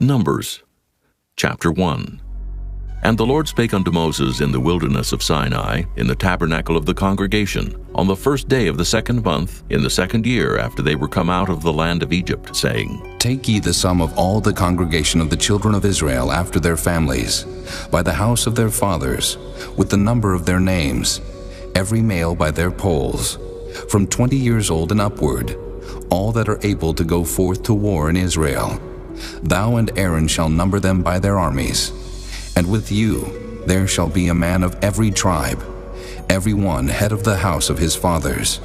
Numbers, chapter 1. And the Lord spake unto Moses in the wilderness of Sinai, in the tabernacle of the congregation, on the first day of the 2nd month, in the 2nd year after they were come out of the land of Egypt, saying, Take ye the sum of all the congregation of the children of Israel after their families, by the house of their fathers, with the number of their names, every male by their polls, from 20 years old and upward, all that are able to go forth to war in Israel. Thou and Aaron shall number them by their armies. And with you there shall be a man of every tribe, every one head of the house of his fathers.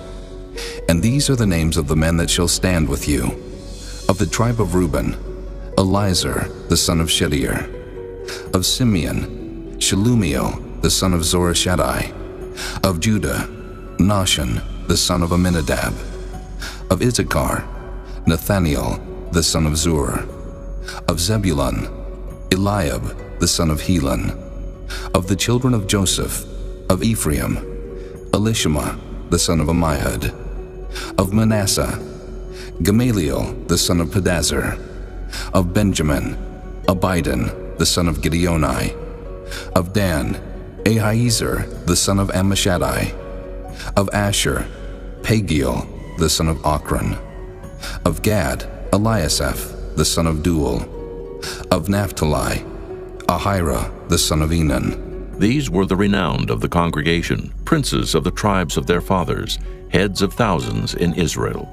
And these are the names of the men that shall stand with you. Of the tribe of Reuben, Elizur the son of Shedeur. Of Simeon, Shelumiel the son of Zorashadai. Of Judah, Nahshon the son of Amminadab. Of Issachar, Nathaniel the son of Zur. Of Zebulun, Eliab the son of Helon. Of the children of Joseph, of Ephraim, Elishama the son of Ammihud. Of Manasseh, Gamaliel the son of Pedazur. Of Benjamin, Abidan the son of Gideoni. Of Dan, Ahiezer the son of Ammishaddai. Of Asher, Pagiel the son of Ochran. Of Gad, Eliasaph the son of Duel. Of Naphtali, Ahira the son of Enan. These were the renowned of the congregation, princes of the tribes of their fathers, heads of thousands in Israel.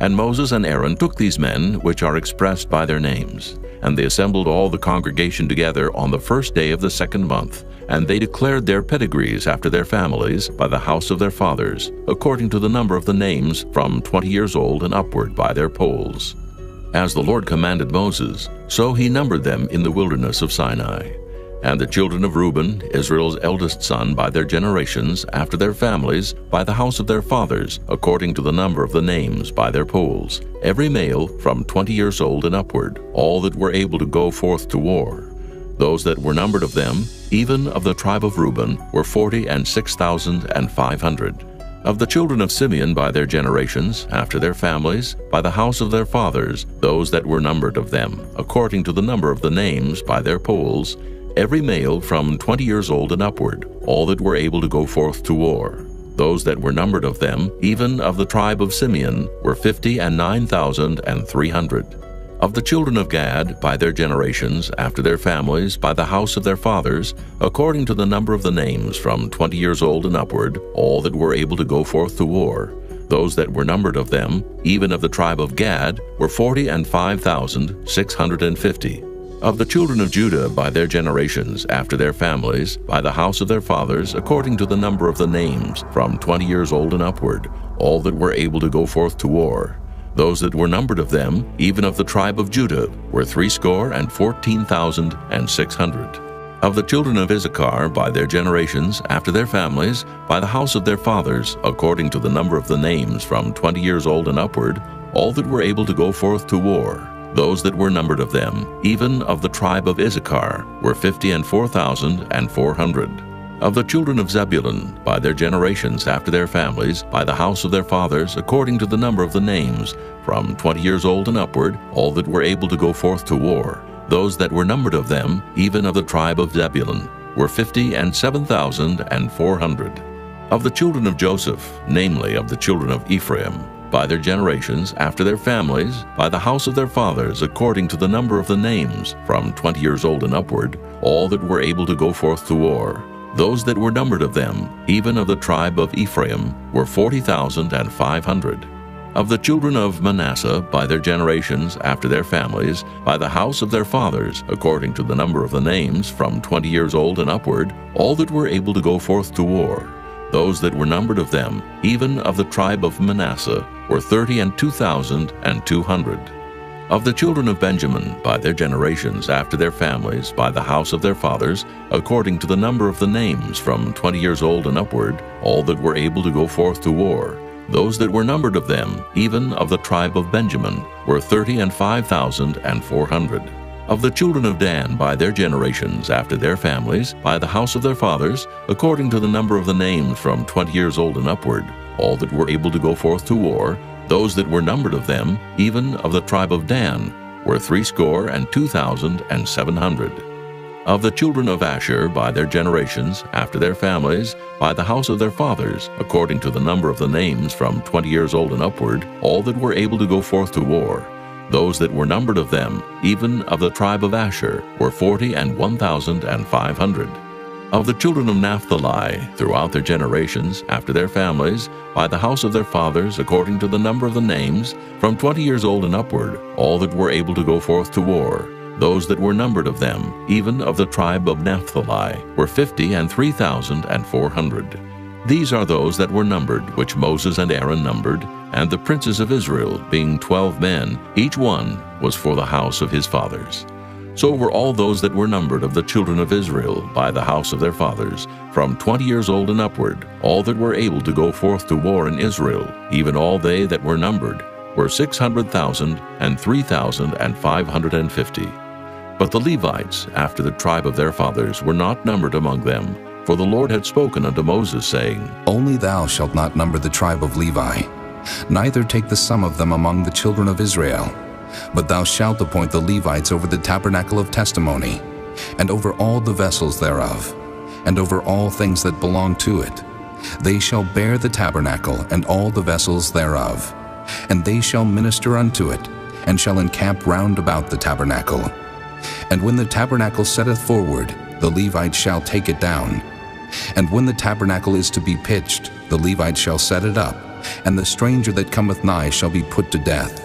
And Moses and Aaron took these men, which are expressed by their names, and they assembled all the congregation together on the first day of the 2nd month, and they declared their pedigrees after their families by the house of their fathers, according to the number of the names from 20 years old and upward by their polls. As the Lord commanded Moses, so he numbered them in the wilderness of Sinai. And the children of Reuben, Israel's eldest son, by their generations, after their families, by the house of their fathers, according to the number of the names by their polls, every male from 20 years old and upward, all that were able to go forth to war. Those that were numbered of them, even of the tribe of Reuben, were 46,500. Of the children of Simeon by their generations, after their families, by the house of their fathers, those that were numbered of them, according to the number of the names by their polls, every male from 20 years old and upward, all that were able to go forth to war. Those that were numbered of them, even of the tribe of Simeon, were 59,300. Of the children of Gad, by their generations, after their families, by the house of their fathers, according to the number of the names from 20 years old and upward, all that were able to go forth to war. Those that were numbered of them, even of the tribe of Gad, were 45,650. Of the children of Judah, by their generations, after their families, by the house of their fathers, according to the number of the names from 20 years old and upward, all that were able to go forth to war. Those that were numbered of them, even of the tribe of Judah, were 314,600. Of the children of Issachar, by their generations, after their families, by the house of their fathers, according to the number of the names from 20 years old and upward, all that were able to go forth to war. Those that were numbered of them, even of the tribe of Issachar, were 54,400. Of the children of Zebulun, by their generations, after their families, by the house of their fathers, according to the number of the names, from 20 years old and upward, all that were able to go forth to war. Those that were numbered of them, even of the tribe of Zebulun, were 57,400. Of the children of Joseph, namely of the children of Ephraim, by their generations, after their families, by the house of their fathers, according to the number of the names, from 20 years old and upward, all that were able to go forth to war. Those that were numbered of them, even of the tribe of Ephraim, were 40,500. Of the children of Manasseh, by their generations, after their families, by the house of their fathers, according to the number of the names, from 20 years old and upward, all that were able to go forth to war. Those that were numbered of them, even of the tribe of Manasseh, were 32,200. Of the children of Benjamin, by their generations, after their families, by the house of their fathers, according to the number of the names, from 20 years old and upward, all that were able to go forth to war. Those that were numbered of them, even of the tribe of Benjamin, were 35,400. Of the children of Dan, by their generations, after their families, by the house of their fathers, according to the number of the names, from 20 years old and upward, all that were able to go forth to war, those that were numbered of them, even of the tribe of Dan, were 62,700. Of the children of Asher by their generations, after their families, by the house of their fathers, according to the number of the names from 20 years old and upward, all that were able to go forth to war, those that were numbered of them, even of the tribe of Asher, were 41,500. Of the children of Naphtali, throughout their generations, after their families, by the house of their fathers, according to the number of the names, from 20 years old and upward, all that were able to go forth to war, those that were numbered of them, even of the tribe of Naphtali, were 53,400. These are those that were numbered, which Moses and Aaron numbered, and the princes of Israel, being 12 men, each one was for the house of his fathers. So were all those that were numbered of the children of Israel by the house of their fathers, from 20 years old and upward, all that were able to go forth to war in Israel, even all they that were numbered, were 600,003,550. But the Levites, after the tribe of their fathers, were not numbered among them, for the Lord had spoken unto Moses, saying, Only thou shalt not number the tribe of Levi, neither take the sum of them among the children of Israel. But thou shalt appoint the Levites over the tabernacle of testimony, and over all the vessels thereof, and over all things that belong to it. They shall bear the tabernacle and all the vessels thereof, and they shall minister unto it, and shall encamp round about the tabernacle. And when the tabernacle setteth forward, the Levites shall take it down. And when the tabernacle is to be pitched, the Levites shall set it up, and the stranger that cometh nigh shall be put to death.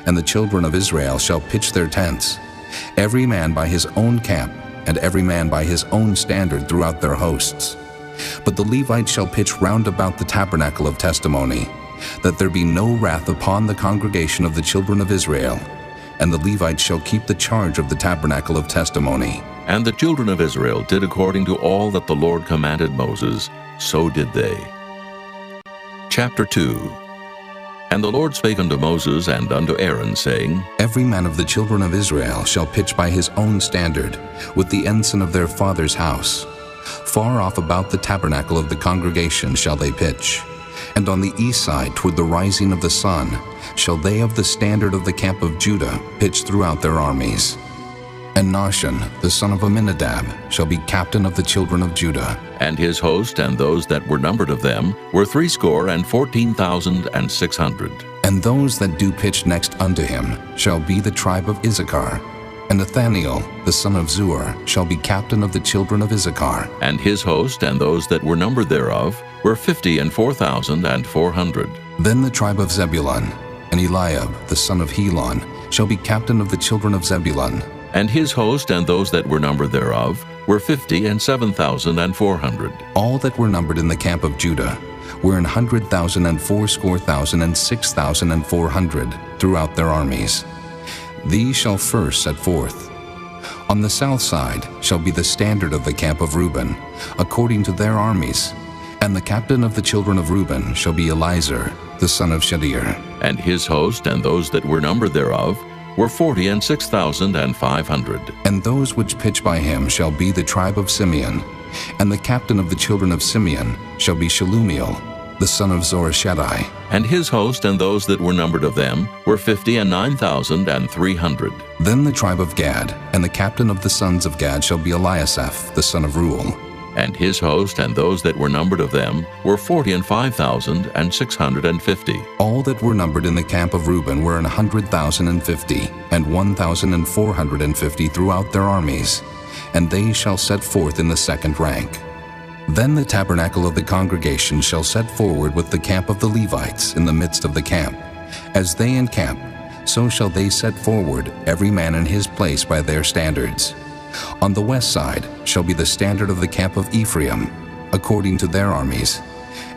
And the children of Israel shall pitch their tents, every man by his own camp, and every man by his own standard throughout their hosts. But the Levites shall pitch round about the tabernacle of testimony, that there be no wrath upon the congregation of the children of Israel. And the Levites shall keep the charge of the tabernacle of testimony. And the children of Israel did according to all that the Lord commanded Moses, so did they. Chapter 2. And the Lord spake unto Moses and unto Aaron, saying, Every man of the children of Israel shall pitch by his own standard, with the ensign of their father's house. Far off about the tabernacle of the congregation shall they pitch. And on the east side toward the rising of the sun shall they of the standard of the camp of Judah pitch throughout their armies. And Nahshon, the son of Amminadab, shall be captain of the children of Judah. And his host and those that were numbered of them were 614,600. And those that do pitch next unto him shall be the tribe of Issachar. And Nathaniel, the son of Zuar, shall be captain of the children of Issachar. And his host and those that were numbered thereof were 54,400. Then the tribe of Zebulun, and Eliab, the son of Helon, shall be captain of the children of Zebulun. And his host and those that were numbered thereof were 57,400. All that were numbered in the camp of Judah were 100,000 and 80,000 and 6,400 throughout their armies. These shall first set forth. On the south side shall be the standard of the camp of Reuben, according to their armies. And the captain of the children of Reuben shall be Elizur, the son of Shadir. And his host and those that were numbered thereof were 46,500. And those which pitch by him shall be the tribe of Simeon. And the captain of the children of Simeon shall be Shelumiel, the son of Zorishaddai. And his host and those that were numbered of them were 59,300. Then the tribe of Gad, and the captain of the sons of Gad shall be Eliasaph, the son of Reuel. And his host and those that were numbered of them were 45,650. All that were numbered in the camp of Reuben were 100,050, and 1,450 throughout their armies, and they shall set forth in the second rank. Then the tabernacle of the congregation shall set forward with the camp of the Levites in the midst of the camp. As they encamp, so shall they set forward, every man in his place by their standards. On the west side shall be the standard of the camp of Ephraim, according to their armies.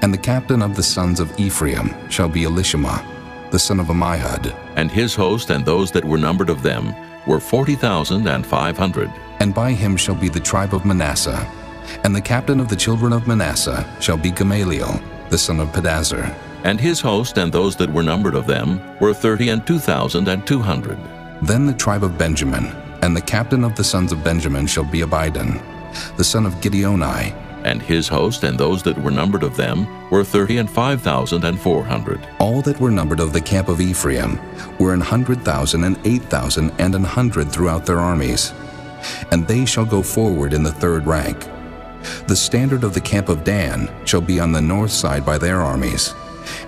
And the captain of the sons of Ephraim shall be Elishama, the son of Ammihud. And his host and those that were numbered of them were 40,500. And by him shall be the tribe of Manasseh. And the captain of the children of Manasseh shall be Gamaliel, the son of Pedazur. And his host and those that were numbered of them were 32,200. Then the tribe of Benjamin, and the captain of the sons of Benjamin shall be Abidan, the son of Gideoni, And his host and those that were numbered of them were 30 and 5,400. All that were numbered of the camp of Ephraim were 100,000 and 8,000 and 100 throughout their armies. And they shall go forward in the third rank. The standard of the camp of Dan shall be on the north side by their armies.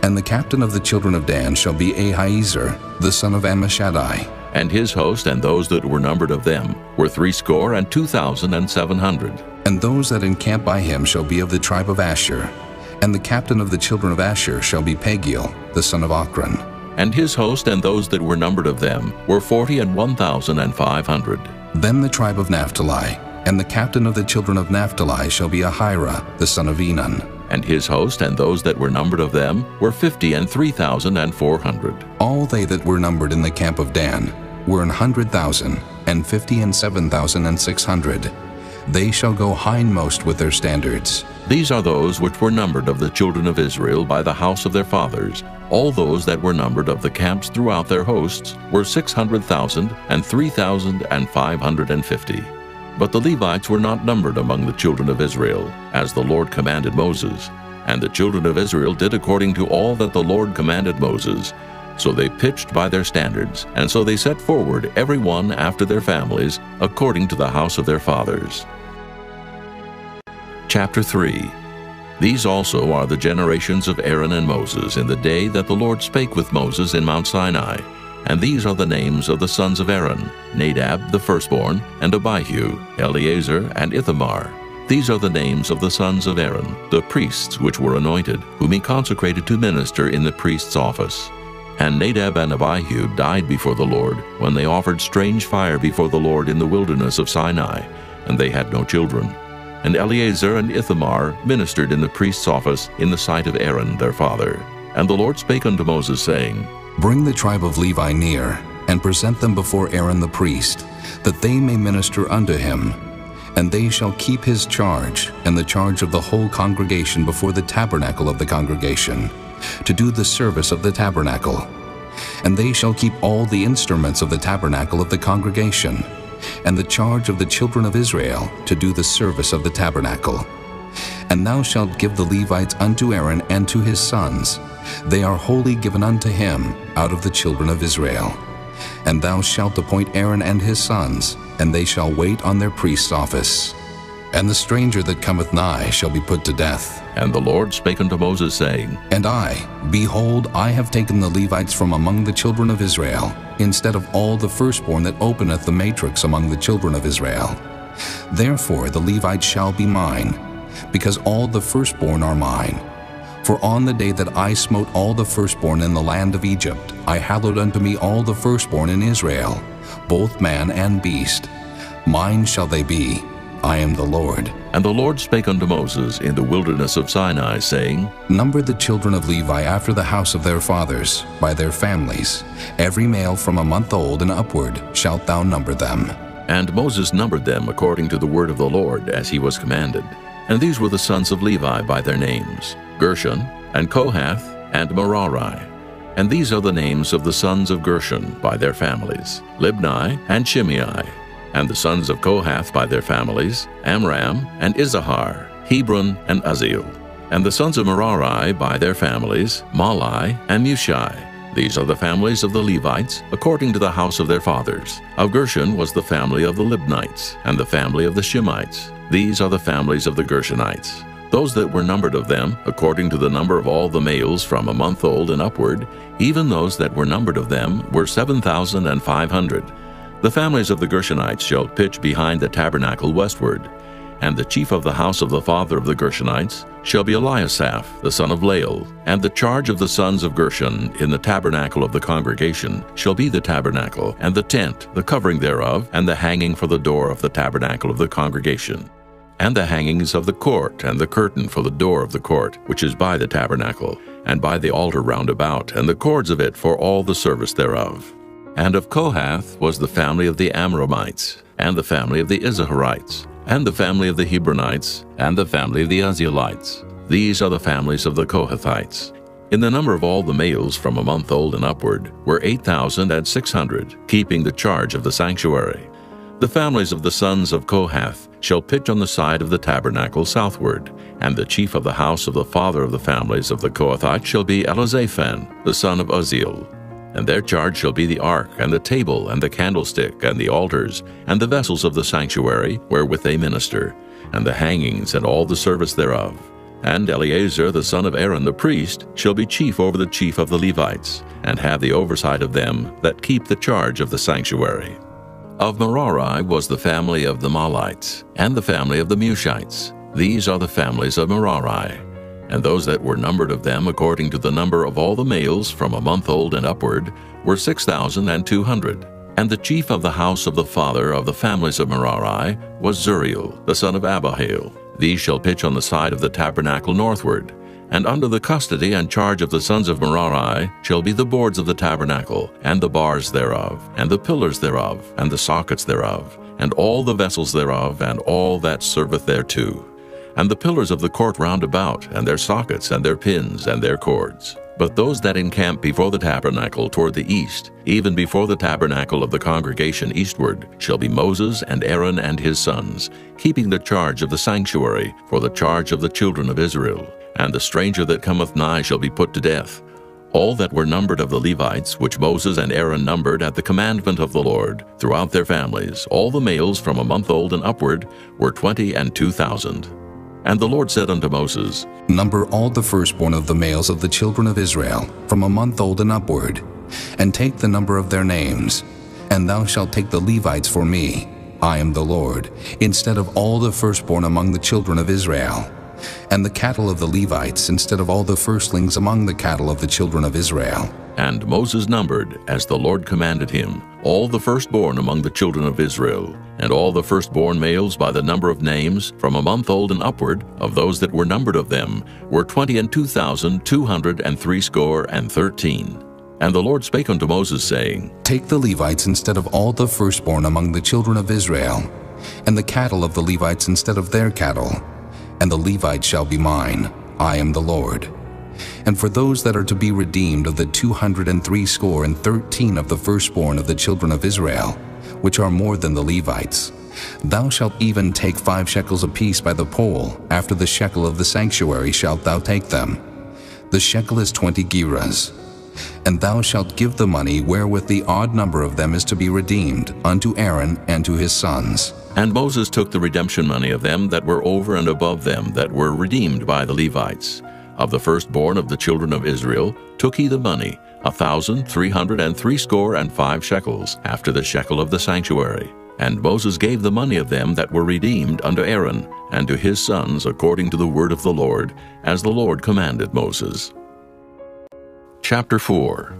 And the captain of the children of Dan shall be Ahiezer, the son of Ammishaddai. And his host and those that were numbered of them were 62,700. And those that encamp by him shall be of the tribe of Asher. And the captain of the children of Asher shall be Pagiel, the son of Ochran. And his host and those that were numbered of them were 41,500. Then the tribe of Naphtali, and the captain of the children of Naphtali shall be Ahira, the son of Enan. And his host and those that were numbered of them were 53,400. All they that were numbered in the camp of Dan were 100,000, and 57,600. They shall go hindmost with their standards. These are those which were numbered of the children of Israel by the house of their fathers. All those that were numbered of the camps throughout their hosts were 600,000 and 3,550. But the Levites were not numbered among the children of Israel, as the Lord commanded Moses. And the children of Israel did according to all that the Lord commanded Moses. So they pitched by their standards, and so they set forward every one after their families, according to the house of their fathers. Chapter 3. These also are the generations of Aaron and Moses in the day that the Lord spake with Moses in Mount Sinai. And these are the names of the sons of Aaron, Nadab the firstborn, and Abihu, Eleazar, and Ithamar. These are the names of the sons of Aaron, the priests which were anointed, whom he consecrated to minister in the priest's office. And Nadab and Abihu died before the Lord, when they offered strange fire before the Lord in the wilderness of Sinai, and they had no children. And Eleazar and Ithamar ministered in the priest's office in the sight of Aaron their father. And the Lord spake unto Moses, saying, Bring the tribe of Levi near, and present them before Aaron the priest, that they may minister unto him. And they shall keep his charge, and the charge of the whole congregation before the tabernacle of the congregation, to do the service of the tabernacle. And they shall keep all the instruments of the tabernacle of the congregation, and the charge of the children of Israel to do the service of the tabernacle. And thou shalt give the Levites unto Aaron and to his sons. They are wholly given unto him out of the children of Israel. And thou shalt appoint Aaron and his sons, and they shall wait on their priest's office. And the stranger that cometh nigh shall be put to death. And the Lord spake unto Moses, saying, And I, behold, I have taken the Levites from among the children of Israel, instead of all the firstborn that openeth the matrix among the children of Israel. Therefore the Levites shall be mine, because all the firstborn are mine. For on the day that I smote all the firstborn in the land of Egypt, I hallowed unto me all the firstborn in Israel, both man and beast. Mine shall they be. I am the Lord. And the Lord spake unto Moses in the wilderness of Sinai, saying, Number the children of Levi after the house of their fathers, by their families. Every male from a month old and upward shalt thou number them. And Moses numbered them according to the word of the Lord, as he was commanded. And these were the sons of Levi by their names, Gershon, and Kohath, and Merari. And these are the names of the sons of Gershon by their families, Libni and Shimei. And the sons of Kohath by their families, Amram and Izahar, Hebron and Uzziel. And the sons of Merari by their families, Mahli and Mushi. These are the families of the Levites, according to the house of their fathers. Of Gershon was the family of the Libnites, and the family of the Shimites. These are the families of the Gershonites. Those that were numbered of them, according to the number of all the males from a month old and upward, even those that were numbered of them were 7,500. The families of the Gershonites shall pitch behind the tabernacle westward. And the chief of the house of the father of the Gershonites shall be Eliasaph, the son of Lael. And the charge of the sons of Gershon in the tabernacle of the congregation shall be the tabernacle, and the tent, the covering thereof, and the hanging for the door of the tabernacle of the congregation, and the hangings of the court, and the curtain for the door of the court, which is by the tabernacle, and by the altar round about, and the cords of it for all the service thereof. And of Kohath was the family of the Amramites, and the family of the Izaharites, and the family of the Hebronites, and the family of the Uzzielites. These are the families of the Kohathites. In the number of all the males from a month old and upward were 8,600, keeping the charge of the sanctuary. The families of the sons of Kohath shall pitch on the side of the tabernacle southward, and the chief of the house of the father of the families of the Kohathites shall be Elizaphan, the son of Uzziel. And their charge shall be the ark, and the table, and the candlestick, and the altars, and the vessels of the sanctuary, wherewith they minister, and the hangings, and all the service thereof. And Eleazar the son of Aaron the priest shall be chief over the chief of the Levites, and have the oversight of them that keep the charge of the sanctuary. Of Merari was the family of the Mahlites, and the family of the Mushites. These are the families of Merari. And those that were numbered of them according to the number of all the males from a month old and upward were 6,200. And the chief of the house of the father of the families of Merari was Zuriel, the son of Abihail. These shall pitch on the side of the tabernacle northward. And under the custody and charge of the sons of Merari shall be the boards of the tabernacle, and the bars thereof, and the pillars thereof, and the sockets thereof, and all the vessels thereof, and all that serveth thereto, and the pillars of the court round about, and their sockets, and their pins, and their cords. But those that encamp before the tabernacle toward the east, even before the tabernacle of the congregation eastward, shall be Moses and Aaron and his sons, keeping the charge of the sanctuary for the charge of the children of Israel. And the stranger that cometh nigh shall be put to death. All that were numbered of the Levites, which Moses and Aaron numbered at the commandment of the Lord, throughout their families, all the males from a month old and upward, were 22,000. And the Lord said unto Moses, Number all the firstborn of the males of the children of Israel, from a month old and upward, and take the number of their names. And thou shalt take the Levites for me, I am the Lord, instead of all the firstborn among the children of Israel, and the cattle of the Levites instead of all the firstlings among the cattle of the children of Israel. And Moses numbered, as the Lord commanded him, all the firstborn among the children of Israel, and all the firstborn males by the number of names, from a month old and upward, of those that were numbered of them, were 22,213. And the Lord spake unto Moses, saying, Take the Levites instead of all the firstborn among the children of Israel, and the cattle of the Levites instead of their cattle, and the Levites shall be mine, I am the Lord. And for those that are to be redeemed of the 213 of the firstborn of the children of Israel, which are more than the Levites, thou shalt even take 5 shekels apiece by the poll. After the shekel of the sanctuary shalt thou take them. The shekel is 20 gerahs. And thou shalt give the money wherewith the odd number of them is to be redeemed unto Aaron and to his sons. And Moses took the redemption money of them that were over and above them that were redeemed by the Levites. Of the firstborn of the children of Israel took he the money, 1,365 shekels, after the shekel of the sanctuary. And Moses gave the money of them that were redeemed unto Aaron and to his sons according to the word of the Lord, as the Lord commanded Moses. Chapter 4.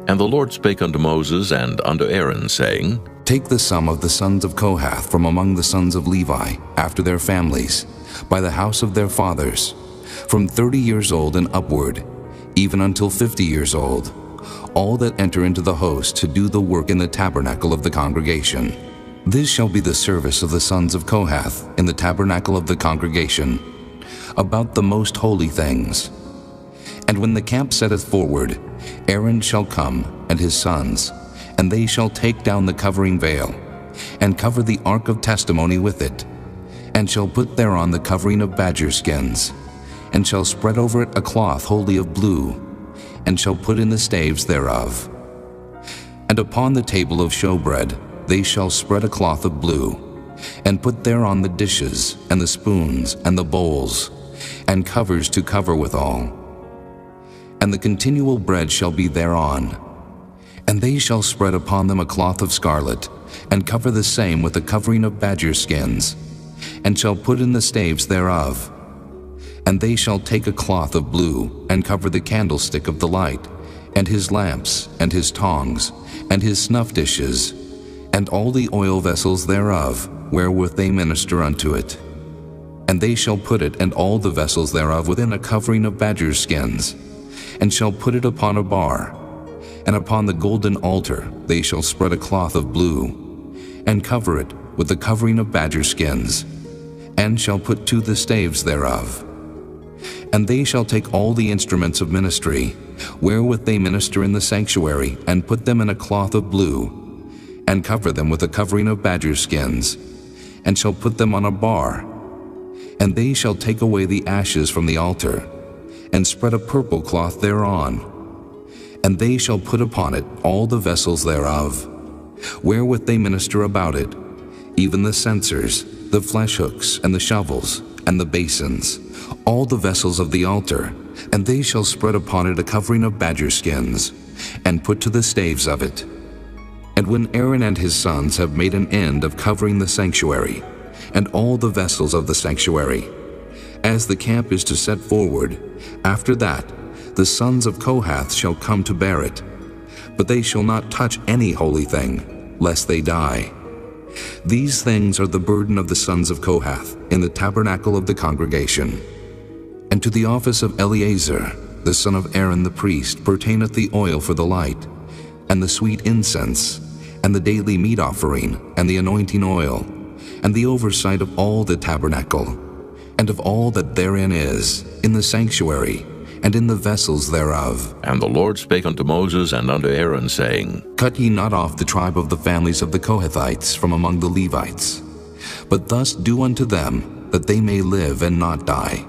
And the Lord spake unto Moses and unto Aaron, saying, Take the sum of the sons of Kohath from among the sons of Levi, after their families, by the house of their fathers, from 30 years old and upward, even until 50 years old, all that enter into the host to do the work in the tabernacle of the congregation. This shall be the service of the sons of Kohath in the tabernacle of the congregation, about the most holy things. And when the camp setteth forward, Aaron shall come, and his sons, and they shall take down the covering veil, and cover the ark of testimony with it, and shall put thereon the covering of badger skins, and shall spread over it a cloth wholly of blue, and shall put in the staves thereof. And upon the table of showbread they shall spread a cloth of blue, and put thereon the dishes, and the spoons, and the bowls, and covers to cover withal. And the continual bread shall be thereon. And they shall spread upon them a cloth of scarlet, and cover the same with a covering of badger skins, and shall put in the staves thereof. And they shall take a cloth of blue, and cover the candlestick of the light, and his lamps, and his tongs, and his snuff dishes, and all the oil vessels thereof, wherewith they minister unto it. And they shall put it and all the vessels thereof within a covering of badger skins, and shall put it upon a bar. And upon the golden altar they shall spread a cloth of blue, and cover it with the covering of badger skins, and shall put to the staves thereof. And they shall take all the instruments of ministry, wherewith they minister in the sanctuary, and put them in a cloth of blue, and cover them with a covering of badger skins, and shall put them on a bar. And they shall take away the ashes from the altar, and spread a purple cloth thereon. And they shall put upon it all the vessels thereof, wherewith they minister about it, even the censers, the flesh hooks, and the shovels, and the basins, all the vessels of the altar. And they shall spread upon it a covering of badger skins, and put to the staves of it. And when Aaron and his sons have made an end of covering the sanctuary, and all the vessels of the sanctuary, as the camp is to set forward, after that the sons of Kohath shall come to bear it. But they shall not touch any holy thing, lest they die. These things are the burden of the sons of Kohath in the tabernacle of the congregation. And to the office of Eleazar, the son of Aaron the priest, pertaineth the oil for the light, and the sweet incense, and the daily meat offering, and the anointing oil, and the oversight of all the tabernacle, and of all that therein is, in the sanctuary, and in the vessels thereof. And the Lord spake unto Moses and unto Aaron, saying, Cut ye not off the tribe of the families of the Kohathites from among the Levites, but thus do unto them, that they may live and not die.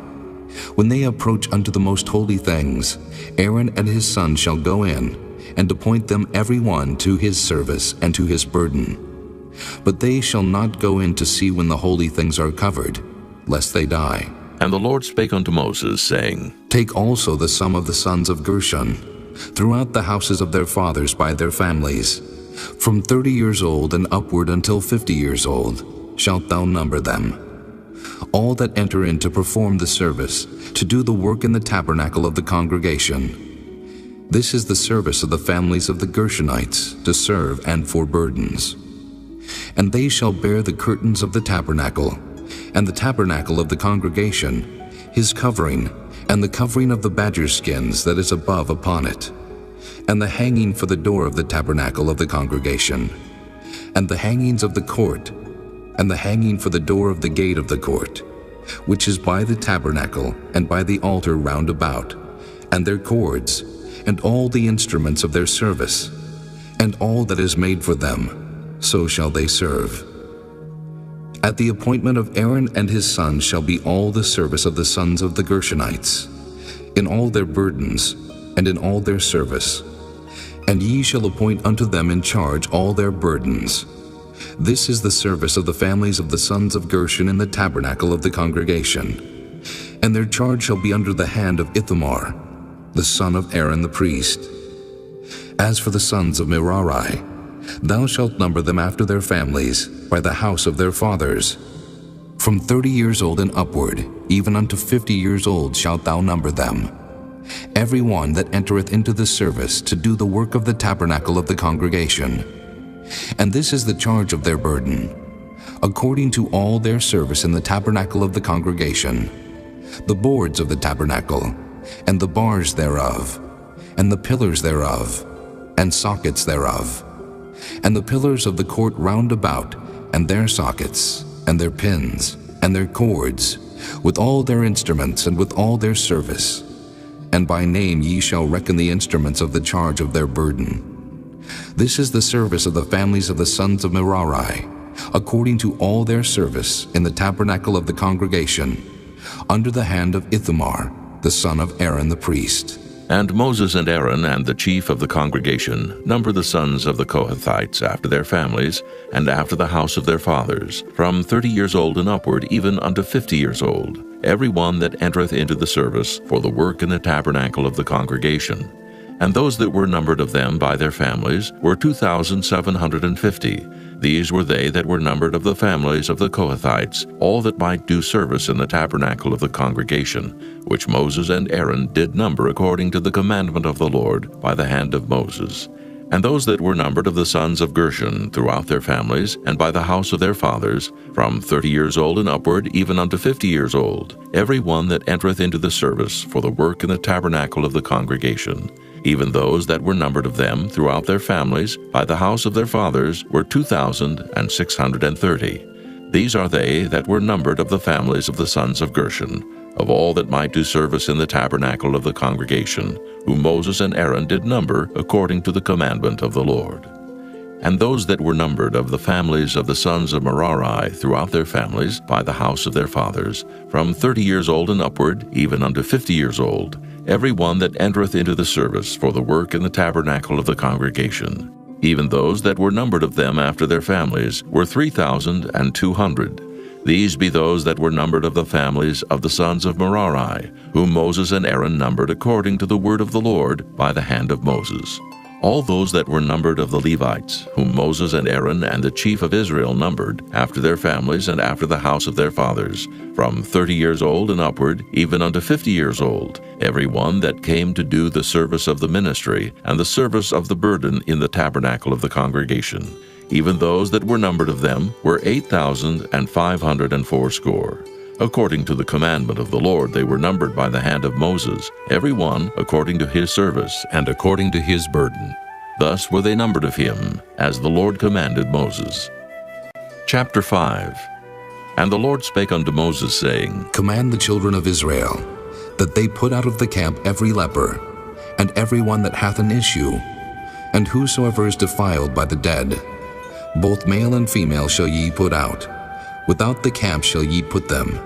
When they approach unto the most holy things, Aaron and his sons shall go in, and appoint them every one to his service and to his burden. But they shall not go in to see when the holy things are covered, lest they die. And the Lord spake unto Moses, saying, Take also the sum of the sons of Gershon, throughout the houses of their fathers by their families. From 30 years old and upward until 50 years old shalt thou number them. All that enter in to perform the service, to do the work in the tabernacle of the congregation. This is the service of the families of the Gershonites, to serve and for burdens. And they shall bear the curtains of the tabernacle, and the tabernacle of the congregation, his covering, and the covering of the badger skins that is above upon it, and the hanging for the door of the tabernacle of the congregation, and the hangings of the court, and the hanging for the door of the gate of the court, which is by the tabernacle and by the altar round about, and their cords, and all the instruments of their service, and all that is made for them, so shall they serve. At the appointment of Aaron and his sons shall be all the service of the sons of the Gershonites, in all their burdens, and in all their service. And ye shall appoint unto them in charge all their burdens. This is the service of the families of the sons of Gershon in the tabernacle of the congregation. And their charge shall be under the hand of Ithamar, the son of Aaron the priest. As for the sons of Merari, thou shalt number them after their families, by the house of their fathers. From 30 years old and upward, even unto 50 years old shalt thou number them. Every one that entereth into the service to do the work of the tabernacle of the congregation. And this is the charge of their burden, according to all their service in the tabernacle of the congregation, the boards of the tabernacle, and the bars thereof, and the pillars thereof, and sockets thereof, and the pillars of the court round about, and their sockets, and their pins, and their cords, with all their instruments, and with all their service. And by name ye shall reckon the instruments of the charge of their burden. This is the service of the families of the sons of Merari, according to all their service in the tabernacle of the congregation, under the hand of Ithamar, the son of Aaron the priest. And Moses and Aaron and the chief of the congregation number the sons of the Kohathites after their families, and after the house of their fathers, from 30 years old and upward even unto 50 years old, every one that entereth into the service for the work in the tabernacle of the congregation. And those that were numbered of them by their families were 2,750. These were they that were numbered of the families of the Kohathites, all that might do service in the tabernacle of the congregation, which Moses and Aaron did number according to the commandment of the Lord by the hand of Moses. And those that were numbered of the sons of Gershon throughout their families, and by the house of their fathers, from 30 years old and upward, even unto 50 years old, every one that entereth into the service for the work in the tabernacle of the congregation. Even those that were numbered of them throughout their families, by the house of their fathers, were 2,630. These are they that were numbered of the families of the sons of Gershon, of all that might do service in the tabernacle of the congregation, whom Moses and Aaron did number according to the commandment of the Lord. And those that were numbered of the families of the sons of Merari throughout their families, by the house of their fathers, from 30 years old and upward, even unto 50 years old, every one that entereth into the service for the work in the tabernacle of the congregation. Even those that were numbered of them after their families were 3,200. These be those that were numbered of the families of the sons of Merari, whom Moses and Aaron numbered according to the word of the Lord by the hand of Moses. All those that were numbered of the Levites, whom Moses and Aaron and the chief of Israel numbered, after their families and after the house of their fathers, from 30 years old and upward, even unto 50 years old, every one that came to do the service of the ministry and the service of the burden in the tabernacle of the congregation. Even those that were numbered of them were 8,580. According to the commandment of the Lord they were numbered by the hand of Moses, every one according to his service and according to his burden. Thus were they numbered of him, as the Lord commanded Moses. Chapter 5. And the Lord spake unto Moses, saying, Command the children of Israel, that they put out of the camp every leper, and every one that hath an issue, and whosoever is defiled by the dead. Both male and female shall ye put out. Without the camp shall ye put them,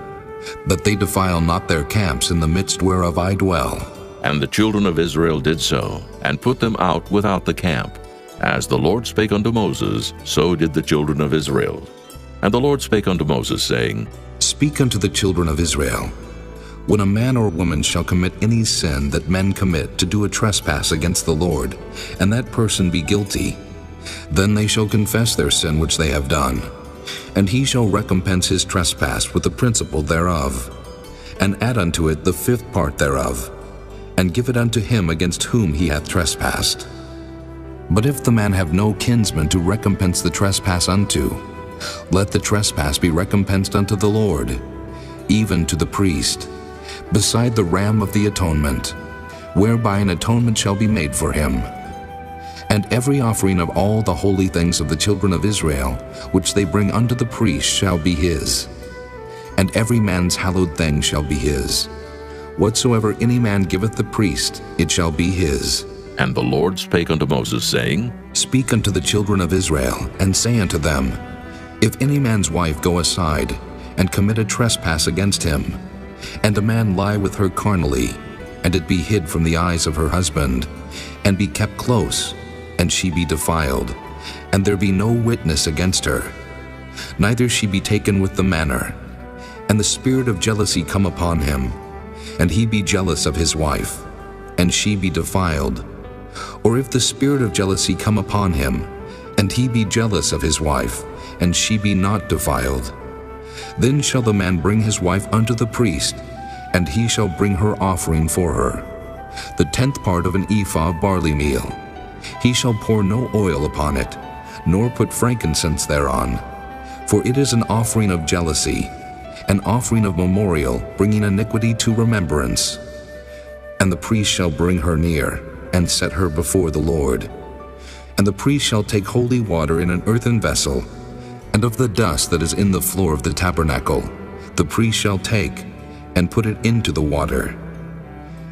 that they defile not their camps in the midst whereof I dwell. And the children of Israel did so, and put them out without the camp. As the Lord spake unto Moses, so did the children of Israel. And the Lord spake unto Moses, saying, Speak unto the children of Israel, when a man or woman shall commit any sin that men commit to do a trespass against the Lord, and that person be guilty, then they shall confess their sin which they have done, and he shall recompense his trespass with the principal thereof, and add unto it the 5th part thereof, and give it unto him against whom he hath trespassed. But if the man have no kinsman to recompense the trespass unto, let the trespass be recompensed unto the Lord, even to the priest, beside the ram of the atonement, whereby an atonement shall be made for him. And every offering of all the holy things of the children of Israel, which they bring unto the priest, shall be his. And every man's hallowed thing shall be his. Whatsoever any man giveth the priest, it shall be his. And the Lord spake unto Moses, saying, Speak unto the children of Israel, and say unto them, If any man's wife go aside, and commit a trespass against him, and a man lie with her carnally, and it be hid from the eyes of her husband, and be kept close, and she be defiled, and there be no witness against her, neither she be taken with the manner, and the spirit of jealousy come upon him, and he be jealous of his wife, and she be defiled, or if the spirit of jealousy come upon him, and he be jealous of his wife, and she be not defiled, then shall the man bring his wife unto the priest, and he shall bring her offering for her, the 10th part of an ephah of barley meal. He shall pour no oil upon it, nor put frankincense thereon, for it is an offering of jealousy, an offering of memorial, bringing iniquity to remembrance. And the priest shall bring her near, and set her before the Lord. And the priest shall take holy water in an earthen vessel, and of the dust that is in the floor of the tabernacle, the priest shall take, and put it into the water.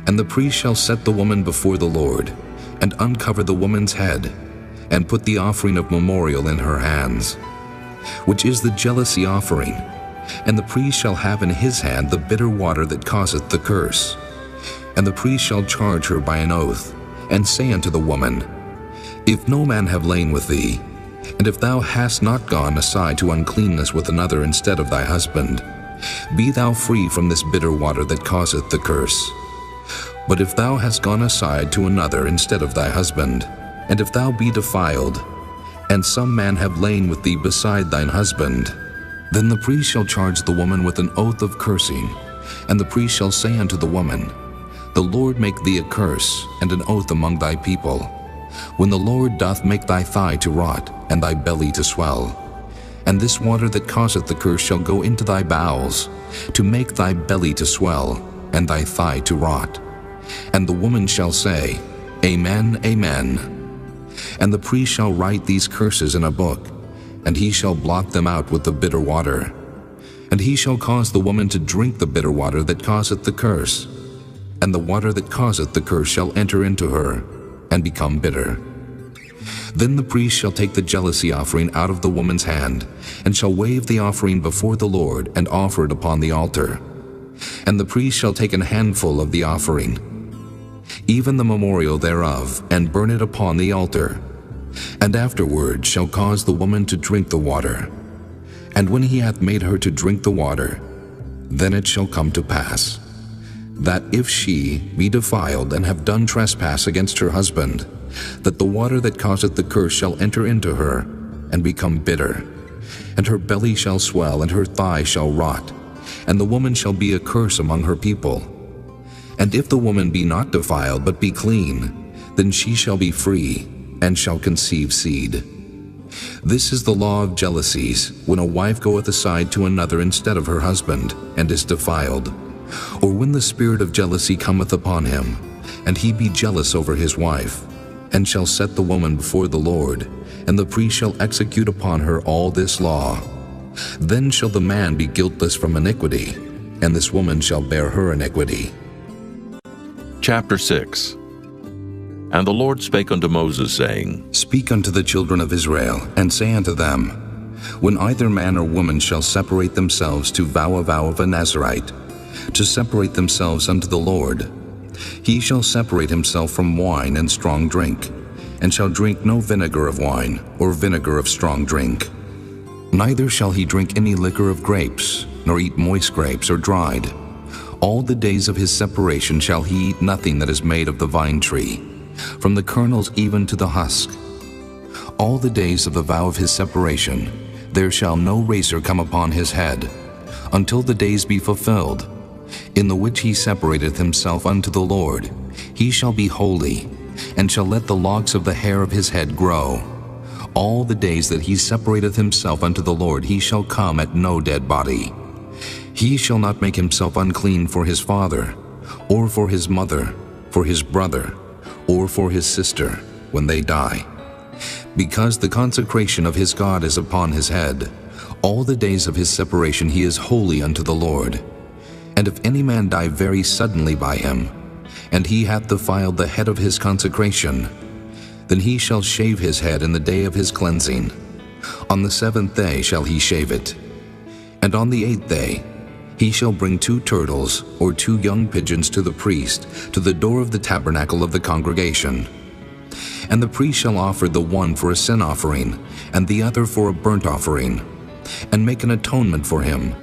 And the priest shall set the woman before the Lord, and uncover the woman's head, and put the offering of memorial in her hands, which is the jealousy offering. And the priest shall have in his hand the bitter water that causeth the curse. And the priest shall charge her by an oath, and say unto the woman, If no man have lain with thee, and if thou hast not gone aside to uncleanness with another instead of thy husband, be thou free from this bitter water that causeth the curse. But if thou hast gone aside to another instead of thy husband, and if thou be defiled, and some man have lain with thee beside thine husband, then the priest shall charge the woman with an oath of cursing, and the priest shall say unto the woman, The Lord make thee a curse and an oath among thy people, when the Lord doth make thy thigh to rot, and thy belly to swell. And this water that causeth the curse shall go into thy bowels, to make thy belly to swell, and thy thigh to rot. And the woman shall say, Amen, Amen. And the priest shall write these curses in a book, and he shall blot them out with the bitter water. And he shall cause the woman to drink the bitter water that causeth the curse, and the water that causeth the curse shall enter into her, and become bitter. Then the priest shall take the jealousy offering out of the woman's hand, and shall wave the offering before the Lord, and offer it upon the altar. And the priest shall take an handful of the offering, even the memorial thereof, and burn it upon the altar, and afterward shall cause the woman to drink the water. And when he hath made her to drink the water, then it shall come to pass, that if she be defiled and have done trespass against her husband, that the water that causeth the curse shall enter into her, and become bitter, and her belly shall swell, and her thigh shall rot, and the woman shall be a curse among her people. And if the woman be not defiled, but be clean, then she shall be free, and shall conceive seed. This is the law of jealousies, when a wife goeth aside to another instead of her husband, and is defiled, or when the spirit of jealousy cometh upon him, and he be jealous over his wife, and shall set the woman before the Lord, and the priest shall execute upon her all this law. Then shall the man be guiltless from iniquity, and this woman shall bear her iniquity. Chapter 6. And the Lord spake unto Moses, saying, Speak unto the children of Israel, and say unto them, When either man or woman shall separate themselves to vow a vow of a Nazarite, to separate themselves unto the Lord, he shall separate himself from wine and strong drink, and shall drink no vinegar of wine, or vinegar of strong drink. Neither shall he drink any liquor of grapes, nor eat moist grapes or dried. All the days of his separation shall he eat nothing that is made of the vine tree, from the kernels even to the husk. All the days of the vow of his separation, there shall no razor come upon his head, until the days be fulfilled, in the which he separateth himself unto the Lord. He shall be holy, and shall let the locks of the hair of his head grow. All the days that he separateth himself unto the Lord, he shall come at no dead body. He shall not make himself unclean for his father, or for his mother, for his brother, or for his sister, when they die. Because the consecration of his God is upon his head, all the days of his separation he is holy unto the Lord. And if any man die very suddenly by him, and he hath defiled the head of his consecration, then he shall shave his head in the day of his cleansing. On the 7th day shall he shave it. And on the 8th day he shall bring 2 turtles or 2 young pigeons to the priest, to the door of the tabernacle of the congregation. And the priest shall offer the one for a sin offering, and the other for a burnt offering, and make an atonement for him,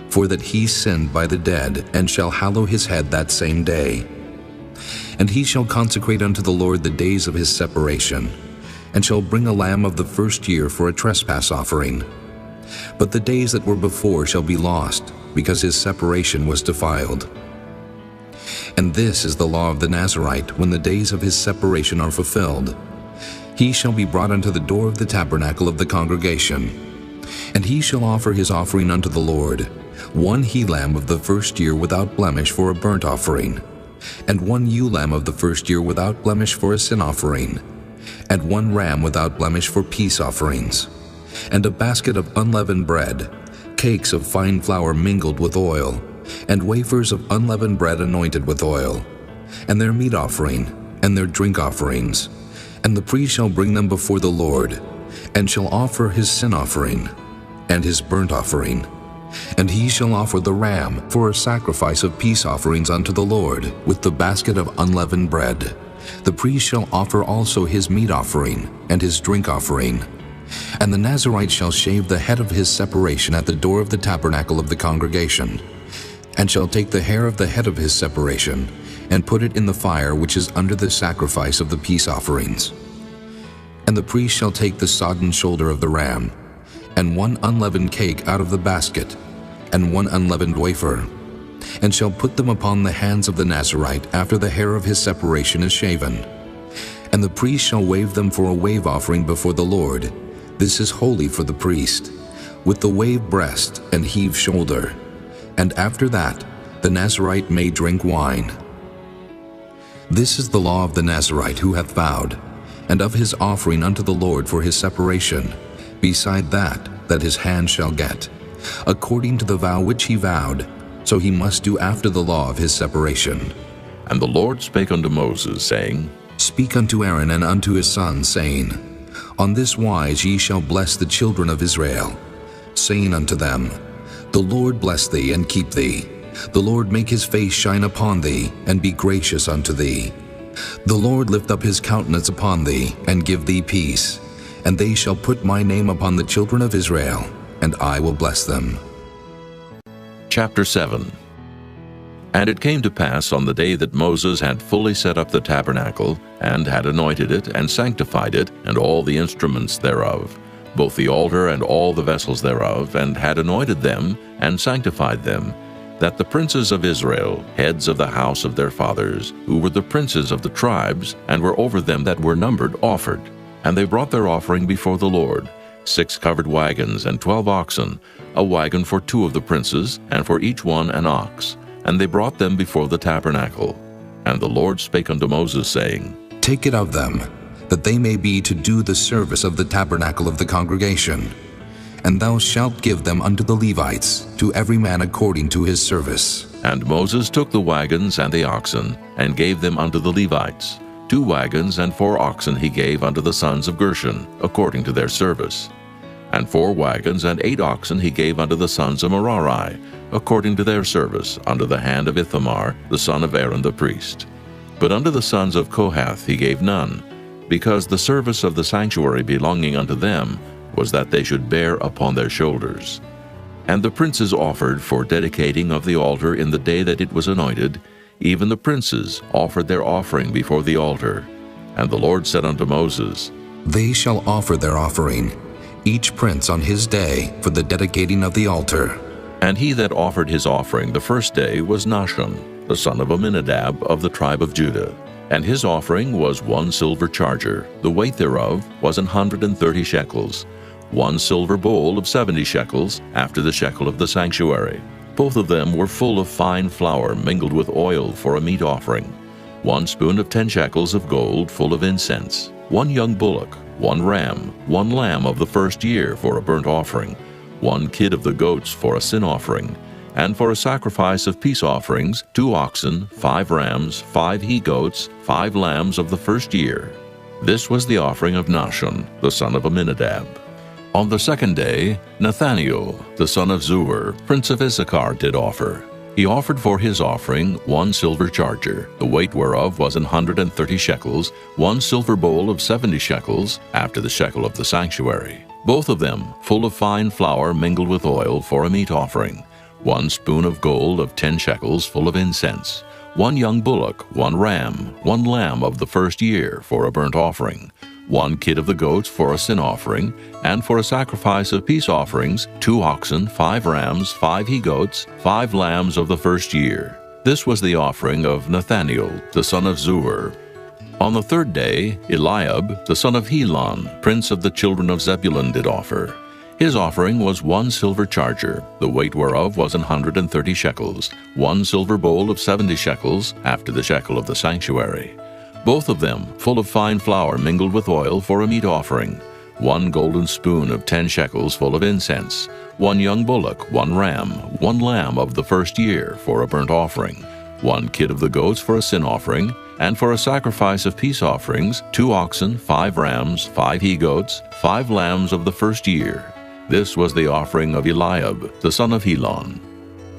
for that he sinned by the dead, and shall hallow his head that same day. And he shall consecrate unto the Lord the days of his separation, and shall bring a lamb of the first year for a trespass offering. But the days that were before shall be lost, because his separation was defiled. And this is the law of the Nazarite, when the days of his separation are fulfilled. He shall be brought unto the door of the tabernacle of the congregation, and he shall offer his offering unto the Lord, 1 he-lamb of the first year without blemish for a burnt offering, and 1 ewe-lamb of the first year without blemish for a sin offering, and 1 ram without blemish for peace offerings, and a basket of unleavened bread, cakes of fine flour mingled with oil, and wafers of unleavened bread anointed with oil, and their meat offering, and their drink offerings. And the priest shall bring them before the Lord, and shall offer his sin offering, and his burnt offering. And he shall offer the ram for a sacrifice of peace offerings unto the Lord, with the basket of unleavened bread. The priest shall offer also his meat offering, and his drink offering. And the Nazarite shall shave the head of his separation at the door of the tabernacle of the congregation, and shall take the hair of the head of his separation, and put it in the fire which is under the sacrifice of the peace offerings. And the priest shall take the sodden shoulder of the ram, and 1 unleavened cake out of the basket, and 1 unleavened wafer, and shall put them upon the hands of the Nazarite after the hair of his separation is shaven. And the priest shall wave them for a wave offering before the Lord. This is holy for the priest, with the wave breast and heave shoulder. And after that, the Nazarite may drink wine. This is the law of the Nazarite who hath vowed, and of his offering unto the Lord for his separation, beside that his hand shall get, according to the vow which he vowed, so he must do after the law of his separation. And the Lord spake unto Moses, saying, Speak unto Aaron and unto his sons, saying, On this wise ye shall bless the children of Israel, saying unto them, The Lord bless thee and keep thee. The Lord make his face shine upon thee, and be gracious unto thee. The Lord lift up his countenance upon thee, and give thee peace. And they shall put my name upon the children of Israel, and I will bless them. Chapter 7. And it came to pass on the day that Moses had fully set up the tabernacle, and had anointed it, and sanctified it, and all the instruments thereof, both the altar and all the vessels thereof, and had anointed them, and sanctified them, that the princes of Israel, heads of the house of their fathers, who were the princes of the tribes, and were over them that were numbered, offered. And they brought their offering before the Lord, 6 covered wagons and 12 oxen, a wagon for 2 of the princes, and for each one an ox. And they brought them before the tabernacle. And the Lord spake unto Moses, saying, Take it of them, that they may be to do the service of the tabernacle of the congregation. And thou shalt give them unto the Levites, to every man according to his service. And Moses took the wagons and the oxen, and gave them unto the Levites. 2 wagons and 4 oxen he gave unto the sons of Gershon, according to their service. And 4 wagons and 8 oxen he gave unto the sons of Merari, according to their service, under the hand of Ithamar, the son of Aaron the priest. But unto the sons of Kohath he gave none, because the service of the sanctuary belonging unto them was that they should bear upon their shoulders. And the princes offered for dedicating of the altar in the day that it was anointed, even the princes offered their offering before the altar. And the Lord said unto Moses, They shall offer their offering, each prince on his day, for the dedicating of the altar. And he that offered his offering the first day was Nahshon, the son of Amminadab of the tribe of Judah. And his offering was 1 silver charger, the weight thereof was 130 shekels, 1 silver bowl of 70 shekels, after the shekel of the sanctuary. Both of them were full of fine flour mingled with oil for a meat offering, 1 spoon of 10 shekels of gold full of incense, 1 young bullock, 1 ram, 1 lamb of the first year for a burnt offering, 1 kid of the goats for a sin offering, and for a sacrifice of peace offerings, 2 oxen, 5 rams, 5 he-goats, 5 lambs of the first year. This was the offering of Nahshon, the son of Amminadab. On the second day, Nathaniel, the son of Zuar, prince of Issachar, did offer. He offered for his offering 1 silver charger, the weight whereof was 130 shekels, 1 silver bowl of 70 shekels, after the shekel of the sanctuary. Both of them full of fine flour mingled with oil for a meat offering, 1 spoon of gold of 10 shekels full of incense, 1 young bullock, 1 ram, 1 lamb of the first year for a burnt offering, 1 kid of the goats for a sin offering, and for a sacrifice of peace offerings, 2 oxen, 5 rams, 5 he-goats, 5 lambs of the first year. This was the offering of Nathaniel, the son of Zuar. On the third day, Eliab, the son of Helon, prince of the children of Zebulun, did offer. His offering was 1 silver charger, the weight whereof was 130 shekels, 1 silver bowl of 70 shekels, after the shekel of the sanctuary. Both of them full of fine flour mingled with oil for a meat offering, 1 golden spoon of 10 shekels full of incense, 1 young bullock, 1 ram, 1 lamb of the first year for a burnt offering, 1 kid of the goats for a sin offering, and for a sacrifice of peace offerings, 2 oxen, 5 rams, 5 he-goats, 5 lambs of the first year. This was the offering of Eliab, the son of Helon.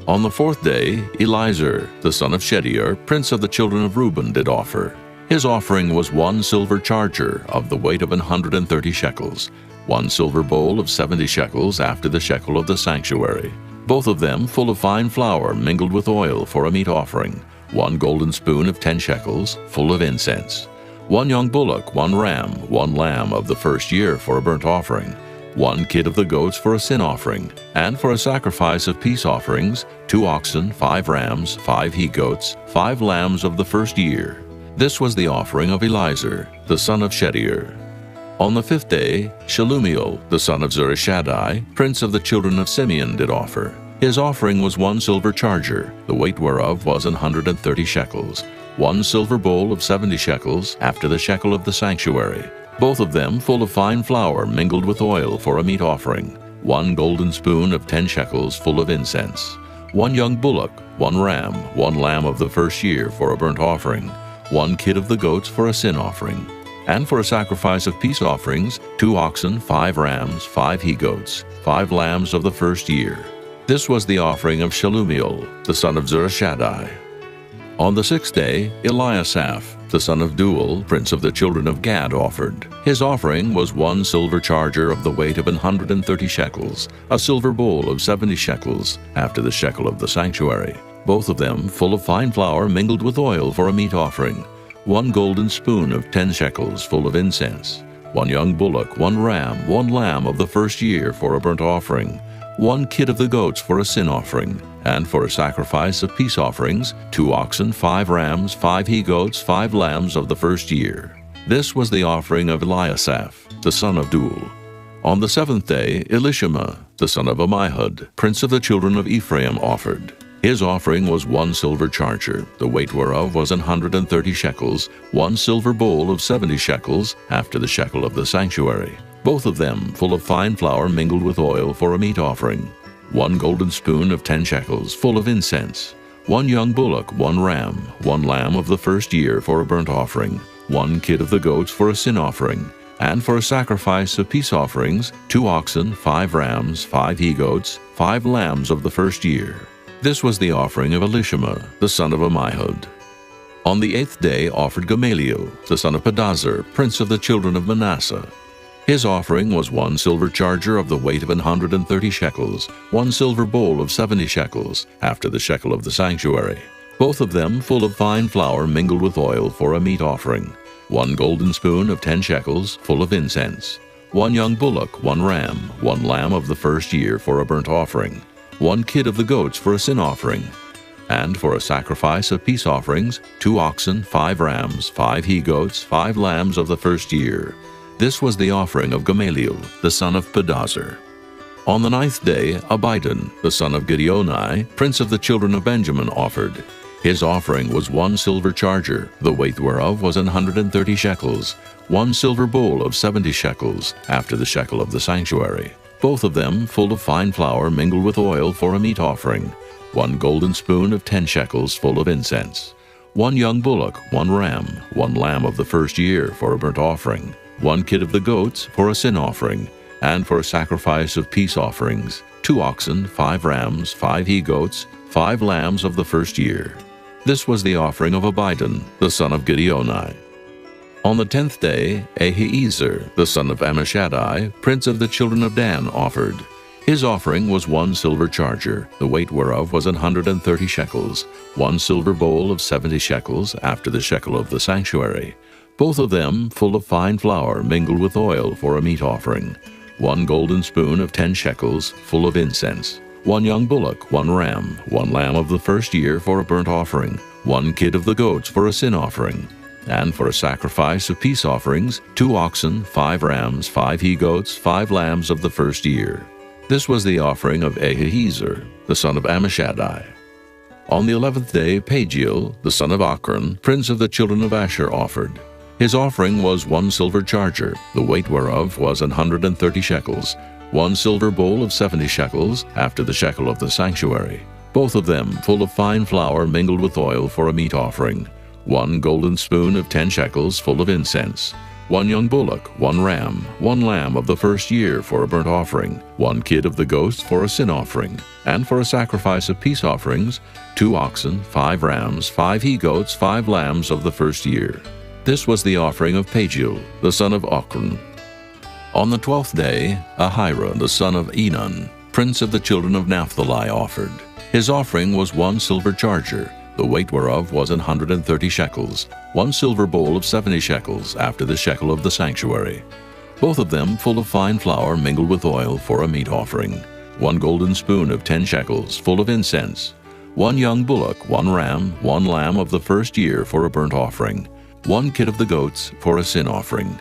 On the fourth day, Elizur, the son of Shedeur, prince of the children of Reuben, did offer. His offering was 1 silver charger of the weight of 130 shekels, 1 silver bowl of 70 shekels after the shekel of the sanctuary, both of them full of fine flour mingled with oil for a meat offering, 1 golden spoon of 10 shekels, full of incense, 1 young bullock, 1 ram, 1 lamb of the first year for a burnt offering, 1 kid of the goats for a sin offering, and for a sacrifice of peace offerings, 2 oxen, 5 rams, 5 he-goats, 5 lambs of the first year. This was the offering of Elizur, the son of Shedeur. On the fifth day, Shelumiel, the son of Zurishaddai, prince of the children of Simeon, did offer. His offering was 1 silver charger, the weight whereof was 130 shekels, 1 silver bowl of 70 shekels, after the shekel of the sanctuary, both of them full of fine flour mingled with oil for a meat offering, 1 golden spoon of 10 shekels full of incense, 1 young bullock, 1 ram, 1 lamb of the first year for a burnt offering, 1 kid of the goats for a sin offering, And for a sacrifice of peace offerings, 2 oxen, 5 rams, 5 he-goats, 5 lambs of the first year. This was the offering of Shelumiel, the son of Zurishaddai. On the 6th day, Eliasaph, the son of Deuel, prince of the children of Gad, offered. His offering was 1 silver charger of the weight of 130 shekels, a silver bowl of 70 shekels, after the shekel of the sanctuary, both of them full of fine flour mingled with oil for a meat offering, 1 golden spoon of 10 shekels full of incense, 1 young bullock, 1 ram, 1 lamb of the first year for a burnt offering, 1 kid of the goats for a sin offering, and for a sacrifice of peace offerings, 2 oxen, 5 rams, 5 he-goats, 5 lambs of the first year. This was the offering of Eliasaph, the son of Deuel. On the 7th day, Elishama, the son of Ammihud, prince of the children of Ephraim, offered. His offering was 1 silver charger, the weight whereof was 130 shekels, 1 silver bowl of 70 shekels, after the shekel of the sanctuary, both of them full of fine flour mingled with oil for a meat offering, 1 golden spoon of 10 shekels full of incense, 1 young bullock, 1 ram, 1 lamb of the first year for a burnt offering, 1 kid of the goats for a sin offering, and for a sacrifice of peace offerings, 2 oxen, 5 rams, 5 he-goats, 5 lambs of the first year. This was the offering of Elishama, the son of Ammihud. On the 8th day offered Gamaliel, the son of Pedahzur, prince of the children of Manasseh. His offering was 1 silver charger of the weight of 130 shekels, 1 silver bowl of 70 shekels, after the shekel of the sanctuary, both of them full of fine flour mingled with oil for a meat offering, 1 golden spoon of 10 shekels, full of incense, 1 young bullock, 1 ram, 1 lamb of the first year for a burnt offering, 1 kid of the goats for a sin offering, and for a sacrifice of peace offerings, 2 oxen, 5 rams, 5 he-goats, 5 lambs of the first year. This was the offering of Gamaliel, the son of Pedahzur. On the 9th day, Abidan, the son of Gideoni, prince of the children of Benjamin, offered. His offering was 1 silver charger, the weight whereof was 130 shekels, 1 silver bowl of 70 shekels, after the shekel of the sanctuary, both of them full of fine flour mingled with oil for a meat offering, 1 golden spoon of 10 shekels full of incense, 1 young bullock, 1 ram, 1 lamb of the first year for a burnt offering, 1 kid of the goats for a sin offering, and for a sacrifice of peace offerings, 2 oxen, 5 rams, 5 he-goats, 5 lambs of the first year. This was the offering of Abidan, the son of Gideoni. On the 10th day, Ahiezer, the son of Ammishaddai, prince of the children of Dan, offered. His offering was 1 silver charger, the weight whereof was 130 shekels, 1 silver bowl of 70 shekels, after the shekel of the sanctuary, both of them full of fine flour mingled with oil for a meat offering, 1 golden spoon of 10 shekels, full of incense, 1 young bullock, 1 ram, 1 lamb of the first year for a burnt offering, 1 kid of the goats for a sin offering, and for a sacrifice of peace offerings, 2 oxen, 5 rams, 5 he-goats, 5 lambs of the first year. This was the offering of Ahiezer, the son of Ammishaddai. On the 11th day, Pagiel, the son of Ochran, prince of the children of Asher, offered. His offering was 1 silver charger, the weight whereof was 130 shekels, 1 silver bowl of 70 shekels, after the shekel of the sanctuary, both of them full of fine flour mingled with oil for a meat offering, 1 golden spoon of 10 shekels full of incense, 1 young bullock, 1 ram, 1 lamb of the first year for a burnt offering, 1 kid of the goats for a sin offering, and for a sacrifice of peace offerings, 2 oxen, 5 rams, 5 he-goats, 5 lambs of the first year. This was the offering of Pagiel, the son of Ochran. On the 12th day, Ahira, the son of Enan, prince of the children of Naphtali, offered. His offering was 1 silver charger, the weight whereof was 130 shekels, 1 silver bowl of 70 shekels, after the shekel of the sanctuary, both of them full of fine flour mingled with oil for a meat offering, 1 golden spoon of 10 shekels, full of incense, 1 young bullock, 1 ram, 1 lamb of the first year for a burnt offering, 1 kid of the goats for a sin offering,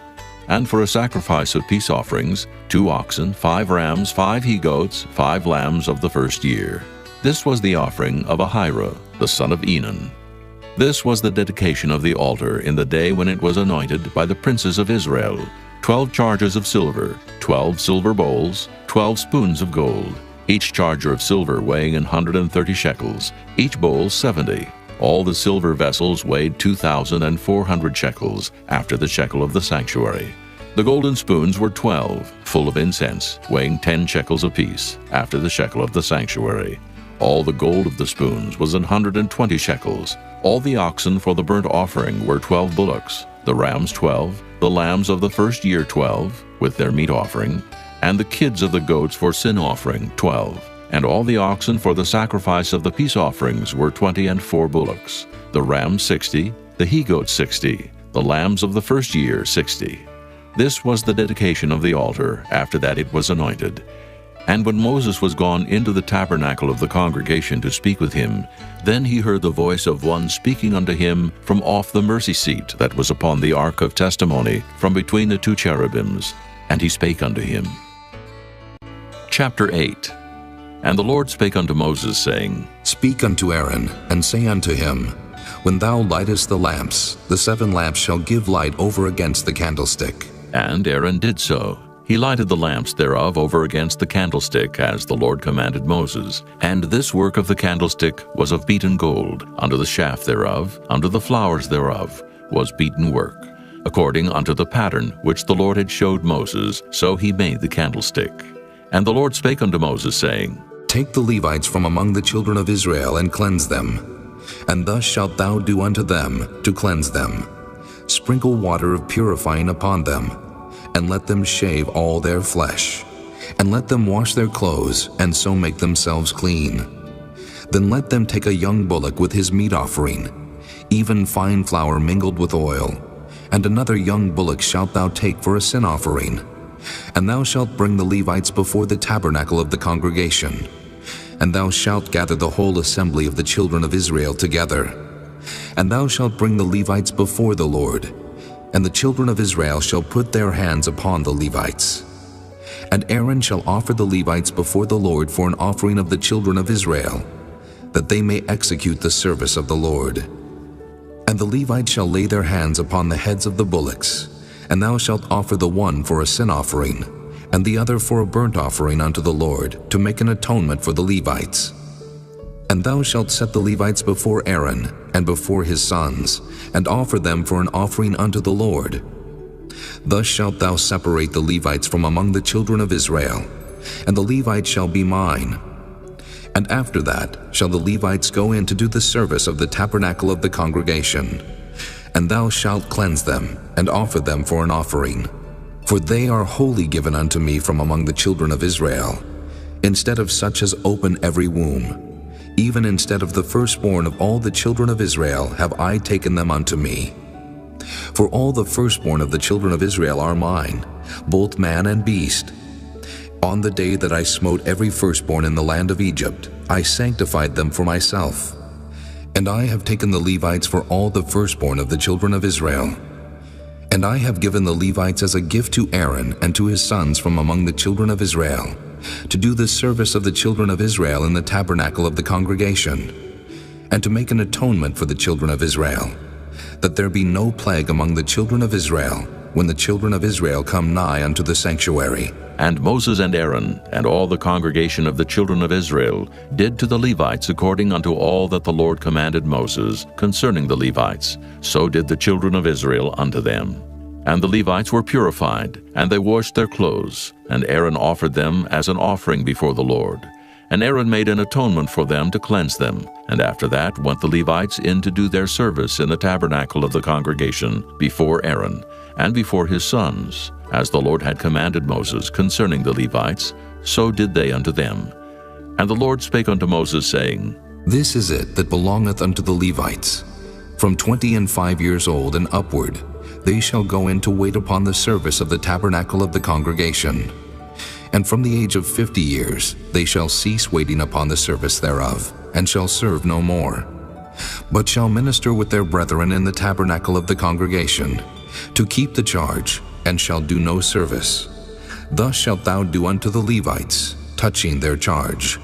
and for a sacrifice of peace offerings, 2 oxen, 5 rams, 5 he-goats, 5 lambs of the first year. This was the offering of Ahira, the son of Enan. This was the dedication of the altar in the day when it was anointed by the princes of Israel, 12 chargers of silver, 12 silver bowls, 12 spoons of gold, each charger of silver weighing 130 shekels, each bowl 70, All the silver vessels weighed 2,400 shekels, after the shekel of the sanctuary. The golden spoons were 12, full of incense, weighing 10 shekels apiece, after the shekel of the sanctuary. All the gold of the spoons was 120 shekels. All the oxen for the burnt offering were 12 bullocks, the rams 12, the lambs of the first year 12, with their meat offering, and the kids of the goats for sin offering 12. And all the oxen for the sacrifice of the peace offerings were 20 and 4 bullocks, the rams 60, the he-goats 60, the lambs of the first year 60. This was the dedication of the altar, after that it was anointed. And when Moses was gone into the tabernacle of the congregation to speak with him, then he heard the voice of one speaking unto him from off the mercy seat that was upon the ark of testimony, from between the 2 cherubims. And he spake unto him. Chapter 8. And the Lord spake unto Moses, saying, Speak unto Aaron, and say unto him, When thou lightest the lamps, the 7 lamps shall give light over against the candlestick. And Aaron did so. He lighted the lamps thereof over against the candlestick, as the Lord commanded Moses. And this work of the candlestick was of beaten gold. Under the shaft thereof, under the flowers thereof, was beaten work. According unto the pattern which the Lord had showed Moses, so he made the candlestick. And the Lord spake unto Moses, saying, Take the Levites from among the children of Israel, and cleanse them. And thus shalt thou do unto them, to cleanse them. Sprinkle water of purifying upon them, and let them shave all their flesh. And let them wash their clothes, and so make themselves clean. Then let them take a young bullock with his meat offering, even fine flour mingled with oil. And another young bullock shalt thou take for a sin offering. And thou shalt bring the Levites before the tabernacle of the congregation. And thou shalt gather the whole assembly of the children of Israel together. And thou shalt bring the Levites before the Lord. And the children of Israel shall put their hands upon the Levites. And Aaron shall offer the Levites before the Lord for an offering of the children of Israel, that they may execute the service of the Lord. And the Levites shall lay their hands upon the heads of the bullocks, and thou shalt offer the one for a sin offering, and the other for a burnt offering unto the Lord, to make an atonement for the Levites. And thou shalt set the Levites before Aaron, and before his sons, and offer them for an offering unto the Lord. Thus shalt thou separate the Levites from among the children of Israel, and the Levites shall be mine. And after that shall the Levites go in to do the service of the tabernacle of the congregation. And thou shalt cleanse them, and offer them for an offering. For they are wholly given unto me from among the children of Israel, instead of such as open every womb. Even instead of the firstborn of all the children of Israel have I taken them unto me. For all the firstborn of the children of Israel are mine, both man and beast. On the day that I smote every firstborn in the land of Egypt, I sanctified them for myself. And I have taken the Levites for all the firstborn of the children of Israel. And I have given the Levites as a gift to Aaron and to his sons from among the children of Israel, to do the service of the children of Israel in the tabernacle of the congregation, and to make an atonement for the children of Israel, that there be no plague among the children of Israel, when the children of Israel come nigh unto the sanctuary. And Moses and Aaron and all the congregation of the children of Israel did to the Levites according unto all that the Lord commanded Moses concerning the Levites. So did the children of Israel unto them. And the Levites were purified, and they washed their clothes, and Aaron offered them as an offering before the Lord. And Aaron made an atonement for them to cleanse them. And after that went the Levites in to do their service in the tabernacle of the congregation before Aaron, and before his sons, as the Lord had commanded Moses concerning the Levites, so did they unto them. And the Lord spake unto Moses, saying, This is it that belongeth unto the Levites. From 25 years old and upward, they shall go in to wait upon the service of the tabernacle of the congregation. And from the age of 50 years, they shall cease waiting upon the service thereof, and shall serve no more, but shall minister with their brethren in the tabernacle of the congregation, to keep the charge, and shall do no service. Thus shalt thou do unto the Levites, touching their charge.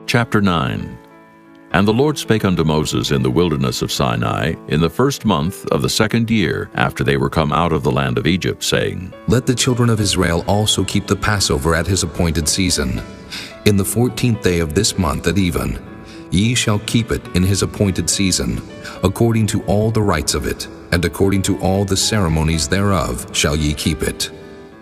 Chapter 9. And the Lord spake unto Moses in the wilderness of Sinai in the first month of the 2nd year after they were come out of the land of Egypt, saying, Let the children of Israel also keep the Passover at his appointed season. In the 14th day of this month at even, ye shall keep it in his appointed season, according to all the rites of it, and according to all the ceremonies thereof shall ye keep it.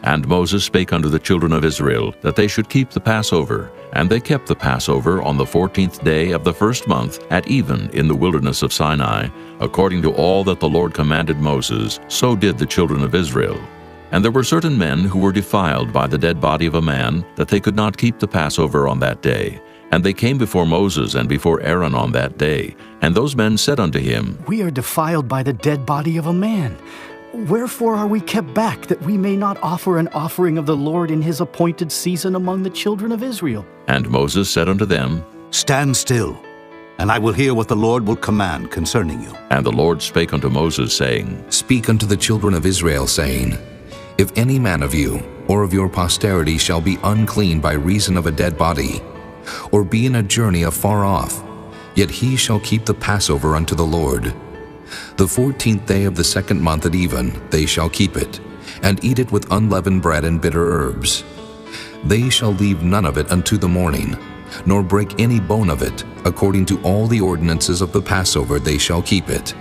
And Moses spake unto the children of Israel that they should keep the Passover. And they kept the Passover on the 14th day of the first month at even in the wilderness of Sinai, according to all that the Lord commanded Moses, so did the children of Israel. And there were certain men who were defiled by the dead body of a man, that they could not keep the Passover on that day. And they came before Moses and before Aaron on that day. And those men said unto him, We are defiled by the dead body of a man. Wherefore are we kept back, that we may not offer an offering of the Lord in his appointed season among the children of Israel? And Moses said unto them, Stand still, and I will hear what the Lord will command concerning you. And the Lord spake unto Moses, saying, Speak unto the children of Israel, saying, If any man of you, or of your posterity, shall be unclean by reason of a dead body, or be in a journey afar off, yet he shall keep the Passover unto the Lord. The 14th day of the second month at even they shall keep it, and eat it with unleavened bread and bitter herbs. They shall leave none of it unto the morning, nor break any bone of it. According to all the ordinances of the Passover they shall keep it.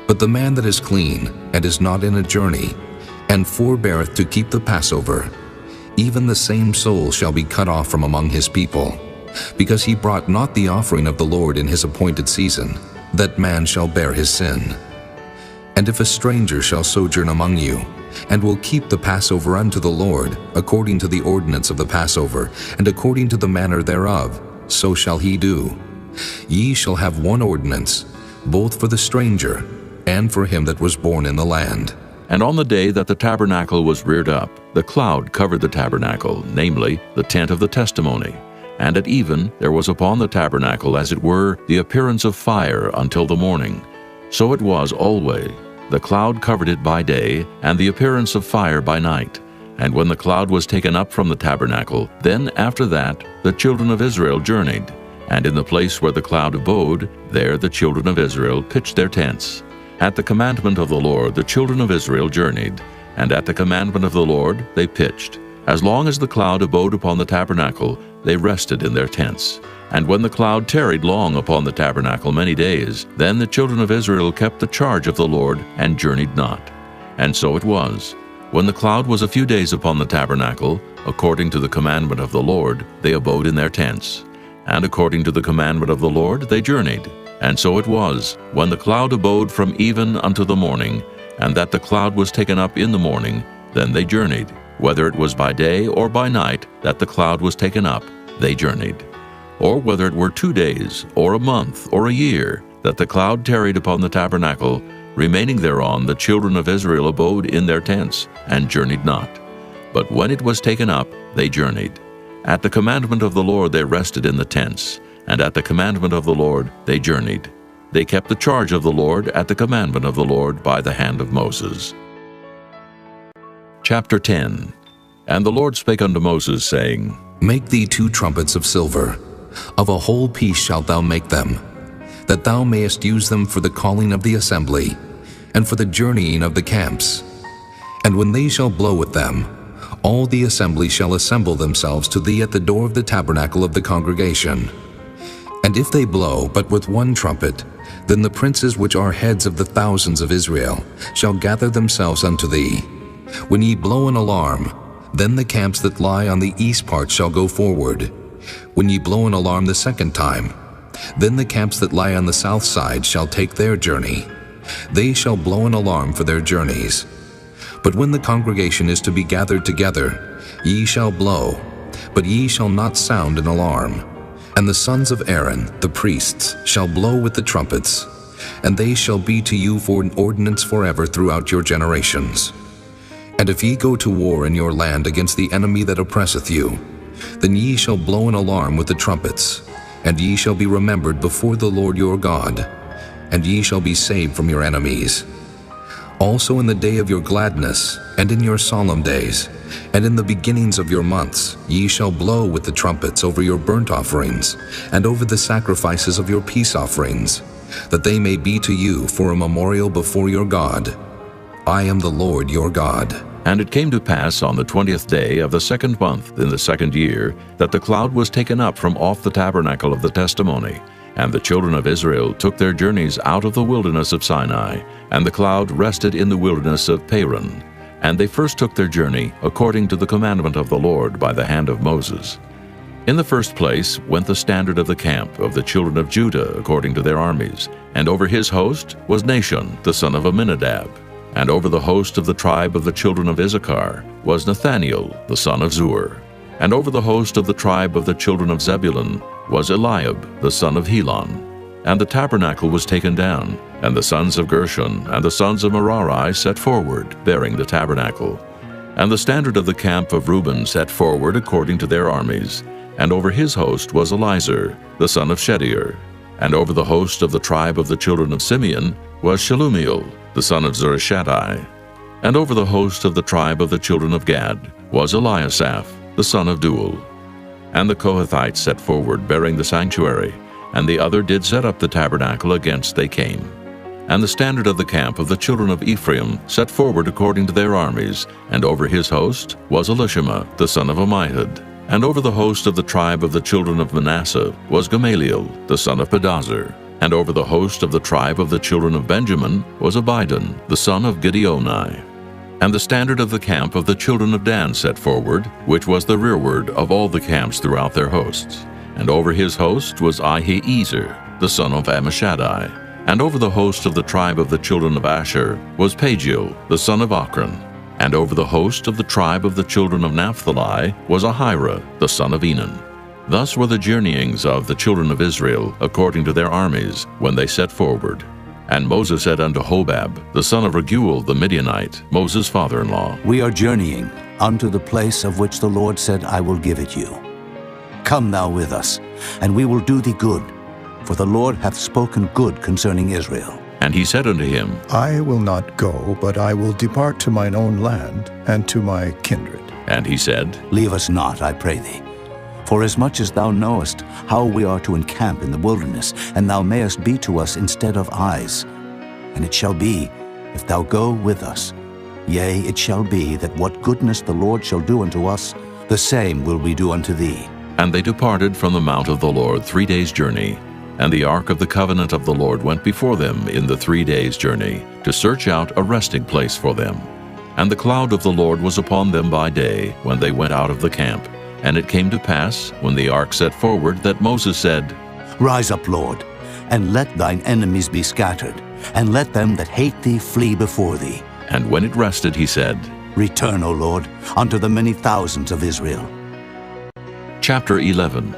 But the man that is clean, and is not in a journey, and forbeareth to keep the Passover, even the same soul shall be cut off from among his people, because he brought not the offering of the Lord in his appointed season. That man shall bear his sin. And if a stranger shall sojourn among you, and will keep the Passover unto the Lord, according to the ordinance of the Passover, and according to the manner thereof, so shall he do. Ye shall have one ordinance, both for the stranger, and for him that was born in the land. And on the day that the tabernacle was reared up, the cloud covered the tabernacle, namely, the tent of the testimony. And at even there was upon the tabernacle, as it were, the appearance of fire until the morning. So it was always. The cloud covered it by day, and the appearance of fire by night. And when the cloud was taken up from the tabernacle, then after that the children of Israel journeyed. And in the place where the cloud abode, there the children of Israel pitched their tents. At the commandment of the Lord the children of Israel journeyed, and at the commandment of the Lord they pitched. As long as the cloud abode upon the tabernacle, they rested in their tents. And when the cloud tarried long upon the tabernacle many days, then the children of Israel kept the charge of the Lord, and journeyed not. And so it was, when the cloud was a few days upon the tabernacle, according to the commandment of the Lord, they abode in their tents. And according to the commandment of the Lord they journeyed. And so it was, when the cloud abode from even unto the morning, and that the cloud was taken up in the morning, then they journeyed. Whether it was by day or by night that the cloud was taken up, they journeyed. Or whether it were 2 days, or a month, or a year, that the cloud tarried upon the tabernacle, remaining thereon the children of Israel abode in their tents, and journeyed not. But when it was taken up, they journeyed. At the commandment of the Lord they rested in the tents, and at the commandment of the Lord they journeyed. They kept the charge of the Lord at the commandment of the Lord by the hand of Moses. Chapter 10. And the Lord spake unto Moses, saying, Make thee 2 trumpets of silver, of a whole piece shalt thou make them, that thou mayest use them for the calling of the assembly, and for the journeying of the camps. And when they shall blow with them, all the assembly shall assemble themselves to thee at the door of the tabernacle of the congregation. And if they blow but with 1 trumpet, then the princes which are heads of the thousands of Israel shall gather themselves unto thee. When ye blow an alarm, then the camps that lie on the east part shall go forward. When ye blow an alarm the second time, then the camps that lie on the south side shall take their journey. They shall blow an alarm for their journeys. But when the congregation is to be gathered together, ye shall blow, but ye shall not sound an alarm. And the sons of Aaron, the priests, shall blow with the trumpets, and they shall be to you for an ordinance forever throughout your generations. And if ye go to war in your land against the enemy that oppresseth you, then ye shall blow an alarm with the trumpets, and ye shall be remembered before the Lord your God, and ye shall be saved from your enemies. Also in the day of your gladness, and in your solemn days, and in the beginnings of your months, ye shall blow with the trumpets over your burnt offerings, and over the sacrifices of your peace offerings, that they may be to you for a memorial before your God. I am the Lord your God. And it came to pass on the 20th day of the 2nd month in the 2nd year, that the cloud was taken up from off the tabernacle of the testimony. And the children of Israel took their journeys out of the wilderness of Sinai, and the cloud rested in the wilderness of Paran. And they first took their journey according to the commandment of the Lord by the hand of Moses. In the first place went the standard of the camp of the children of Judah according to their armies, and over his host was Nahshon the son of Amminadab. And over the host of the tribe of the children of Issachar was Nathaniel the son of Zuar. And over the host of the tribe of the children of Zebulun was Eliab the son of Helon. And the tabernacle was taken down, and the sons of Gershon and the sons of Merari set forward, bearing the tabernacle. And the standard of the camp of Reuben set forward according to their armies, and over his host was Elizur the son of Shedeur. And over the host of the tribe of the children of Simeon was Shelumiel the son of Zurishaddai. And over the host of the tribe of the children of Gad was Eliasaph the son of Deuel. And the Kohathites set forward, bearing the sanctuary, and the other did set up the tabernacle against they came. And the standard of the camp of the children of Ephraim set forward according to their armies, and over his host was Elishama the son of Ammihud. And over the host of the tribe of the children of Manasseh was Gamaliel the son of Pedazur. And over the host of the tribe of the children of Benjamin was Abidan the son of Gideoni. And the standard of the camp of the children of Dan set forward, which was the rearward of all the camps throughout their hosts. And over his host was Ahiezer the son of Ammishaddai. And over the host of the tribe of the children of Asher was Pagiel the son of Ochran. And over the host of the tribe of the children of Naphtali was Ahira the son of Enan. Thus were the journeyings of the children of Israel according to their armies when they set forward. And Moses said unto Hobab the son of Raguel the Midianite, Moses' father-in-law, We are journeying unto the place of which the Lord said, I will give it you. Come thou with us, and we will do thee good, for the Lord hath spoken good concerning Israel. And he said unto him, I will not go, but I will depart to mine own land and to my kindred. And he said, Leave us not, I pray thee. For as much as thou knowest how we are to encamp in the wilderness, and thou mayest be to us instead of eyes. And it shall be, if thou go with us, yea, it shall be that what goodness the Lord shall do unto us, the same will we do unto thee. And they departed from the mount of the Lord 3 days' journey. And the ark of the covenant of the Lord went before them in the 3 days' journey, to search out a resting place for them. And the cloud of the Lord was upon them by day, when they went out of the camp. And it came to pass, when the ark set forward, that Moses said, Rise up, Lord, and let thine enemies be scattered, and let them that hate thee flee before thee. And when it rested, he said, Return, O Lord, unto the many thousands of Israel. Chapter 11.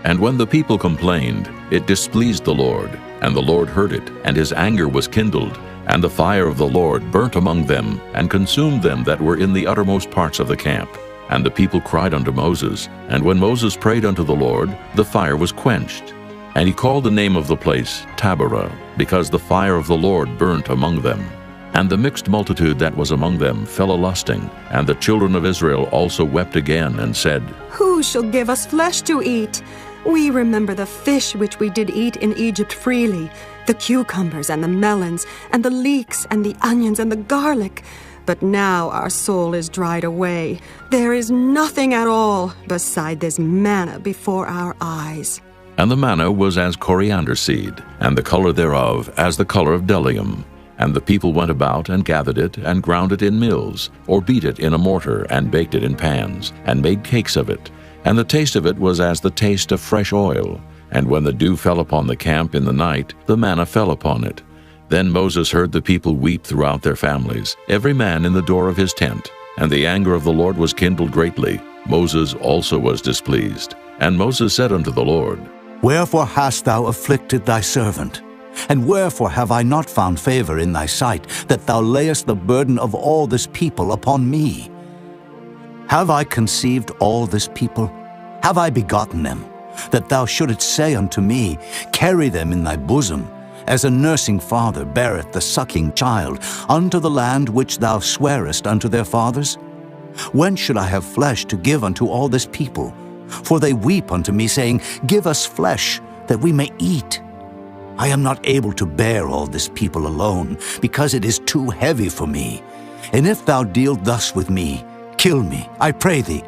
And when the people complained, it displeased the Lord, and the Lord heard it, and his anger was kindled, and the fire of the Lord burnt among them, and consumed them that were in the uttermost parts of the camp. And the people cried unto Moses, and when Moses prayed unto the Lord, the fire was quenched. And he called the name of the place Taberah, because the fire of the Lord burnt among them. And the mixed multitude that was among them fell a-lusting, and the children of Israel also wept again, and said, Who shall give us flesh to eat? We remember the fish which we did eat in Egypt freely, the cucumbers and the melons, and the leeks and the onions and the garlic. But now our soul is dried away. There is nothing at all beside this manna before our eyes. And the manna was as coriander seed, and the color thereof as the color of bdellium. And the people went about and gathered it, and ground it in mills, or beat it in a mortar, and baked it in pans, and made cakes of it. And the taste of it was as the taste of fresh oil. And when the dew fell upon the camp in the night, the manna fell upon it. Then Moses heard the people weep throughout their families, every man in the door of his tent. And the anger of the Lord was kindled greatly. Moses also was displeased. And Moses said unto the Lord, Wherefore hast thou afflicted thy servant? And wherefore have I not found favor in thy sight, that thou layest the burden of all this people upon me? Have I conceived all this people? Have I begotten them? That thou shouldest say unto me, Carry them in thy bosom, as a nursing father beareth the sucking child, unto the land which thou swarest unto their fathers? When should I have flesh to give unto all this people? For they weep unto me, saying, Give us flesh, that we may eat. I am not able to bear all this people alone, because it is too heavy for me. And if thou deal thus with me, kill me, I pray thee,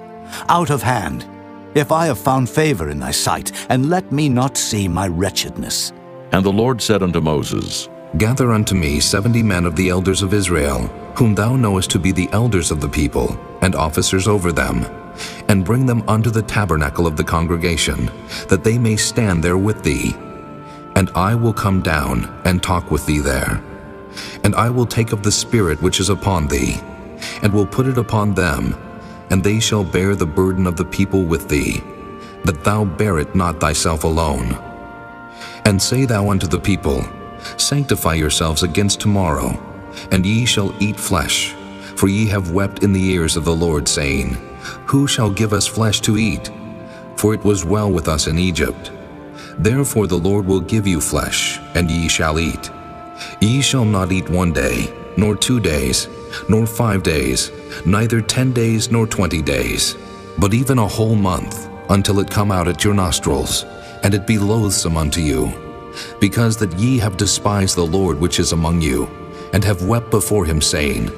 out of hand, if I have found favor in thy sight, and let me not see my wretchedness. And the Lord said unto Moses, Gather unto me 70 men of the elders of Israel, whom thou knowest to be the elders of the people, and officers over them, and bring them unto the tabernacle of the congregation, that they may stand there with thee. And I will come down and talk with thee there. And I will take of the Spirit which is upon thee, and will put it upon them, and they shall bear the burden of the people with thee, that thou bear it not thyself alone. And say thou unto the people, Sanctify yourselves against tomorrow, and ye shall eat flesh, for ye have wept in the ears of the Lord, saying, Who shall give us flesh to eat? For it was well with us in Egypt. Therefore the Lord will give you flesh, and ye shall eat. Ye shall not eat 1 day, nor 2 days, nor 5 days, neither 10 days nor 20 days, but even a whole month, until it come out at your nostrils, and it be loathsome unto you, because that ye have despised the Lord which is among you, and have wept before him, saying,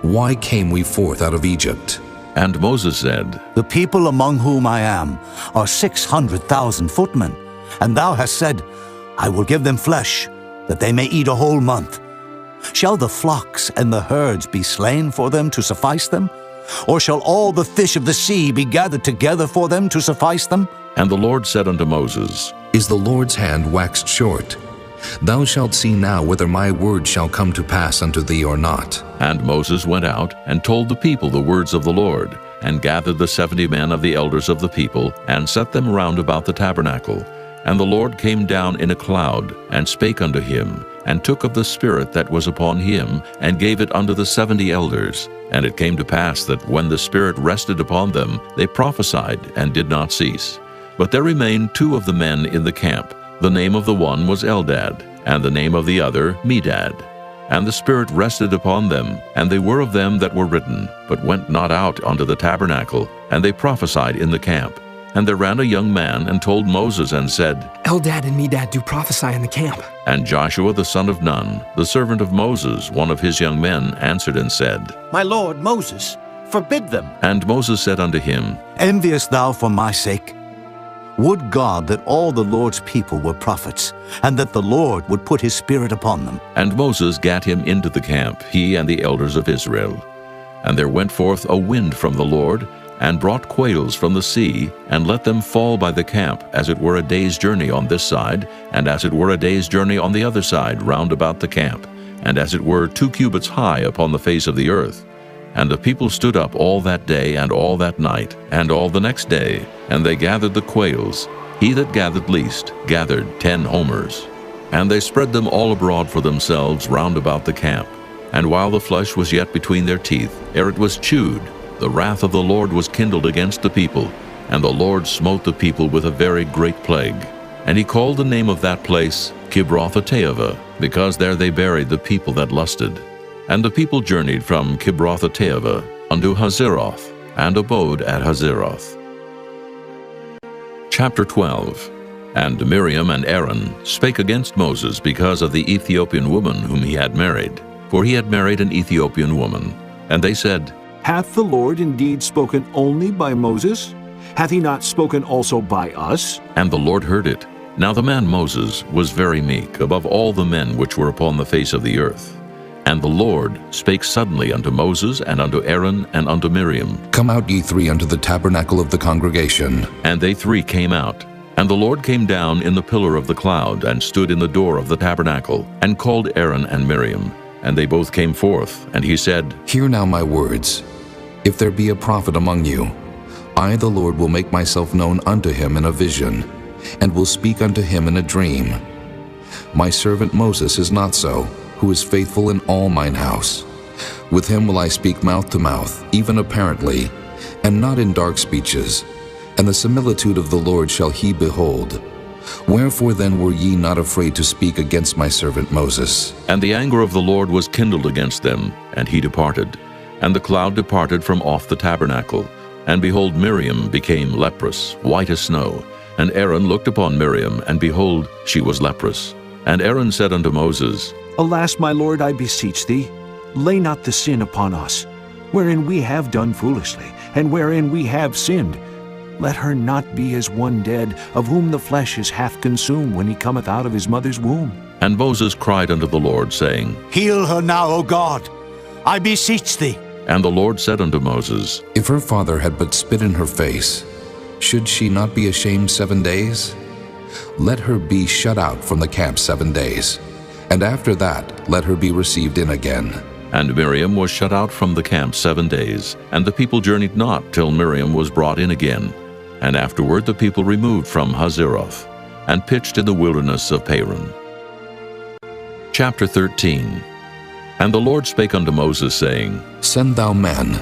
Why came we forth out of Egypt? And Moses said, The people among whom I am are 600,000 footmen, and thou hast said, I will give them flesh, that they may eat a whole month. Shall the flocks and the herds be slain for them to suffice them? Or shall all the fish of the sea be gathered together for them to suffice them? And the Lord said unto Moses, Is the Lord's hand waxed short? Thou shalt see now whether my word shall come to pass unto thee or not. And Moses went out and told the people the words of the Lord, and gathered the 70 men of the elders of the people, and set them round about the tabernacle. And the Lord came down in a cloud, and spake unto him, and took of the Spirit that was upon him, and gave it unto the 70 elders. And it came to pass that when the Spirit rested upon them, they prophesied, and did not cease. But there remained 2 of the men in the camp. The name of the one was Eldad, and the name of the other Medad. And the Spirit rested upon them, and they were of them that were written, but went not out unto the tabernacle, and they prophesied in the camp. And there ran a young man, and told Moses, and said, Eldad and Medad do prophesy in the camp. And Joshua the son of Nun, the servant of Moses, one of his young men, answered and said, My lord Moses, forbid them. And Moses said unto him, Enviest thou for my sake? Would God that all the Lord's people were prophets, and that the Lord would put his Spirit upon them. And Moses gat him into the camp, he and the elders of Israel. And there went forth a wind from the Lord, and brought quails from the sea, and let them fall by the camp, as it were a day's journey on this side, and as it were a day's journey on the other side round about the camp, and as it were 2 cubits high upon the face of the earth. And the people stood up all that day and all that night, and all the next day, and they gathered the quails. He that gathered least gathered 10 homers. And they spread them all abroad for themselves round about the camp. And while the flesh was yet between their teeth, ere it was chewed, the wrath of the Lord was kindled against the people, and the Lord smote the people with a very great plague. And he called the name of that place Kibroth-Hattaavah, because there they buried the people that lusted. And the people journeyed from Kibroth-Hattaavah unto Hazeroth, and abode at Hazeroth. Chapter 12. And Miriam and Aaron spake against Moses because of the Ethiopian woman whom he had married, for he had married an Ethiopian woman. And they said, Hath the Lord indeed spoken only by Moses? Hath he not spoken also by us? And the Lord heard it. Now the man Moses was very meek above all the men which were upon the face of the earth. And the Lord spake suddenly unto Moses, and unto Aaron, and unto Miriam. Come out ye 3 unto the tabernacle of the congregation. And they 3 came out. And the Lord came down in the pillar of the cloud, and stood in the door of the tabernacle, and called Aaron and Miriam. And they both came forth, and he said, Hear now my words. If there be a prophet among you, I the Lord will make myself known unto him in a vision, and will speak unto him in a dream. My servant Moses is not so, who is faithful in all mine house. With him will I speak mouth to mouth, even apparently, and not in dark speeches, and the similitude of the Lord shall he behold. Wherefore then were ye not afraid to speak against my servant Moses? And the anger of the Lord was kindled against them, and he departed. And the cloud departed from off the tabernacle. And behold, Miriam became leprous, white as snow. And Aaron looked upon Miriam, and behold, she was leprous. And Aaron said unto Moses, Alas, my lord, I beseech thee, lay not the sin upon us, wherein we have done foolishly, and wherein we have sinned. Let her not be as one dead, of whom the flesh is half consumed when he cometh out of his mother's womb. And Moses cried unto the Lord, saying, Heal her now, O God, I beseech thee. And the Lord said unto Moses, If her father had but spit in her face, should she not be ashamed 7 days? Let her be shut out from the camp 7 days, and after that let her be received in again. And Miriam was shut out from the camp 7 days, and the people journeyed not till Miriam was brought in again. And afterward the people removed from Hazeroth, and pitched in the wilderness of Paran. Chapter 13. And the Lord spake unto Moses, saying, Send thou men,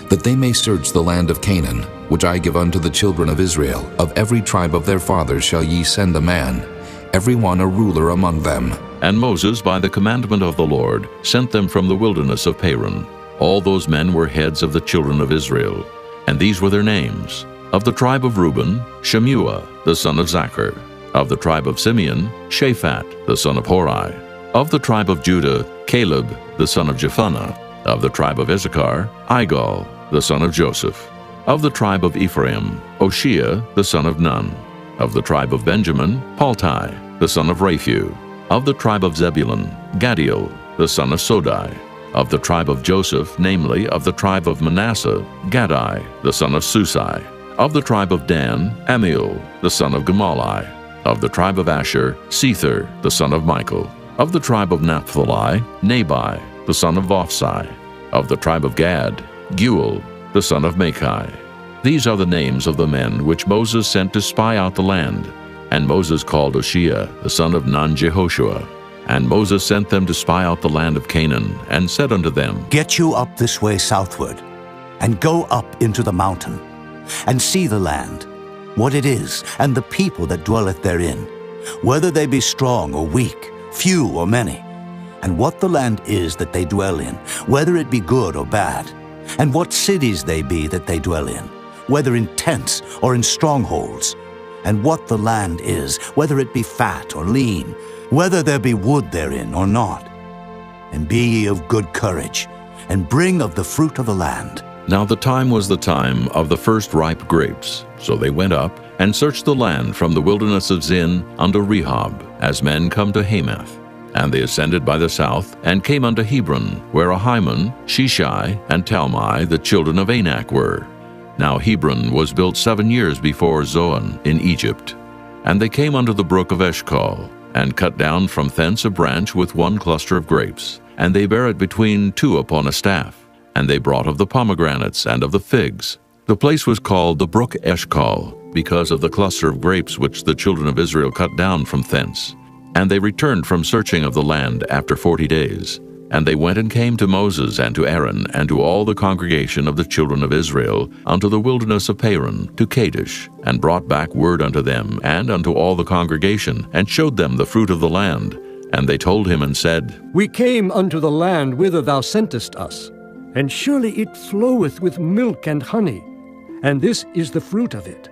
that they may search the land of Canaan, which I give unto the children of Israel. Of every tribe of their fathers shall ye send a man, every one a ruler among them. And Moses, by the commandment of the Lord, sent them from the wilderness of Paran. All those men were heads of the children of Israel, and these were their names. Of the tribe of Reuben, Shemua, the son of Zachar. Of the tribe of Simeon, Shaphat, the son of Hori. Of the tribe of Judah, Caleb, the son of Jephunneh. Of the tribe of Issachar, Igal, the son of Joseph. Of the tribe of Ephraim, Oshea, the son of Nun. Of the tribe of Benjamin, Paltai, the son of Raphu. Of the tribe of Zebulun, Gadiel, the son of Sodai. Of the tribe of Joseph, namely, of the tribe of Manasseh, Gadai, the son of Susai. Of the tribe of Dan, Amiel, the son of Gemalli. Of the tribe of Asher, Sether, the son of Michael. Of the tribe of Naphtali, Nabai, the son of Vophsi. Of the tribe of Gad, Guel, the son of Machi. These are the names of the men which Moses sent to spy out the land. And Moses called Oshea, the son of Nun-Jehoshua. And Moses sent them to spy out the land of Canaan, and said unto them, Get you up this way southward, and go up into the mountain, and see the land, what it is, and the people that dwelleth therein, whether they be strong or weak, few or many, and what the land is that they dwell in, whether it be good or bad, and what cities they be that they dwell in, whether in tents or in strongholds, and what the land is, whether it be fat or lean, whether there be wood therein or not. And be ye of good courage, and bring of the fruit of the land. Now the time was the time of the first ripe grapes. So they went up, and searched the land from the wilderness of Zin unto Rehob, as men come to Hamath. And they ascended by the south, and came unto Hebron, where Ahiman, Sheshai, and Talmai, the children of Anak, were. Now Hebron was built 7 years before Zoan in Egypt. And they came unto the brook of Eshcol, and cut down from thence a branch with one cluster of grapes. And they bare it between two upon a staff. And they brought of the pomegranates and of the figs. The place was called the brook Eshcol, because of the cluster of grapes which the children of Israel cut down from thence. And they returned from searching of the land after 40 days. And they went and came to Moses and to Aaron and to all the congregation of the children of Israel unto the wilderness of Paran, to Kadesh, and brought back word unto them and unto all the congregation, and showed them the fruit of the land. And they told him and said, We came unto the land whither thou sentest us, and surely it floweth with milk and honey, and this is the fruit of it.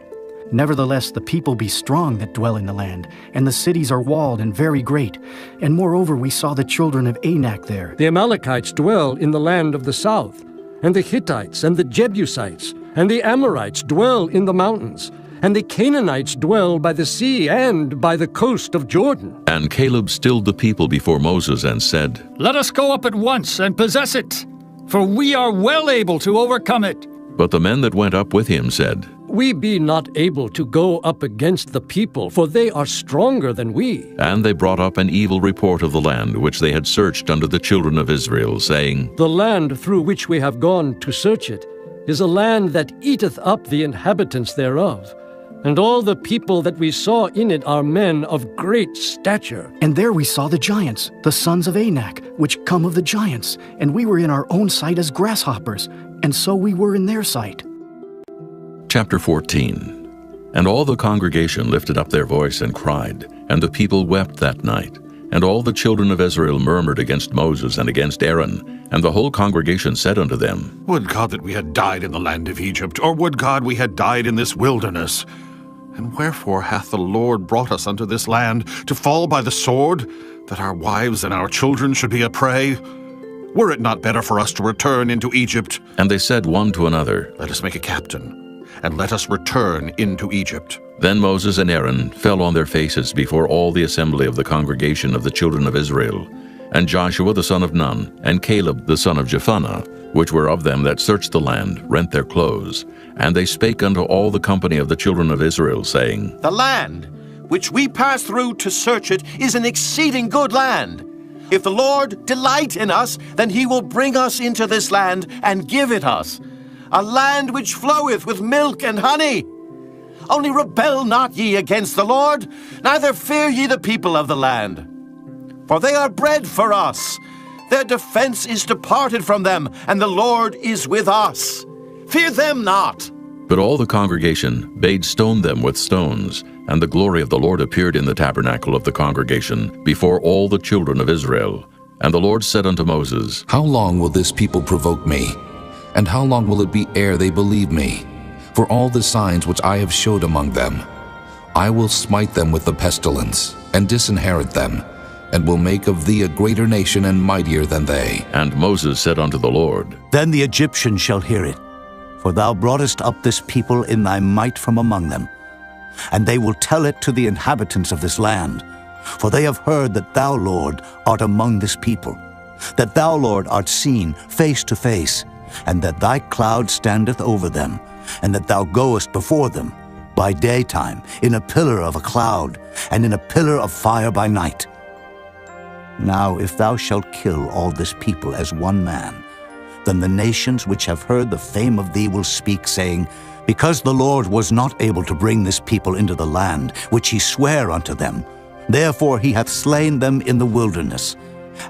Nevertheless, the people be strong that dwell in the land, and the cities are walled and very great. And moreover, we saw the children of Anak there. The Amalekites dwell in the land of the south, and the Hittites and the Jebusites and the Amorites dwell in the mountains, and the Canaanites dwell by the sea and by the coast of Jordan. And Caleb stilled the people before Moses and said, Let us go up at once and possess it, for we are well able to overcome it. But the men that went up with him said, We be not able to go up against the people, for they are stronger than we. And they brought up an evil report of the land which they had searched unto the children of Israel, saying, The land through which we have gone to search it is a land that eateth up the inhabitants thereof. And all the people that we saw in it are men of great stature. And there we saw the giants, the sons of Anak, which come of the giants, and we were in our own sight as grasshoppers, and so we were in their sight. Chapter 14. And all the congregation lifted up their voice and cried, and the people wept that night. And all the children of Israel murmured against Moses and against Aaron. And the whole congregation said unto them, Would God that we had died in the land of Egypt, or would God we had died in this wilderness? And wherefore hath the Lord brought us unto this land, to fall by the sword, that our wives and our children should be a prey? Were it not better for us to return into Egypt? And they said one to another, Let us make a captain, and let us return into Egypt. Then Moses and Aaron fell on their faces before all the assembly of the congregation of the children of Israel. And Joshua the son of Nun, and Caleb the son of Jephunneh, which were of them that searched the land, rent their clothes. And they spake unto all the company of the children of Israel, saying, The land which we pass through to search it is an exceeding good land. If the Lord delight in us, then he will bring us into this land and give it us, a land which floweth with milk and honey. Only rebel not ye against the Lord, neither fear ye the people of the land. For they are bread for us. Their defense is departed from them, and the Lord is with us. Fear them not. But all the congregation bade stone them with stones, and the glory of the Lord appeared in the tabernacle of the congregation before all the children of Israel. And the Lord said unto Moses, How long will this people provoke me? And how long will it be ere they believe me? For all the signs which I have showed among them, I will smite them with the pestilence, and disinherit them, and will make of thee a greater nation and mightier than they. And Moses said unto the Lord, Then the Egyptians shall hear it, for thou broughtest up this people in thy might from among them. And they will tell it to the inhabitants of this land, for they have heard that thou, Lord, art among this people, that thou, Lord, art seen face to face, and that thy cloud standeth over them, and that thou goest before them by daytime in a pillar of a cloud, and in a pillar of fire by night. Now if thou shalt kill all this people as one man, then the nations which have heard the fame of thee will speak, saying, Because the Lord was not able to bring this people into the land which he sware unto them, therefore he hath slain them in the wilderness.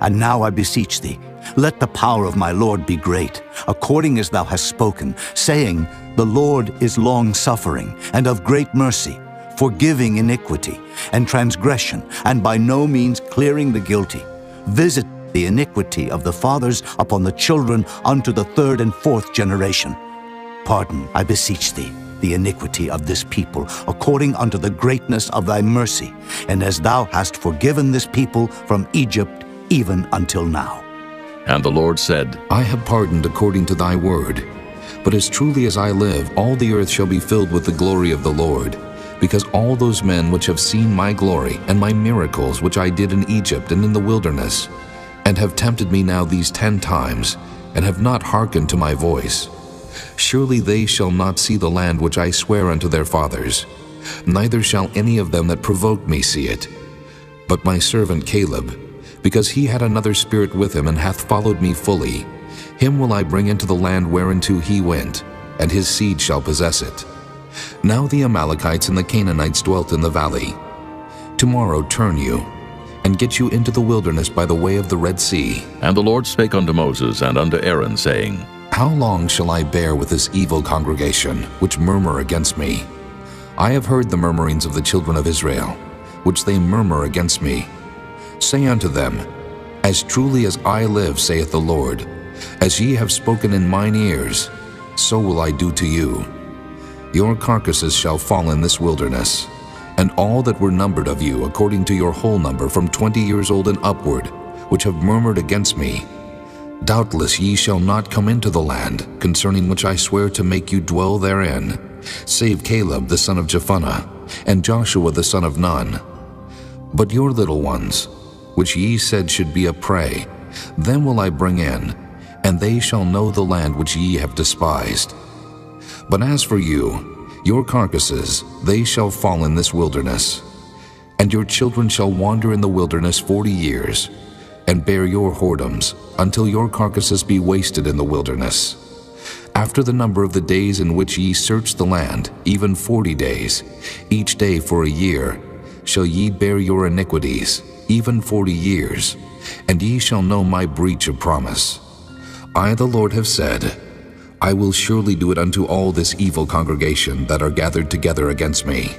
And now I beseech thee, let the power of my Lord be great, according as thou hast spoken, saying, The Lord is long-suffering, and of great mercy, forgiving iniquity and transgression, and by no means clearing the guilty. Visit the iniquity of the fathers upon the children unto the third and fourth generation. Pardon, I beseech thee, the iniquity of this people, according unto the greatness of thy mercy, and as thou hast forgiven this people from Egypt even until now. And the Lord said, I have pardoned according to thy word. But as truly as I live, all the earth shall be filled with the glory of the Lord, because all those men which have seen my glory and my miracles which I did in Egypt and in the wilderness, and have tempted me now these 10 times, and have not hearkened to my voice, surely they shall not see the land which I swear unto their fathers, neither shall any of them that provoked me see it. But my servant Caleb, because he had another spirit with him, and hath followed me fully, him will I bring into the land whereinto he went, and his seed shall possess it. Now the Amalekites and the Canaanites dwelt in the valley. Tomorrow turn you, and get you into the wilderness by the way of the Red Sea. And the Lord spake unto Moses and unto Aaron, saying, How long shall I bear with this evil congregation, which murmur against me? I have heard the murmurings of the children of Israel, which they murmur against me. Say unto them, As truly as I live, saith the Lord, as ye have spoken in mine ears, so will I do to you. Your carcasses shall fall in this wilderness, and all that were numbered of you according to your whole number from 20 years old and upward, which have murmured against me. Doubtless ye shall not come into the land, concerning which I swear to make you dwell therein, save Caleb the son of Jephunneh, and Joshua the son of Nun. But your little ones, which ye said should be a prey, them will I bring in, and they shall know the land which ye have despised. But as for you, your carcasses, they shall fall in this wilderness. And your children shall wander in the wilderness 40 years, and bear your whoredoms, until your carcasses be wasted in the wilderness. After the number of the days in which ye search the land, even 40 days, each day for a year, shall ye bear your iniquities, even 40 years, and ye shall know my breach of promise. I, the Lord, have said, I will surely do it unto all this evil congregation that are gathered together against me.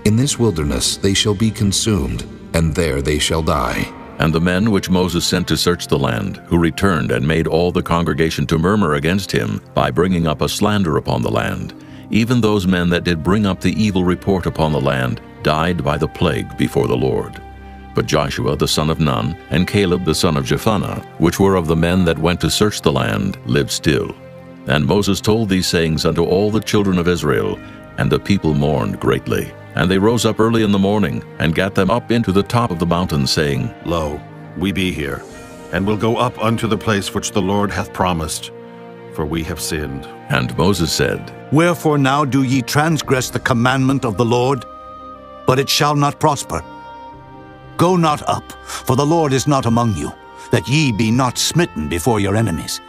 In this wilderness they shall be consumed, and there they shall die. And the men which Moses sent to search the land, who returned and made all the congregation to murmur against him by bringing up a slander upon the land, even those men that did bring up the evil report upon the land, died by the plague before the Lord. But Joshua the son of Nun and Caleb the son of Jephunneh, which were of the men that went to search the land, lived still. And Moses told these sayings unto all the children of Israel, and the people mourned greatly. And they rose up early in the morning, and gat them up into the top of the mountain, saying, Lo, we be here, and will go up unto the place which the Lord hath promised, for we have sinned. And Moses said, Wherefore now do ye transgress the commandment of the Lord? But it shall not prosper. Go not up, for the Lord is not among you, that ye be not smitten before your enemies.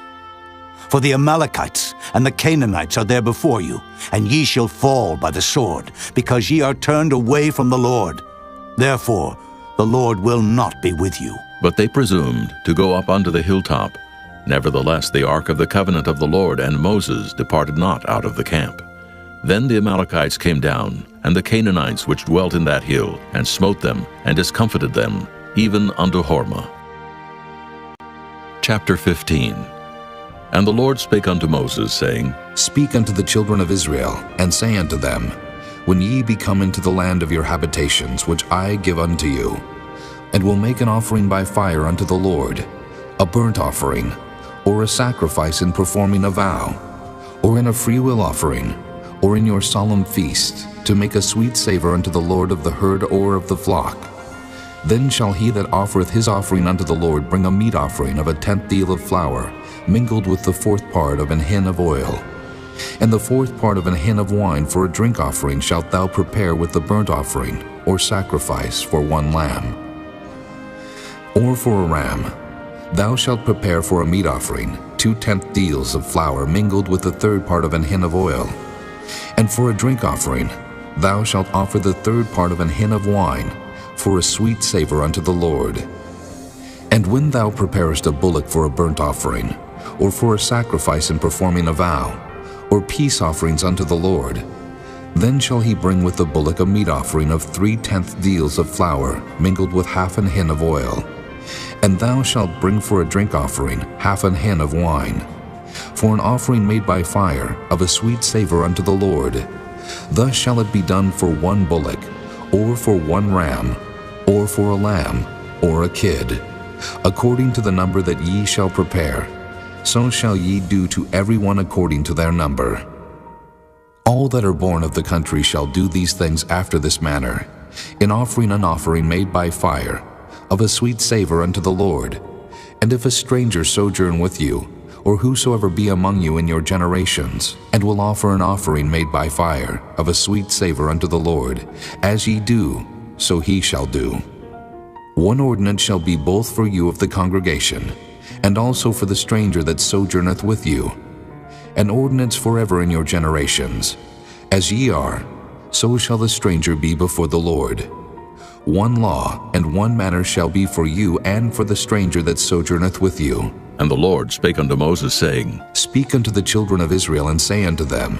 For the Amalekites and the Canaanites are there before you, and ye shall fall by the sword, because ye are turned away from the Lord. Therefore the Lord will not be with you. But they presumed to go up unto the hilltop. Nevertheless the ark of the covenant of the Lord and Moses departed not out of the camp. Then the Amalekites came down, and the Canaanites which dwelt in that hill, and smote them, and discomfited them, even unto Hormah. Chapter 15. And the Lord spake unto Moses, saying, Speak unto the children of Israel, and say unto them, When ye be come into the land of your habitations, which I give unto you, and will make an offering by fire unto the Lord, a burnt offering, or a sacrifice in performing a vow, or in a freewill offering, or in your solemn feast, to make a sweet savor unto the Lord of the herd or of the flock. Then shall he that offereth his offering unto the Lord bring a meat offering of a 10th deal of flour, mingled with the 4th part of an hin of oil. And the 4th part of an hin of wine for a drink offering shalt thou prepare with the burnt offering, or sacrifice for one lamb. Or for a ram, thou shalt prepare for a meat offering 2 10th deals of flour mingled with the 3rd part of an hin of oil. And for a drink offering, thou shalt offer the 3rd part of an hin of wine, for a sweet savor unto the Lord. And when thou preparest a bullock for a burnt offering, or for a sacrifice in performing a vow, or peace offerings unto the Lord, then shall he bring with the bullock a meat offering of 3 10th deals of flour mingled with half an hin of oil. And thou shalt bring for a drink offering half an hin of wine, for an offering made by fire of a sweet savor unto the Lord. Thus shall it be done for one bullock, or for one ram, or for a lamb, or a kid, according to the number that ye shall prepare. So shall ye do to every one according to their number. All that are born of the country shall do these things after this manner, in offering an offering made by fire, of a sweet savor unto the Lord. And if a stranger sojourn with you, or whosoever be among you in your generations, and will offer an offering made by fire, of a sweet savor unto the Lord, as ye do, so he shall do. One ordinance shall be both for you of the congregation, and also for the stranger that sojourneth with you, an ordinance forever in your generations. As ye are, so shall the stranger be before the Lord. One law and one manner shall be for you and for the stranger that sojourneth with you. And the Lord spake unto Moses, saying, Speak unto the children of Israel, and say unto them,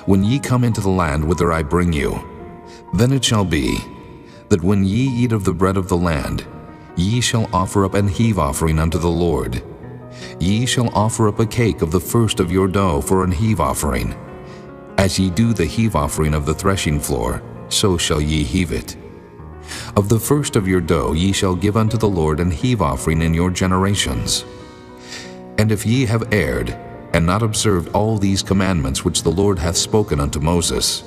When ye come into the land whither I bring you, then it shall be, that when ye eat of the bread of the land, ye shall offer up an heave offering unto the Lord. Ye shall offer up a cake of the first of your dough for an heave offering. As ye do the heave offering of the threshing floor, so shall ye heave it. Of the first of your dough ye shall give unto the Lord an heave offering in your generations. And if ye have erred, and not observed all these commandments which the Lord hath spoken unto Moses,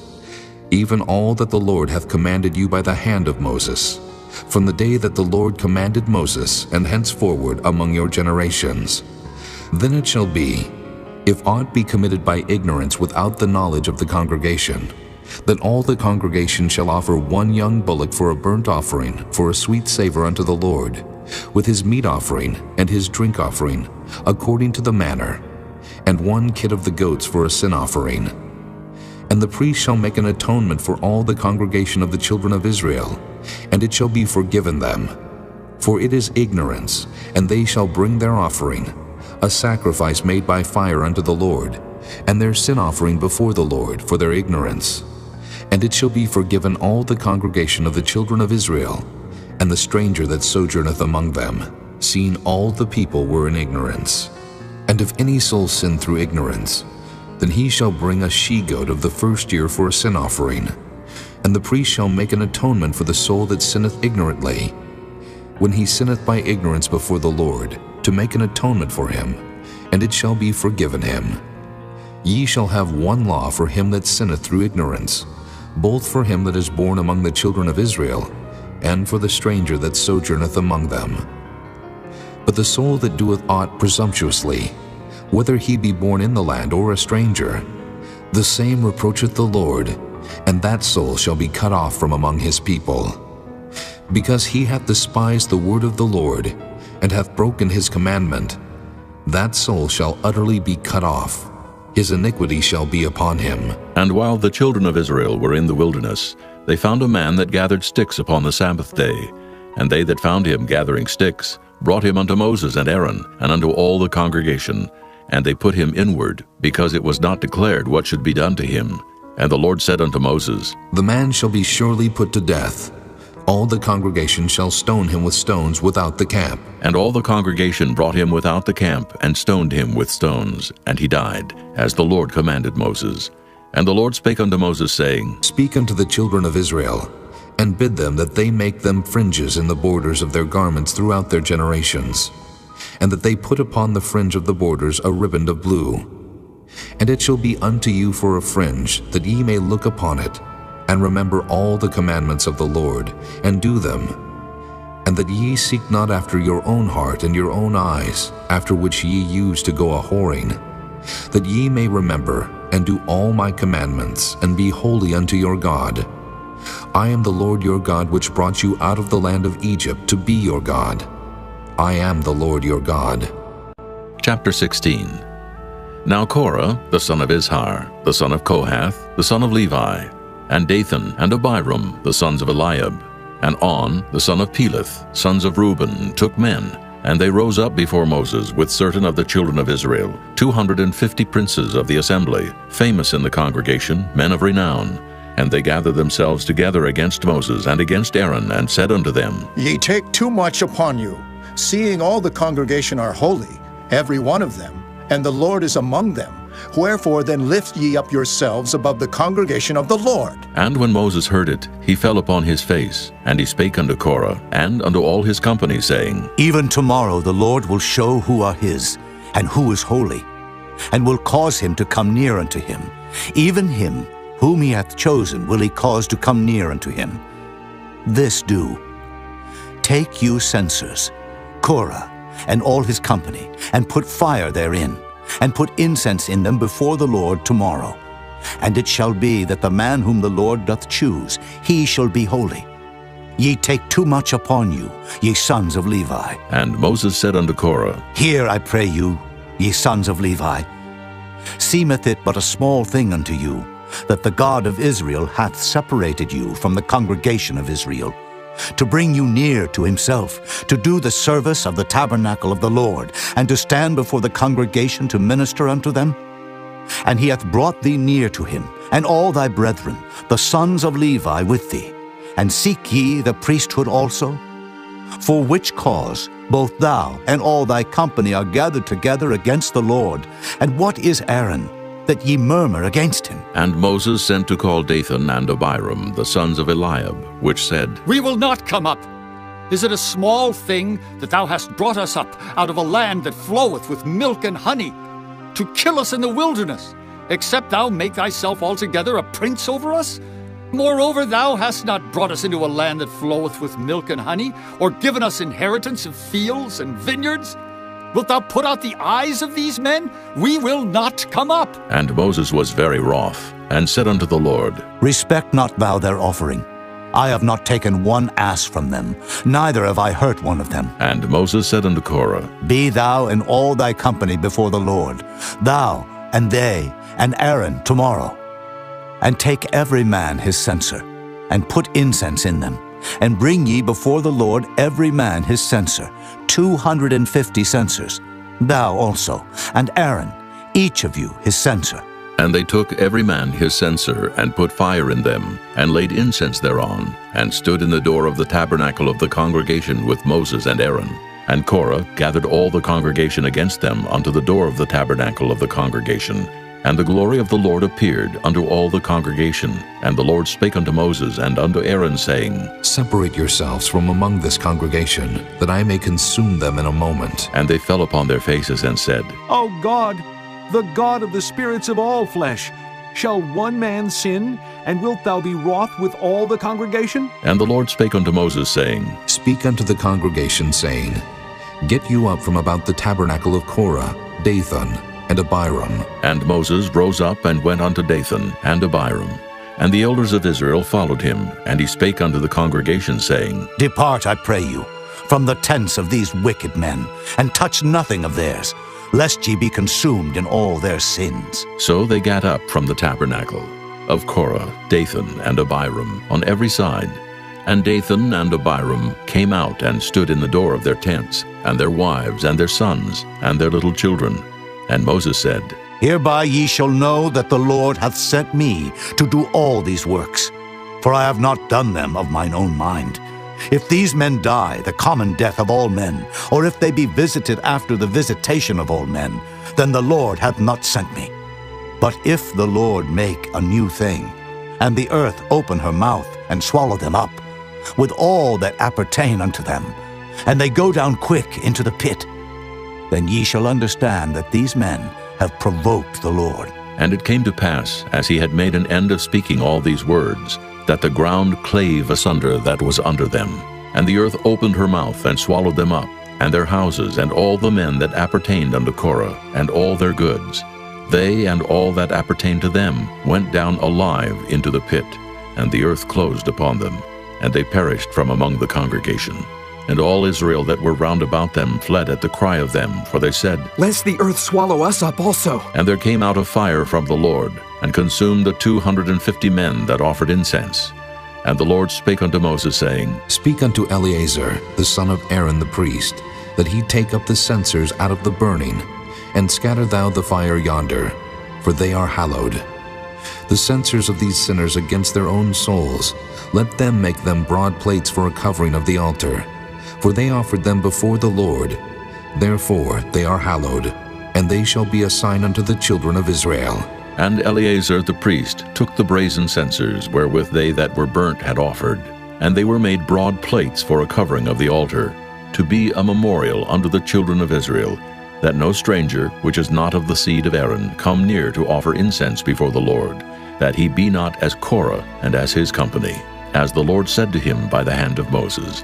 even all that the Lord hath commanded you by the hand of Moses, from the day that the Lord commanded Moses, and henceforward among your generations, then it shall be, if aught be committed by ignorance without the knowledge of the congregation, that all the congregation shall offer one young bullock for a burnt offering, for a sweet savor unto the Lord, with his meat offering and his drink offering, according to the manner, and one kid of the goats for a sin offering. And the priest shall make an atonement for all the congregation of the children of Israel, and it shall be forgiven them. For it is ignorance, and they shall bring their offering, a sacrifice made by fire unto the Lord, and their sin offering before the Lord for their ignorance. And it shall be forgiven all the congregation of the children of Israel, and the stranger that sojourneth among them, seeing all the people were in ignorance. And if any soul sin through ignorance, then he shall bring a she-goat of the first year for a sin offering, and the priest shall make an atonement for the soul that sinneth ignorantly, when he sinneth by ignorance before the Lord, to make an atonement for him, and it shall be forgiven him. Ye shall have one law for him that sinneth through ignorance, both for him that is born among the children of Israel, and for the stranger that sojourneth among them. But the soul that doeth aught presumptuously, whether he be born in the land or a stranger, the same reproacheth the Lord, and that soul shall be cut off from among his people. Because he hath despised the word of the Lord, and hath broken his commandment, that soul shall utterly be cut off. His iniquity shall be upon him. And while the children of Israel were in the wilderness, they found a man that gathered sticks upon the Sabbath day. And they that found him gathering sticks brought him unto Moses and Aaron, and unto all the congregation. And they put him inward, because it was not declared what should be done to him. And the Lord said unto Moses, The man shall be surely put to death. All the congregation shall stone him with stones without the camp. And all the congregation brought him without the camp, and stoned him with stones. And he died, as the Lord commanded Moses. And the Lord spake unto Moses, saying, Speak unto the children of Israel, and bid them that they make them fringes in the borders of their garments throughout their generations, and that they put upon the fringe of the borders a riband of blue. And it shall be unto you for a fringe, that ye may look upon it, and remember all the commandments of the Lord, and do them, and that ye seek not after your own heart and your own eyes, after which ye used to go a-whoring, that ye may remember and do all my commandments, and be holy unto your God. I am the Lord your God, which brought you out of the land of Egypt to be your God. I am the Lord your God. Chapter 16. Now Korah, the son of Izhar, the son of Kohath, the son of Levi, and Dathan and Abiram, the sons of Eliab, and On, the son of Peleth, sons of Reuben, took men, and they rose up before Moses with certain of the children of Israel, 250 princes of the assembly, famous in the congregation, men of renown. And they gathered themselves together against Moses and against Aaron, and said unto them, Ye take too much upon you, seeing all the congregation are holy, every one of them, and the Lord is among them. Wherefore then lift ye up yourselves above the congregation of the Lord. And when Moses heard it, he fell upon his face, and he spake unto Korah, and unto all his company, saying, Even tomorrow the Lord will show who are his, and who is holy, and will cause him to come near unto him. Even him whom he hath chosen will he cause to come near unto him. This do. Take you censers, Korah, and all his company, and put fire therein, and put incense in them before the Lord tomorrow. And it shall be that the man whom the Lord doth choose, he shall be holy. Ye take too much upon you, ye sons of Levi. And Moses said unto Korah, Hear, I pray you, ye sons of Levi. Seemeth it but a small thing unto you, that the God of Israel hath separated you from the congregation of Israel, to bring you near to himself, to do the service of the tabernacle of the Lord, and to stand before the congregation to minister unto them? And he hath brought thee near to him, and all thy brethren, the sons of Levi, with thee. And seek ye the priesthood also? For which cause both thou and all thy company are gathered together against the Lord. And what is Aaron, that ye murmur against him? And Moses sent to call Dathan and Abiram, the sons of Eliab, which said, We will not come up. Is it a small thing that thou hast brought us up out of a land that floweth with milk and honey, to kill us in the wilderness, except thou make thyself altogether a prince over us? Moreover, thou hast not brought us into a land that floweth with milk and honey, or given us inheritance of fields and vineyards. Wilt thou put out the eyes of these men? We will not come up. And Moses was very wroth, and said unto the Lord, Respect not thou their offering. I have not taken one ass from them, neither have I hurt one of them. And Moses said unto Korah, Be thou and all thy company before the Lord, thou and they and Aaron tomorrow. And take every man his censer, and put incense in them, and bring ye before the Lord every man his censer, 250 censers, thou also, and Aaron, each of you his censer. And they took every man his censer, and put fire in them, and laid incense thereon, and stood in the door of the tabernacle of the congregation with Moses and Aaron. And Korah gathered all the congregation against them unto the door of the tabernacle of the congregation, And the glory of the Lord appeared unto all the congregation. And the Lord spake unto Moses and unto Aaron, saying, Separate yourselves from among this congregation, that I may consume them in a moment. And they fell upon their faces and said, O God, the God of the spirits of all flesh, shall one man sin, and wilt thou be wroth with all the congregation? And the Lord spake unto Moses, saying, Speak unto the congregation, saying, Get you up from about the tabernacle of Korah, Dathan, and Abiram. And Moses rose up and went unto Dathan and Abiram. And the elders of Israel followed him, and he spake unto the congregation, saying, Depart, I pray you, from the tents of these wicked men, and touch nothing of theirs, lest ye be consumed in all their sins. So they gat up from the tabernacle of Korah, Dathan, and Abiram on every side. And Dathan and Abiram came out and stood in the door of their tents, and their wives, and their sons, and their little children. And Moses said, Hereby ye shall know that the Lord hath sent me to do all these works, for I have not done them of mine own mind. If these men die the common death of all men, or if they be visited after the visitation of all men, then the Lord hath not sent me. But if the Lord make a new thing, and the earth open her mouth and swallow them up, with all that appertain unto them, and they go down quick into the pit, then ye shall understand that these men have provoked the Lord. And it came to pass, as he had made an end of speaking all these words, that the ground clave asunder that was under them. And the earth opened her mouth and swallowed them up, and their houses, and all the men that appertained unto Korah, and all their goods. They and all that appertained to them went down alive into the pit, and the earth closed upon them, and they perished from among the congregation. And all Israel that were round about them fled at the cry of them, for they said, Lest the earth swallow us up also. And there came out a fire from the Lord, and consumed the 250 men that offered incense. And the Lord spake unto Moses, saying, Speak unto Eleazar, the son of Aaron the priest, that he take up the censers out of the burning, and scatter thou the fire yonder, for they are hallowed. The censers of these sinners against their own souls, let them make them broad plates for a covering of the altar. For they offered them before the Lord. Therefore they are hallowed, and they shall be a sign unto the children of Israel. And Eleazar the priest took the brazen censers wherewith they that were burnt had offered, and they were made broad plates for a covering of the altar, to be a memorial unto the children of Israel, that no stranger, which is not of the seed of Aaron, come near to offer incense before the Lord, that he be not as Korah and as his company, as the Lord said to him by the hand of Moses.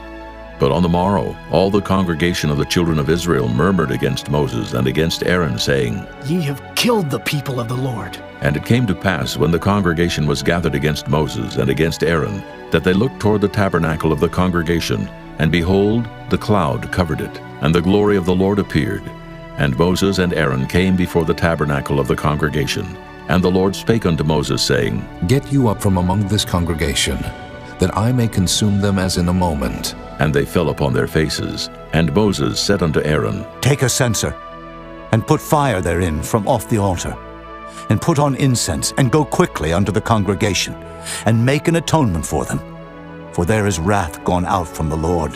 But on the morrow all the congregation of the children of Israel murmured against Moses and against Aaron, saying, Ye have killed the people of the Lord. And it came to pass, when the congregation was gathered against Moses and against Aaron, that they looked toward the tabernacle of the congregation, and behold, the cloud covered it, and the glory of the Lord appeared. And Moses and Aaron came before the tabernacle of the congregation. And the Lord spake unto Moses, saying, Get you up from among this congregation, that I may consume them as in a moment. And they fell upon their faces. And Moses said unto Aaron, Take a censer, and put fire therein from off the altar, and put on incense, and go quickly unto the congregation, and make an atonement for them. For there is wrath gone out from the Lord.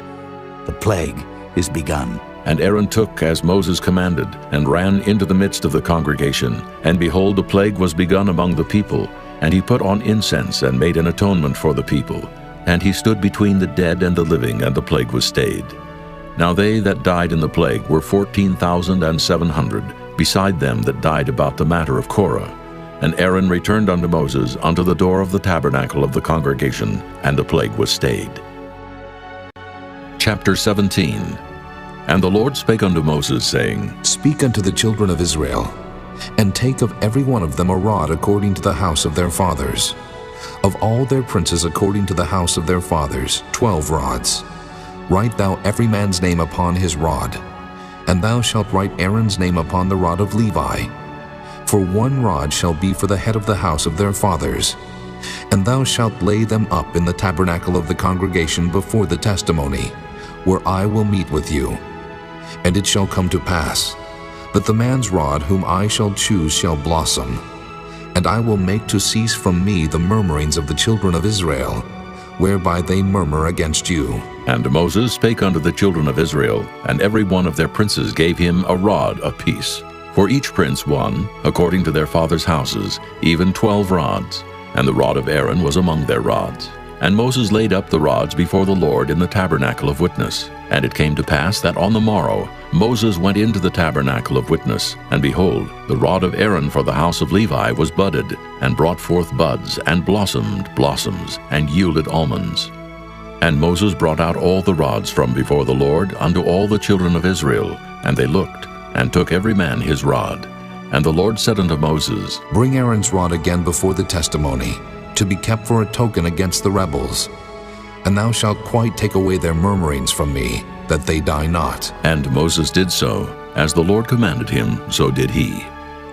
The plague is begun. And Aaron took as Moses commanded, and ran into the midst of the congregation. And behold, the plague was begun among the people. And he put on incense, and made an atonement for the people. And he stood between the dead and the living, and the plague was stayed. Now they that died in the plague were 14,700, beside them that died about the matter of Korah. And Aaron returned unto Moses unto the door of the tabernacle of the congregation, and the plague was stayed. Chapter 17. And the Lord spake unto Moses, saying, Speak unto the children of Israel, and take of every one of them a rod according to the house of their fathers. Of all their princes according to the house of their fathers, 12 rods. Write thou every man's name upon his rod, and thou shalt write Aaron's name upon the rod of Levi. For 1 rod shall be for the head of the house of their fathers. And thou shalt lay them up in the tabernacle of the congregation before the testimony, where I will meet with you. And it shall come to pass, that the man's rod whom I shall choose shall blossom, and I will make to cease from me the murmurings of the children of Israel, whereby they murmur against you. And Moses spake unto the children of Israel, and every one of their princes gave him a rod apiece. For each prince one, according to their fathers' houses, even 12 rods. And the rod of Aaron was among their rods. And Moses laid up the rods before the Lord in the tabernacle of witness. And it came to pass that on the morrow Moses went into the tabernacle of witness, and behold, the rod of Aaron for the house of Levi was budded, and brought forth buds, and blossomed blossoms, and yielded almonds. And Moses brought out all the rods from before the Lord unto all the children of Israel, and they looked, and took every man his rod. And the Lord said unto Moses, Bring Aaron's rod again before the testimony, to be kept for a token against the rebels. And thou shalt quite take away their murmurings from me, that they die not. And Moses did so. As the Lord commanded him, so did he.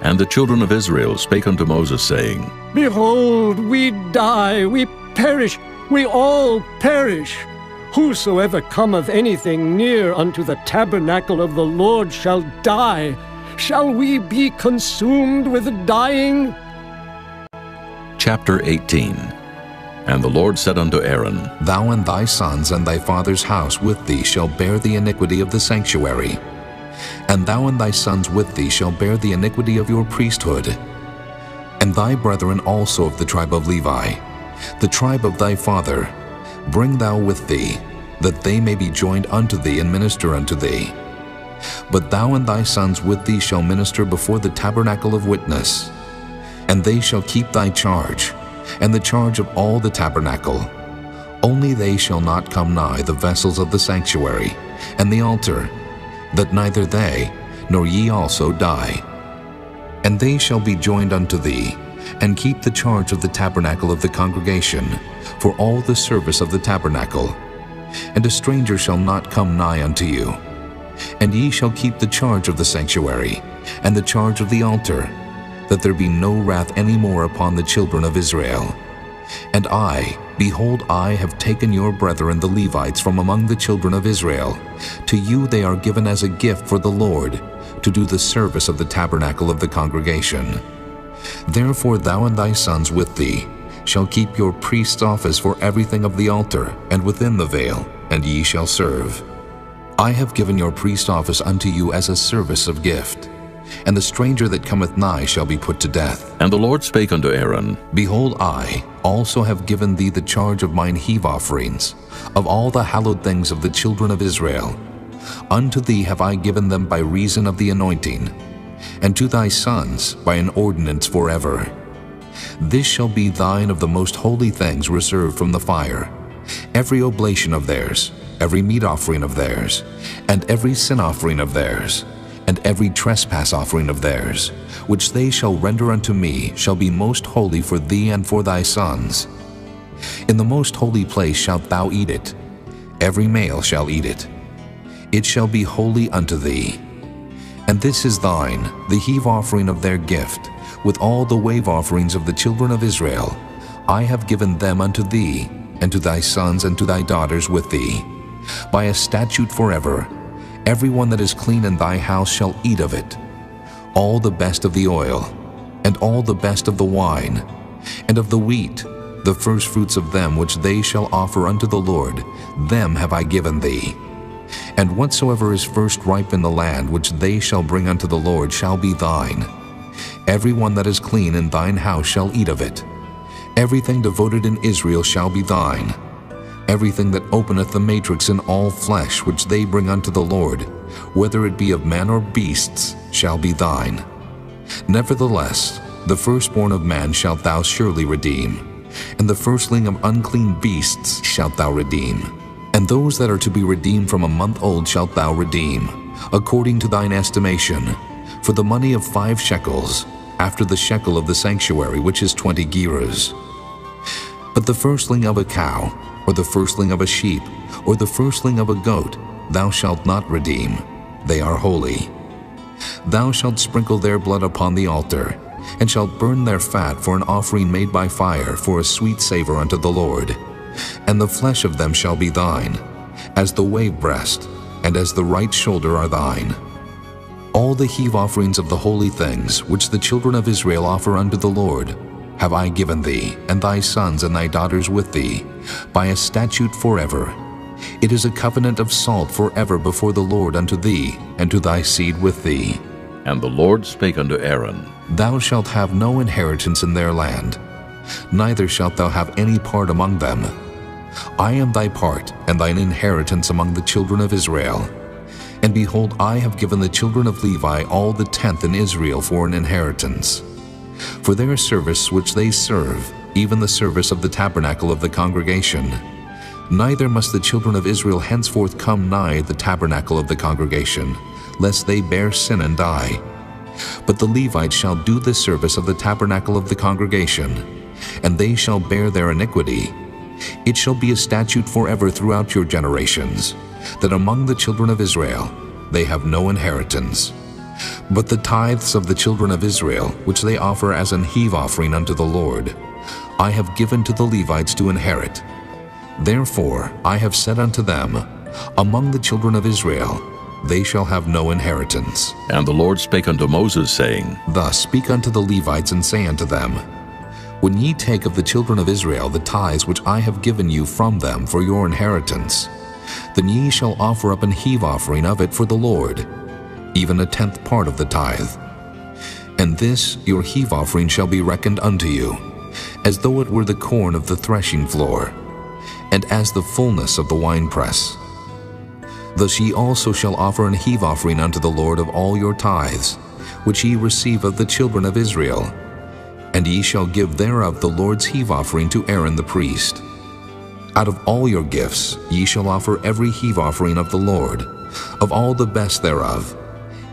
And the children of Israel spake unto Moses, saying, Behold, we die, we perish, we all perish. Whosoever cometh anything near unto the tabernacle of the Lord shall die. Shall we be consumed with dying? Chapter 18. And the Lord said unto Aaron, Thou and thy sons and thy father's house with thee shall bear the iniquity of the sanctuary. And thou and thy sons with thee shall bear the iniquity of your priesthood. And thy brethren also of the tribe of Levi, the tribe of thy father, bring thou with thee, that they may be joined unto thee and minister unto thee. But thou and thy sons with thee shall minister before the tabernacle of witness. And they shall keep thy charge, and the charge of all the tabernacle. Only they shall not come nigh the vessels of the sanctuary, and the altar, that neither they, nor ye also die. And they shall be joined unto thee, and keep the charge of the tabernacle of the congregation, for all the service of the tabernacle. And a stranger shall not come nigh unto you. And ye shall keep the charge of the sanctuary, and the charge of the altar, that there be no wrath any more upon the children of Israel. And I, behold, I have taken your brethren the Levites from among the children of Israel. To you they are given as a gift for the Lord, to do the service of the tabernacle of the congregation. Therefore thou and thy sons with thee shall keep your priest's office for everything of the altar, and within the veil, and ye shall serve. I have given your priest office unto you as a service of gift. And the stranger that cometh nigh shall be put to death. And the Lord spake unto Aaron, Behold, I also have given thee the charge of mine heave offerings, of all the hallowed things of the children of Israel. Unto thee have I given them by reason of the anointing, and to thy sons by an ordinance forever. This shall be thine of the most holy things reserved from the fire, every oblation of theirs, every meat offering of theirs, and every sin offering of theirs, and every trespass offering of theirs, which they shall render unto me, shall be most holy for thee and for thy sons. In the most holy place shalt thou eat it. Every male shall eat it. It shall be holy unto thee. And this is thine, the heave offering of their gift, with all the wave offerings of the children of Israel. I have given them unto thee, and to thy sons and to thy daughters with thee, by a statute forever. Every one that is clean in thy house shall eat of it, all the best of the oil, and all the best of the wine, and of the wheat, the firstfruits of them which they shall offer unto the Lord, them have I given thee. And whatsoever is first ripe in the land which they shall bring unto the Lord shall be thine. Every one that is clean in thine house shall eat of it. Everything devoted in Israel shall be thine. Everything that openeth the matrix in all flesh which they bring unto the Lord, whether it be of man or beasts, shall be thine. Nevertheless, the firstborn of man shalt thou surely redeem, and the firstling of unclean beasts shalt thou redeem. And those that are to be redeemed from a month old shalt thou redeem, according to thine estimation, for the money of 5 shekels, after the shekel of the sanctuary, which is 20 gerahs. But the firstling of a cow, or the firstling of a sheep, or the firstling of a goat, thou shalt not redeem. They are holy. Thou shalt sprinkle their blood upon the altar, and shalt burn their fat for an offering made by fire, for a sweet savor unto the Lord. And the flesh of them shall be thine, as the wave breast, and as the right shoulder are thine. All the heave offerings of the holy things, which the children of Israel offer unto the Lord, have I given thee, and thy sons and thy daughters with thee, by a statute forever. It is a covenant of salt forever before the Lord unto thee, and to thy seed with thee. And the Lord spake unto Aaron, Thou shalt have no inheritance in their land, neither shalt thou have any part among them. I am thy part and thine inheritance among the children of Israel. And behold, I have given the children of Levi all the tenth in Israel for an inheritance. For their service which they serve, even the service of the tabernacle of the congregation. Neither must the children of Israel henceforth come nigh the tabernacle of the congregation, lest they bear sin and die. But the Levites shall do the service of the tabernacle of the congregation, and they shall bear their iniquity. It shall be a statute forever throughout your generations, that among the children of Israel they have no inheritance. But the tithes of the children of Israel, which they offer as an heave offering unto the Lord, I have given to the Levites to inherit. Therefore I have said unto them, Among the children of Israel they shall have no inheritance. And the Lord spake unto Moses, saying, Thus speak unto the Levites, and say unto them, When ye take of the children of Israel the tithes which I have given you from them for your inheritance, then ye shall offer up an heave offering of it for the Lord, even a tenth part of the tithe. And this your heave offering shall be reckoned unto you, as though it were the corn of the threshing floor, and as the fullness of the winepress. Thus ye also shall offer an heave offering unto the Lord of all your tithes, which ye receive of the children of Israel, and ye shall give thereof the Lord's heave offering to Aaron the priest. Out of all your gifts ye shall offer every heave offering of the Lord, of all the best thereof,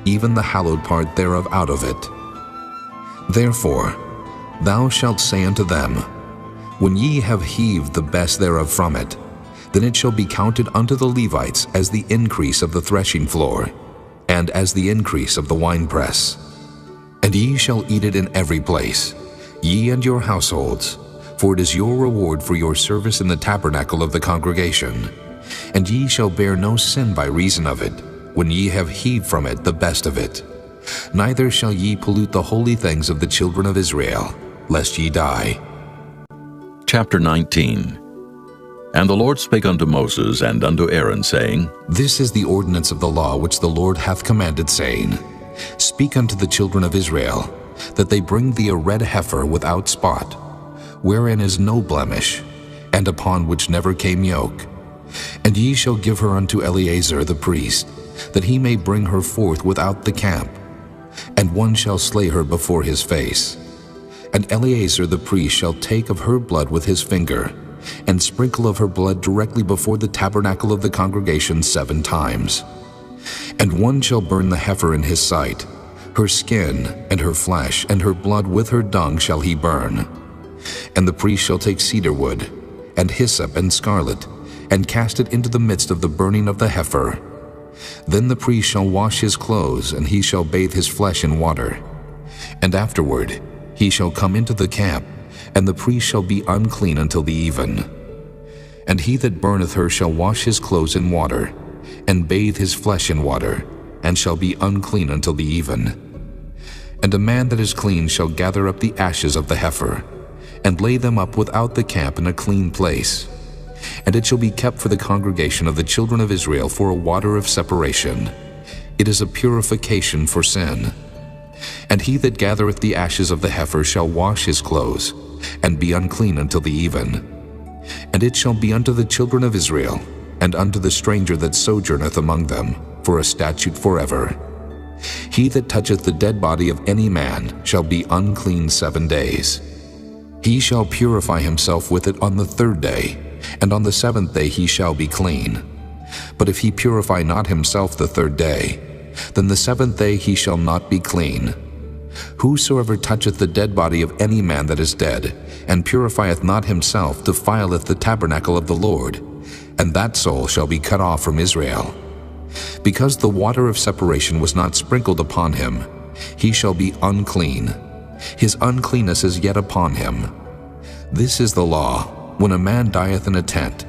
even the hallowed part thereof out of it. Therefore thou shalt say unto them, When ye have heaved the best thereof from it, then it shall be counted unto the Levites as the increase of the threshing floor, and as the increase of the winepress. And ye shall eat it in every place, ye and your households, for it is your reward for your service in the tabernacle of the congregation. And ye shall bear no sin by reason of it, when ye have heaved from it the best of it. Neither shall ye pollute the holy things of the children of Israel, lest ye die. Chapter 19. And the Lord spake unto Moses and unto Aaron, saying, This is the ordinance of the law which the Lord hath commanded, saying, Speak unto the children of Israel, that they bring thee a red heifer without spot, wherein is no blemish, and upon which never came yoke. And ye shall give her unto Eleazar the priest, that he may bring her forth without the camp. And one shall slay her before his face. And Eleazar the priest shall take of her blood with his finger, and sprinkle of her blood directly before the tabernacle of the congregation 7 times. And one shall burn the heifer in his sight. Her skin, and her flesh, and her blood with her dung shall he burn. And the priest shall take cedar wood, and hyssop, and scarlet, and cast it into the midst of the burning of the heifer. Then the priest shall wash his clothes, and he shall bathe his flesh in water. And afterward he shall come into the camp, and the priest shall be unclean until the even. And he that burneth her shall wash his clothes in water, and bathe his flesh in water, and shall be unclean until the even. And a man that is clean shall gather up the ashes of the heifer, and lay them up without the camp in a clean place. And it shall be kept for the congregation of the children of Israel for a water of separation. It is a purification for sin. And he that gathereth the ashes of the heifer shall wash his clothes, and be unclean until the even. And it shall be unto the children of Israel, and unto the stranger that sojourneth among them, for a statute forever. He that toucheth the dead body of any man shall be unclean 7 days. He shall purify himself with it on the 3rd day, and on the 7th day he shall be clean. But if he purify not himself the 3rd day, then the 7th day he shall not be clean. Whosoever toucheth the dead body of any man that is dead, and purifieth not himself, defileth the tabernacle of the Lord, and that soul shall be cut off from Israel. Because the water of separation was not sprinkled upon him, he shall be unclean. His uncleanness is yet upon him. This is the law, when a man dieth in a tent,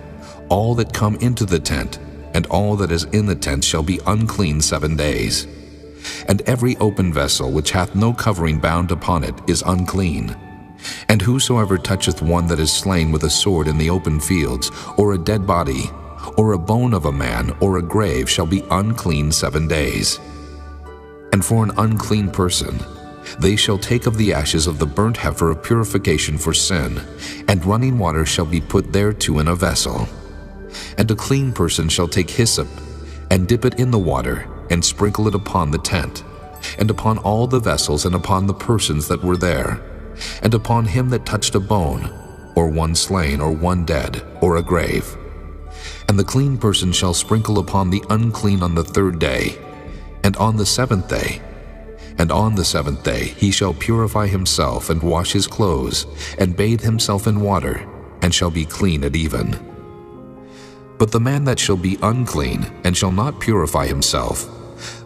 all that come into the tent, and all that is in the tent shall be unclean 7 days. And every open vessel which hath no covering bound upon it is unclean. And whosoever toucheth one that is slain with a sword in the open fields, or a dead body, or a bone of a man, or a grave, shall be unclean 7 days. And for an unclean person, they shall take of the ashes of the burnt heifer of purification for sin, and running water shall be put thereto in a vessel. And a clean person shall take hyssop, and dip it in the water, and sprinkle it upon the tent, and upon all the vessels, and upon the persons that were there, and upon him that touched a bone, or one slain, or one dead, or a grave. And the clean person shall sprinkle upon the unclean on the 3rd day, and on the 7th day. And on the 7th day he shall purify himself, and wash his clothes, and bathe himself in water, and shall be clean at even. But the man that shall be unclean, and shall not purify himself,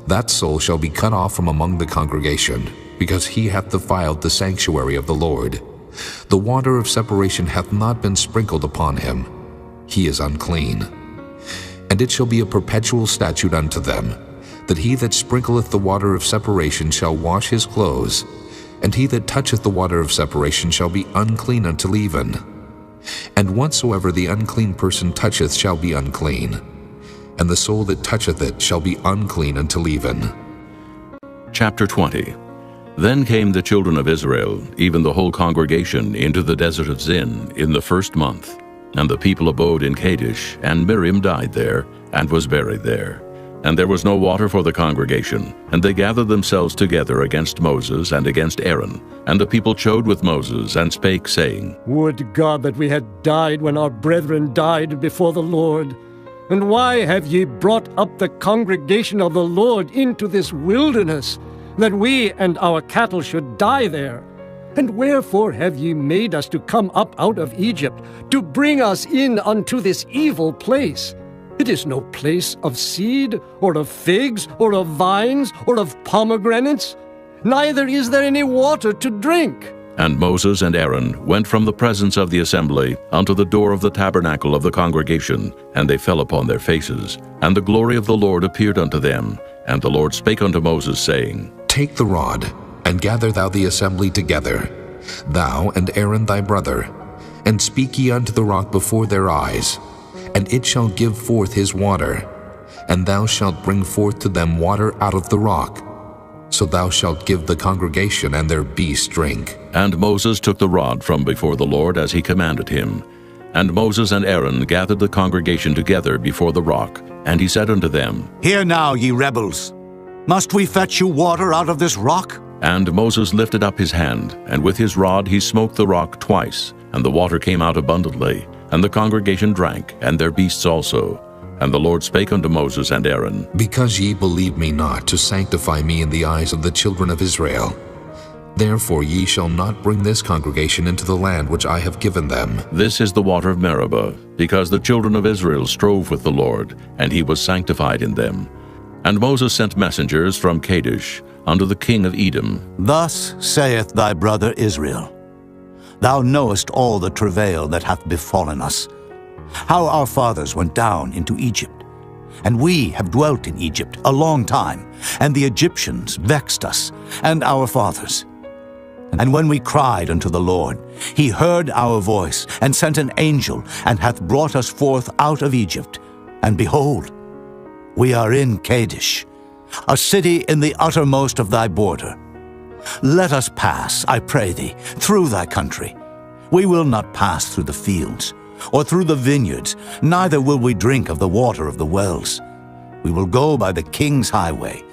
that soul shall be cut off from among the congregation, because he hath defiled the sanctuary of the Lord. The water of separation hath not been sprinkled upon him. He is unclean. And it shall be a perpetual statute unto them, that he that sprinkleth the water of separation shall wash his clothes, and he that toucheth the water of separation shall be unclean until even. And whatsoever the unclean person toucheth shall be unclean, and the soul that toucheth it shall be unclean until even. Chapter 20. Then came the children of Israel, even the whole congregation, into the desert of Zin in the 1st month. And the people abode in Kadesh, and Miriam died there, and was buried there. And there was no water for the congregation, and they gathered themselves together against Moses and against Aaron. And the people chode with Moses, and spake, saying, Would God that we had died when our brethren died before the Lord! And why have ye brought up the congregation of the Lord into this wilderness, that we and our cattle should die there? And wherefore have ye made us to come up out of Egypt, to bring us in unto this evil place? It is no place of seed, or of figs, or of vines, or of pomegranates, neither is there any water to drink. And Moses and Aaron went from the presence of the assembly unto the door of the tabernacle of the congregation, and they fell upon their faces. And the glory of the Lord appeared unto them. And the Lord spake unto Moses, saying, Take the rod, and gather thou the assembly together, thou and Aaron thy brother, and speak ye unto the rock before their eyes, and it shall give forth his water, and thou shalt bring forth to them water out of the rock. So thou shalt give the congregation and their beasts drink. And Moses took the rod from before the Lord as he commanded him. And Moses and Aaron gathered the congregation together before the rock, and he said unto them, Hear now, ye rebels, must we fetch you water out of this rock? And Moses lifted up his hand, and with his rod he smote the rock twice, and the water came out abundantly, and the congregation drank, and their beasts also. And the Lord spake unto Moses and Aaron, Because ye believe me not to sanctify me in the eyes of the children of Israel, therefore ye shall not bring this congregation into the land which I have given them. This is the water of Meribah, because the children of Israel strove with the Lord, and he was sanctified in them. And Moses sent messengers from Kadesh unto the king of Edom. Thus saith thy brother Israel, Thou knowest all the travail that hath befallen us, how our fathers went down into Egypt. And we have dwelt in Egypt a long time, and the Egyptians vexed us, and our fathers. And when we cried unto the Lord, he heard our voice, and sent an angel, and hath brought us forth out of Egypt. And behold, we are in Kadesh, a city in the uttermost of thy border. Let us pass, I pray thee, through thy country. We will not pass through the fields, or through the vineyards, neither will we drink of the water of the wells. We will go by the king's highway.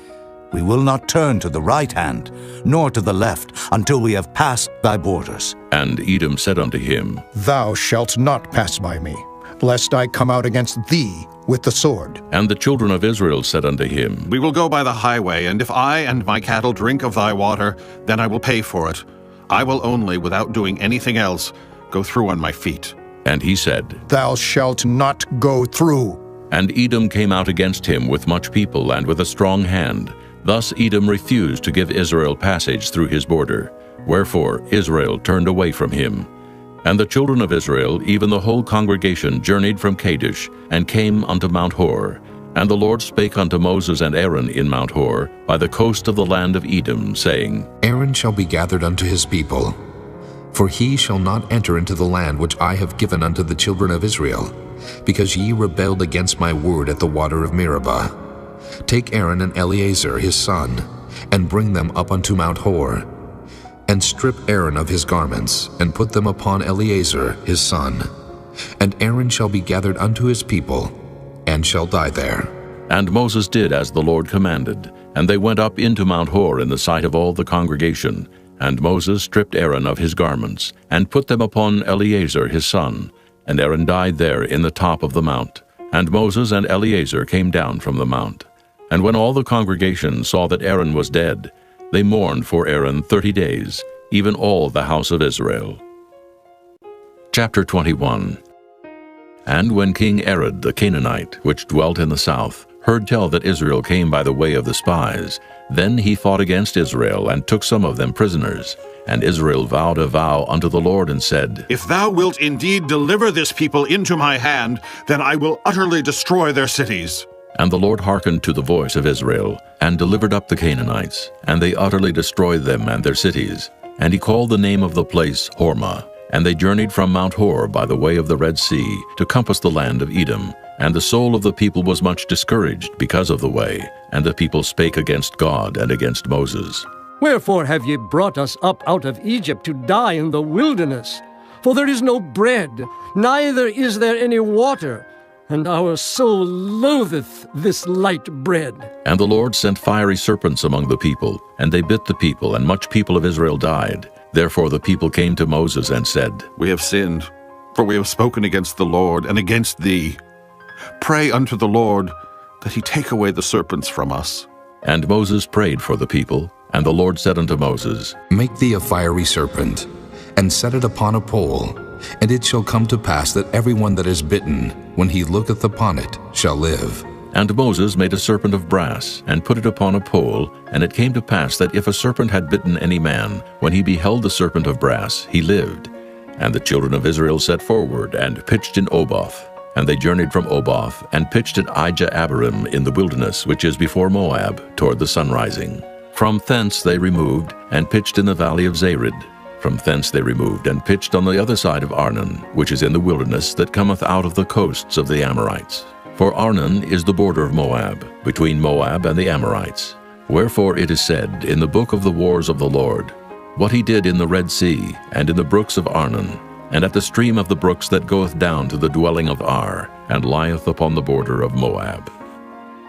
We will not turn to the right hand, nor to the left, until we have passed thy borders. And Edom said unto him, Thou shalt not pass by me, lest I come out against thee with the sword. And the children of Israel said unto him, We will go by the highway, and if I and my cattle drink of thy water, then I will pay for it. I will only, without doing anything else, go through on my feet. And he said, Thou shalt not go through. And Edom came out against him with much people and with a strong hand. Thus Edom refused to give Israel passage through his border. Wherefore Israel turned away from him. And the children of Israel, even the whole congregation, journeyed from Kadesh, and came unto Mount Hor. And the Lord spake unto Moses and Aaron in Mount Hor, by the coast of the land of Edom, saying, Aaron shall be gathered unto his people, for he shall not enter into the land which I have given unto the children of Israel, because ye rebelled against my word at the water of Meribah. Take Aaron and Eleazar his son, and bring them up unto Mount Hor, and strip Aaron of his garments, and put them upon Eleazar his son. And Aaron shall be gathered unto his people, and shall die there. And Moses did as the Lord commanded, and they went up into Mount Hor in the sight of all the congregation. And Moses stripped Aaron of his garments, and put them upon Eleazar his son. And Aaron died there in the top of the mount. And Moses and Eleazar came down from the mount. And when all the congregation saw that Aaron was dead, they mourned for Aaron 30 days, even all the house of Israel. Chapter 21. And when King Arad the Canaanite, which dwelt in the south, heard tell that Israel came by the way of the spies, then he fought against Israel, and took some of them prisoners. And Israel vowed a vow unto the Lord, and said, If thou wilt indeed deliver this people into my hand, then I will utterly destroy their cities. And the Lord hearkened to the voice of Israel, and delivered up the Canaanites, and they utterly destroyed them and their cities. And he called the name of the place Hormah. And they journeyed from Mount Hor by the way of the Red Sea, to compass the land of Edom. And the soul of the people was much discouraged because of the way, and the people spake against God and against Moses. Wherefore have ye brought us up out of Egypt to die in the wilderness? For there is no bread, neither is there any water, and our soul loatheth this light bread. And the Lord sent fiery serpents among the people, and they bit the people, and much people of Israel died. Therefore the people came to Moses and said, We have sinned, for we have spoken against the Lord and against thee. Pray unto the Lord that he take away the serpents from us. And Moses prayed for the people, and the Lord said unto Moses, Make thee a fiery serpent, and set it upon a pole, and it shall come to pass that every one that is bitten, when he looketh upon it, shall live. And Moses made a serpent of brass, and put it upon a pole, and it came to pass that if a serpent had bitten any man, when he beheld the serpent of brass, he lived. And the children of Israel set forward, and pitched in Oboth. And they journeyed from Oboth, and pitched at Ijah-Abarim in the wilderness, which is before Moab, toward the sunrising. From thence they removed, and pitched in the valley of Zared. From thence they removed, and pitched on the other side of Arnon, which is in the wilderness that cometh out of the coasts of the Amorites. For Arnon is the border of Moab, between Moab and the Amorites. Wherefore it is said in the book of the wars of the Lord, what he did in the Red Sea, and in the brooks of Arnon, and at the stream of the brooks that goeth down to the dwelling of Ar, and lieth upon the border of Moab.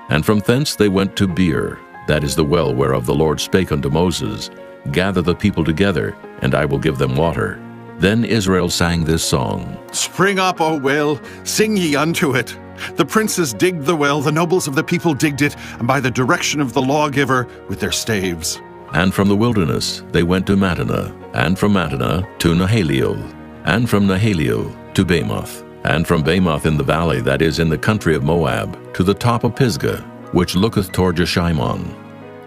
And from thence they went to Beer, that is the well whereof the Lord spake unto Moses, Gather the people together, and I will give them water. Then Israel sang this song, Spring up, O well, sing ye unto it. The princes digged the well, the nobles of the people digged it, and by the direction of the lawgiver with their staves. And from the wilderness they went to Mattanah, and from Mattanah to Nahaliel, and from Nahaliel to Bamoth, and from Bamoth in the valley that is in the country of Moab, to the top of Pisgah, which looketh toward Jeshimon.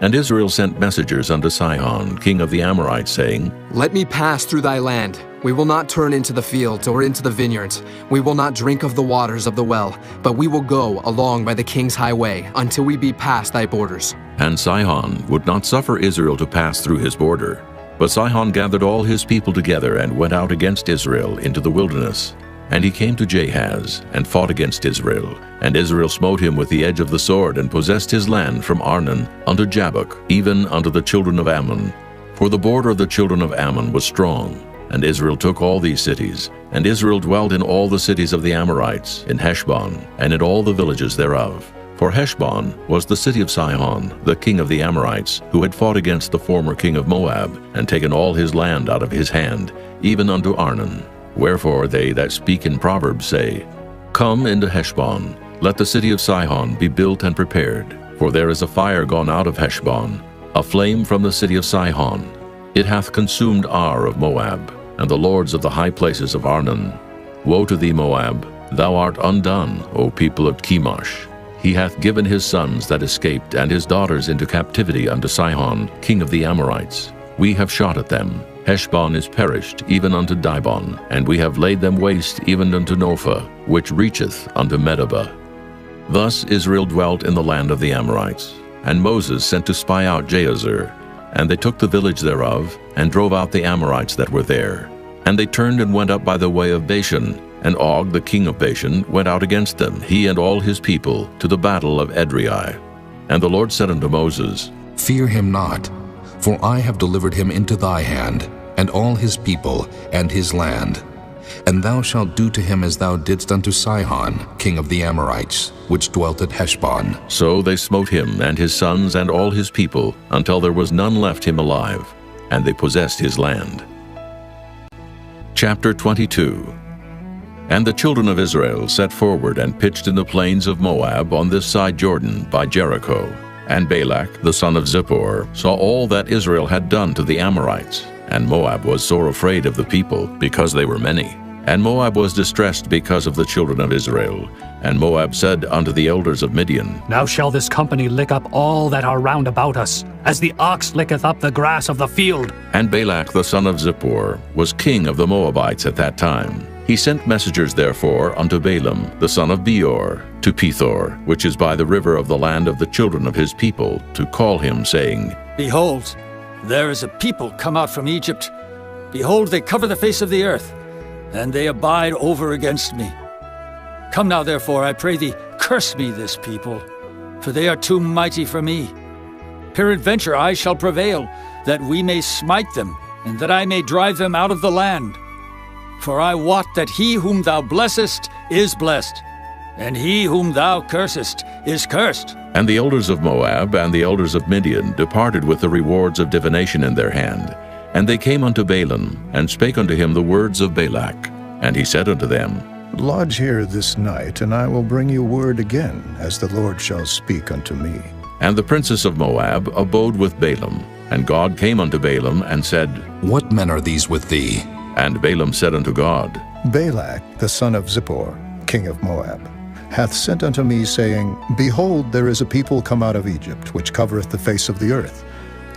And Israel sent messengers unto Sihon, king of the Amorites, saying, Let me pass through thy land. We will not turn into the fields or into the vineyards. We will not drink of the waters of the well, but we will go along by the king's highway until we be past thy borders. And Sihon would not suffer Israel to pass through his border. But Sihon gathered all his people together and went out against Israel into the wilderness. And he came to Jahaz, and fought against Israel. And Israel smote him with the edge of the sword, and possessed his land from Arnon unto Jabbok, even unto the children of Ammon. For the border of the children of Ammon was strong. And Israel took all these cities. And Israel dwelt in all the cities of the Amorites, in Heshbon, and in all the villages thereof. For Heshbon was the city of Sihon, the king of the Amorites, who had fought against the former king of Moab, and taken all his land out of his hand, even unto Arnon. Wherefore they that speak in Proverbs say, Come into Heshbon, let the city of Sihon be built and prepared. For there is a fire gone out of Heshbon, a flame from the city of Sihon. It hath consumed Ar of Moab, and the lords of the high places of Arnon. Woe to thee, Moab! Thou art undone, O people of Chemosh. He hath given his sons that escaped and his daughters into captivity unto Sihon, king of the Amorites. We have shot at them. Heshbon is perished, even unto Dibon, and we have laid them waste even unto Nophah, which reacheth unto Medeba. Thus Israel dwelt in the land of the Amorites. And Moses sent to spy out Jahazer. And they took the village thereof, and drove out the Amorites that were there. And they turned and went up by the way of Bashan. And Og the king of Bashan went out against them, he and all his people, to the battle of Edrei. And the Lord said unto Moses, Fear him not, for I have delivered him into thy hand, and all his people, and his land. And thou shalt do to him as thou didst unto Sihon, king of the Amorites, which dwelt at Heshbon. So they smote him and his sons and all his people, until there was none left him alive, and they possessed his land. Chapter 22. And the children of Israel set forward and pitched in the plains of Moab on this side Jordan by Jericho. And Balak, the son of Zippor, saw all that Israel had done to the Amorites. And Moab was sore afraid of the people, because they were many. And Moab was distressed because of the children of Israel. And Moab said unto the elders of Midian, Now shall this company lick up all that are round about us, as the ox licketh up the grass of the field. And Balak the son of Zippor was king of the Moabites at that time. He sent messengers therefore unto Balaam the son of Beor to Pethor, which is by the river of the land of the children of his people, to call him, saying, Behold, there is a people come out from Egypt. Behold, they cover the face of the earth, and they abide over against me. Come now, therefore, I pray thee, curse me this people, for they are too mighty for me. Peradventure I shall prevail, that we may smite them, and that I may drive them out of the land. For I wot that he whom thou blessest is blessed, and he whom thou cursest is cursed. And the elders of Moab and the elders of Midian departed with the rewards of divination in their hand. And they came unto Balaam, and spake unto him the words of Balak. And he said unto them, Lodge here this night, and I will bring you word again, as the Lord shall speak unto me. And the princess of Moab abode with Balaam. And God came unto Balaam, and said, What men are these with thee? And Balaam said unto God, Balak, the son of Zippor, king of Moab, hath sent unto me, saying, Behold, there is a people come out of Egypt, which covereth the face of the earth.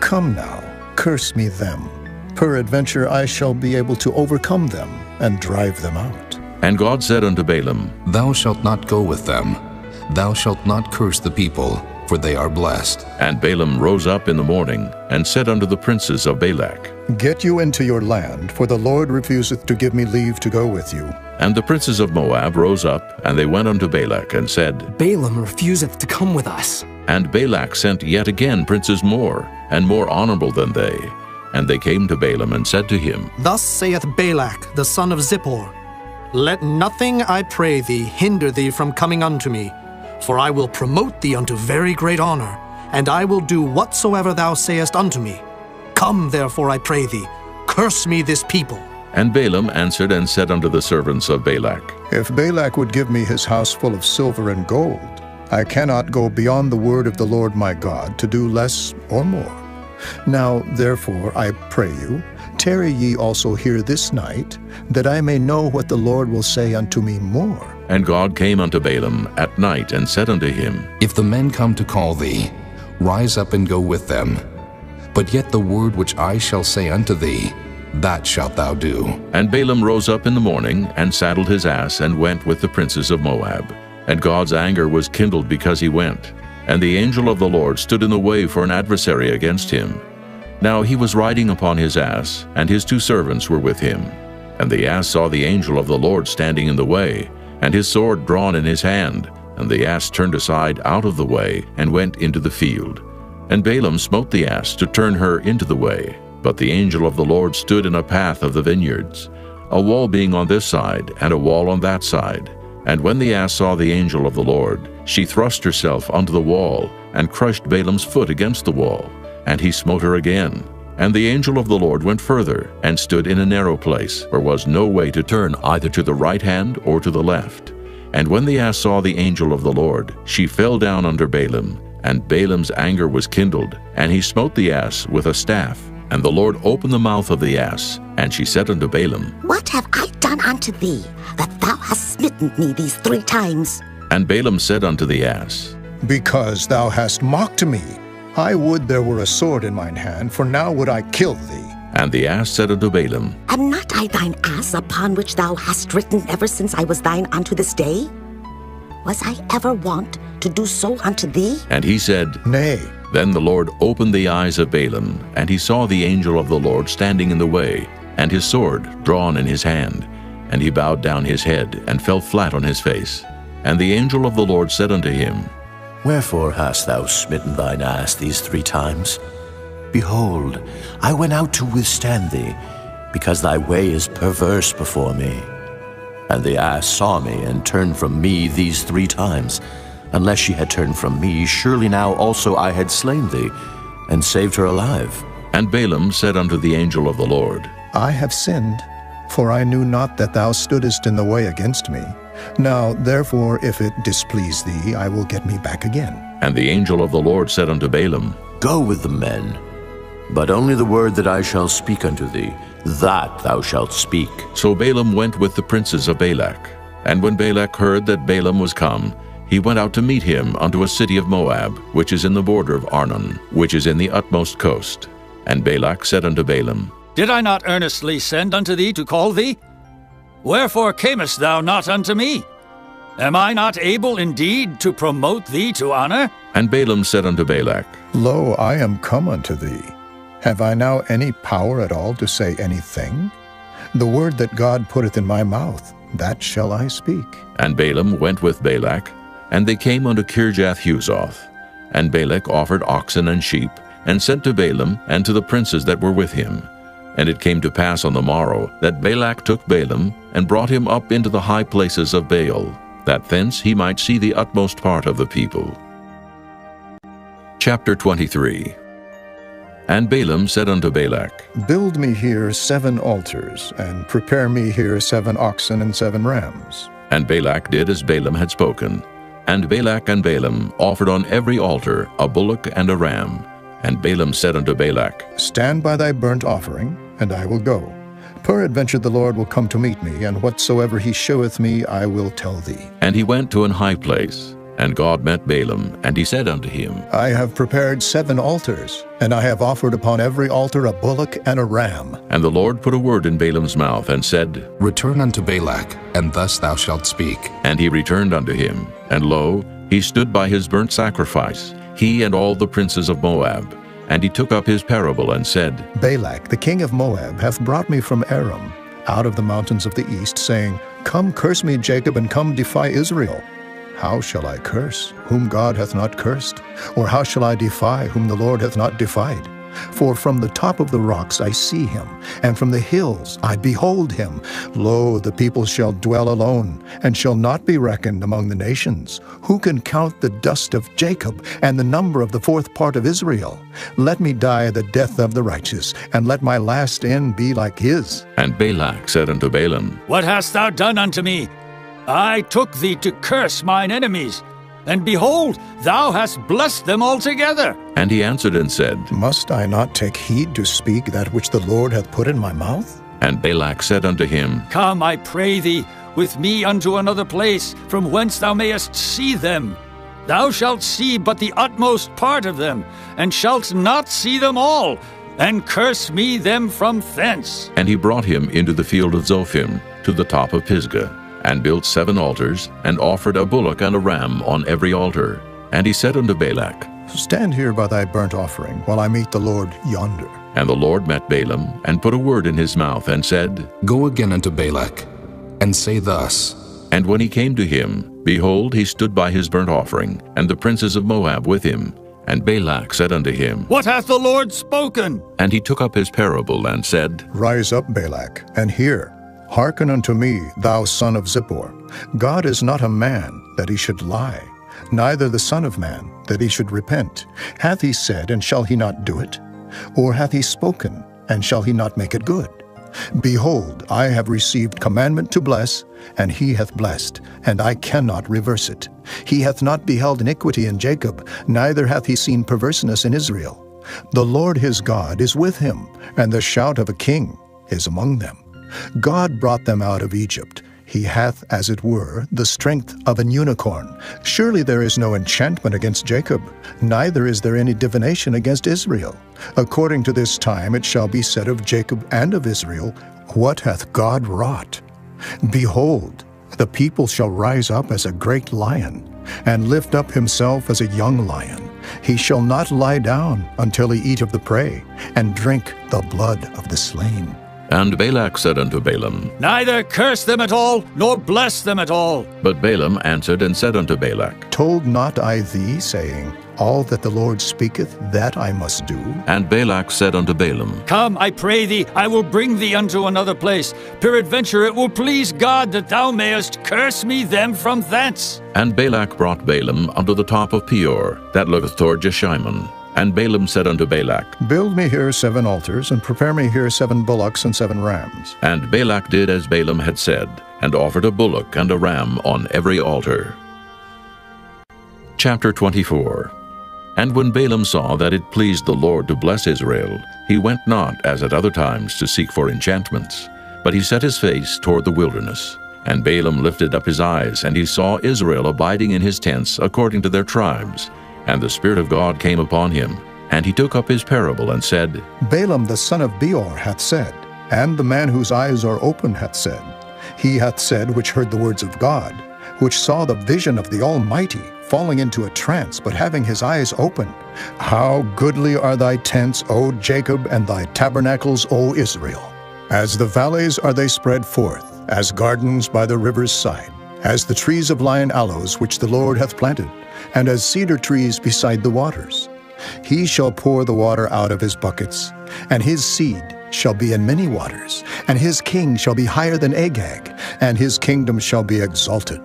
Come now, curse me them. Peradventure I shall be able to overcome them, and drive them out. And God said unto Balaam, Thou shalt not go with them. Thou shalt not curse the people, for they are blessed. And Balaam rose up in the morning, and said unto the princes of Balak, Get you into your land, for the Lord refuseth to give me leave to go with you. And the princes of Moab rose up, and they went unto Balak, and said, Balaam refuseth to come with us. And Balak sent yet again princes more, and more honorable than they. And they came to Balaam, and said to him, Thus saith Balak, the son of Zippor, Let nothing, I pray thee, hinder thee from coming unto me, for I will promote thee unto very great honor, and I will do whatsoever thou sayest unto me. Come, therefore, I pray thee, curse me this people. And Balaam answered and said unto the servants of Balak, If Balak would give me his house full of silver and gold, I cannot go beyond the word of the Lord my God to do less or more. Now, therefore, I pray you, tarry ye also here this night, that I may know what the Lord will say unto me more. And God came unto Balaam at night, and said unto him, If the men come to call thee, rise up and go with them. But yet the word which I shall say unto thee, that shalt thou do. And Balaam rose up in the morning, and saddled his ass, and went with the princes of Moab. And God's anger was kindled because he went. And the angel of the Lord stood in the way for an adversary against him. Now he was riding upon his ass, and his 2 servants were with him. And the ass saw the angel of the Lord standing in the way, and his sword drawn in his hand. And the ass turned aside out of the way, and went into the field. And Balaam smote the ass to turn her into the way. But the angel of the Lord stood in a path of the vineyards, a wall being on this side, and a wall on that side. And when the ass saw the angel of the Lord, she thrust herself unto the wall, and crushed Balaam's foot against the wall. And he smote her again. And the angel of the Lord went further, and stood in a narrow place, where was no way to turn either to the right hand or to the left. And when the ass saw the angel of the Lord, she fell down under Balaam. And Balaam's anger was kindled, and he smote the ass with a staff. And the Lord opened the mouth of the ass, and she said unto Balaam, What have I done unto thee, that thou hast smitten me these 3 times? And Balaam said unto the ass, Because thou hast mocked me. I would there were a sword in mine hand, for now would I kill thee. And the ass said unto Balaam, Am not I thine ass upon which thou hast ridden ever since I was thine unto this day? Was I ever wont to do so unto thee? And he said, Nay. Then the Lord opened the eyes of Balaam, and he saw the angel of the Lord standing in the way, and his sword drawn in his hand. And he bowed down his head, and fell flat on his face. And the angel of the Lord said unto him, Wherefore hast thou smitten thine ass these 3 times? Behold, I went out to withstand thee, because thy way is perverse before me. And the ass saw me, and turned from me these 3 times. Unless she had turned from me, surely now also I had slain thee, and saved her alive. And Balaam said unto the angel of the Lord, I have sinned, for I knew not that thou stoodest in the way against me. Now, therefore, if it displease thee, I will get me back again. And the angel of the Lord said unto Balaam, Go with the men, but only the word that I shall speak unto thee, that thou shalt speak. So Balaam went with the princes of Balak. And when Balak heard that Balaam was come, he went out to meet him unto a city of Moab, which is in the border of Arnon, which is in the utmost coast. And Balak said unto Balaam, Did I not earnestly send unto thee to call thee? Wherefore camest thou not unto me? Am I not able indeed to promote thee to honor? And Balaam said unto Balak, Lo, I am come unto thee. Have I now any power at all to say anything? The word that God putteth in my mouth, that shall I speak. And Balaam went with Balak, and they came unto Kirjath-Huzoth. And Balak offered oxen and sheep, and sent to Balaam and to the princes that were with him. And it came to pass on the morrow that Balak took Balaam, and brought him up into the high places of Baal, that thence he might see the utmost part of the people. Chapter 23. And Balaam said unto Balak, Build me here 7 altars, and prepare me here 7 oxen and 7 rams. And Balak did as Balaam had spoken. And Balak and Balaam offered on every altar a bullock and a ram. And Balaam said unto Balak, Stand by thy burnt offering, and I will go. Peradventure the Lord will come to meet me, and whatsoever he sheweth me I will tell thee. And he went to an high place. And God met Balaam, and he said unto him, I have prepared 7 altars, and I have offered upon every altar a bullock and a ram. And the Lord put a word in Balaam's mouth, and said, Return unto Balak, and thus thou shalt speak. And he returned unto him, and lo, he stood by his burnt sacrifice, he and all the princes of Moab. And he took up his parable, and said, Balak, the king of Moab, hath brought me from Aram, out of the mountains of the east, saying, Come curse me, Jacob, and come defy Israel. How shall I curse, whom God hath not cursed? Or how shall I defy, whom the Lord hath not defied? For from the top of the rocks I see him, and from the hills I behold him. Lo, the people shall dwell alone, and shall not be reckoned among the nations. Who can count the dust of Jacob, and the number of the 4th part of Israel? Let me die the death of the righteous, and let my last end be like his. And Balak said unto Balaam, What hast thou done unto me? I took thee to curse mine enemies, and behold, thou hast blessed them altogether. And he answered and said, Must I not take heed to speak that which the Lord hath put in my mouth? And Balak said unto him, Come, I pray thee, with me unto another place, from whence thou mayest see them. Thou shalt see but the utmost part of them, and shalt not see them all, and curse me them from thence. And he brought him into the field of Zophim, to the top of Pisgah, and built 7 altars, and offered a bullock and a ram on every altar. And he said unto Balak, Stand here by thy burnt offering, while I meet the Lord yonder. And the Lord met Balaam, and put a word in his mouth, and said, Go again unto Balak, and say thus. And when he came to him, behold, he stood by his burnt offering, and the princes of Moab with him. And Balak said unto him, What hath the Lord spoken? And he took up his parable, and said, Rise up, Balak, and hear. Hearken unto me, thou son of Zippor. God is not a man, that he should lie, neither the son of man, that he should repent. Hath he said, and shall he not do it? Or hath he spoken, and shall he not make it good? Behold, I have received commandment to bless, and he hath blessed, and I cannot reverse it. He hath not beheld iniquity in Jacob, neither hath he seen perverseness in Israel. The Lord his God is with him, and the shout of a king is among them. God brought them out of Egypt. He hath, as it were, the strength of an unicorn. Surely there is no enchantment against Jacob, neither is there any divination against Israel. According to this time it shall be said of Jacob and of Israel, What hath God wrought? Behold, the people shall rise up as a great lion, and lift up himself as a young lion. He shall not lie down until he eat of the prey, and drink the blood of the slain. And Balak said unto Balaam, Neither curse them at all, nor bless them at all. But Balaam answered and said unto Balak, Told not I thee, saying, All that the Lord speaketh, that I must do? And Balak said unto Balaam, Come, I pray thee, I will bring thee unto another place. Peradventure it will please God that thou mayest curse me them from thence. And Balak brought Balaam unto the top of Peor, that looketh toward Jeshimon. And Balaam said unto Balak, Build me here 7 altars, and prepare me here 7 bullocks and 7 rams. And Balak did as Balaam had said, and offered a bullock and a ram on every altar. Chapter 24. And when Balaam saw that it pleased the Lord to bless Israel, he went not, as at other times, to seek for enchantments, but he set his face toward the wilderness. And Balaam lifted up his eyes, and he saw Israel abiding in his tents according to their tribes. And the Spirit of God came upon him, and he took up his parable and said, Balaam the son of Beor hath said, and the man whose eyes are open hath said, He hath said which heard the words of God, which saw the vision of the Almighty, falling into a trance, but having his eyes open. How goodly are thy tents, O Jacob, and thy tabernacles, O Israel! As the valleys are they spread forth, as gardens by the river's side, as the trees of lion aloes which the Lord hath planted, and as cedar trees beside the waters. He shall pour the water out of his buckets, and his seed shall be in many waters, and his king shall be higher than Agag, and his kingdom shall be exalted.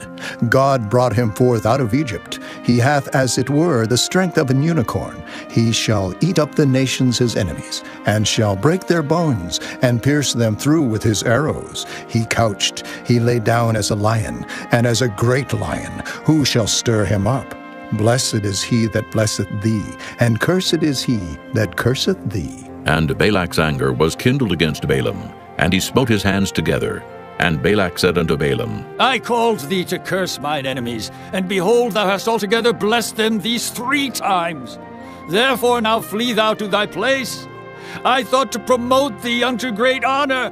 God brought him forth out of Egypt. He hath as it were the strength of an unicorn. He shall eat up the nations his enemies, and shall break their bones, and pierce them through with his arrows. He couched, he lay down as a lion, and as a great lion. Who shall stir him up? Blessed is he that blesseth thee, and cursed is he that curseth thee. And Balak's anger was kindled against Balaam, and he smote his hands together. And Balak said unto Balaam, I called thee to curse mine enemies, and behold, thou hast altogether blessed them these 3 times. Therefore now flee thou to thy place. I thought to promote thee unto great honor,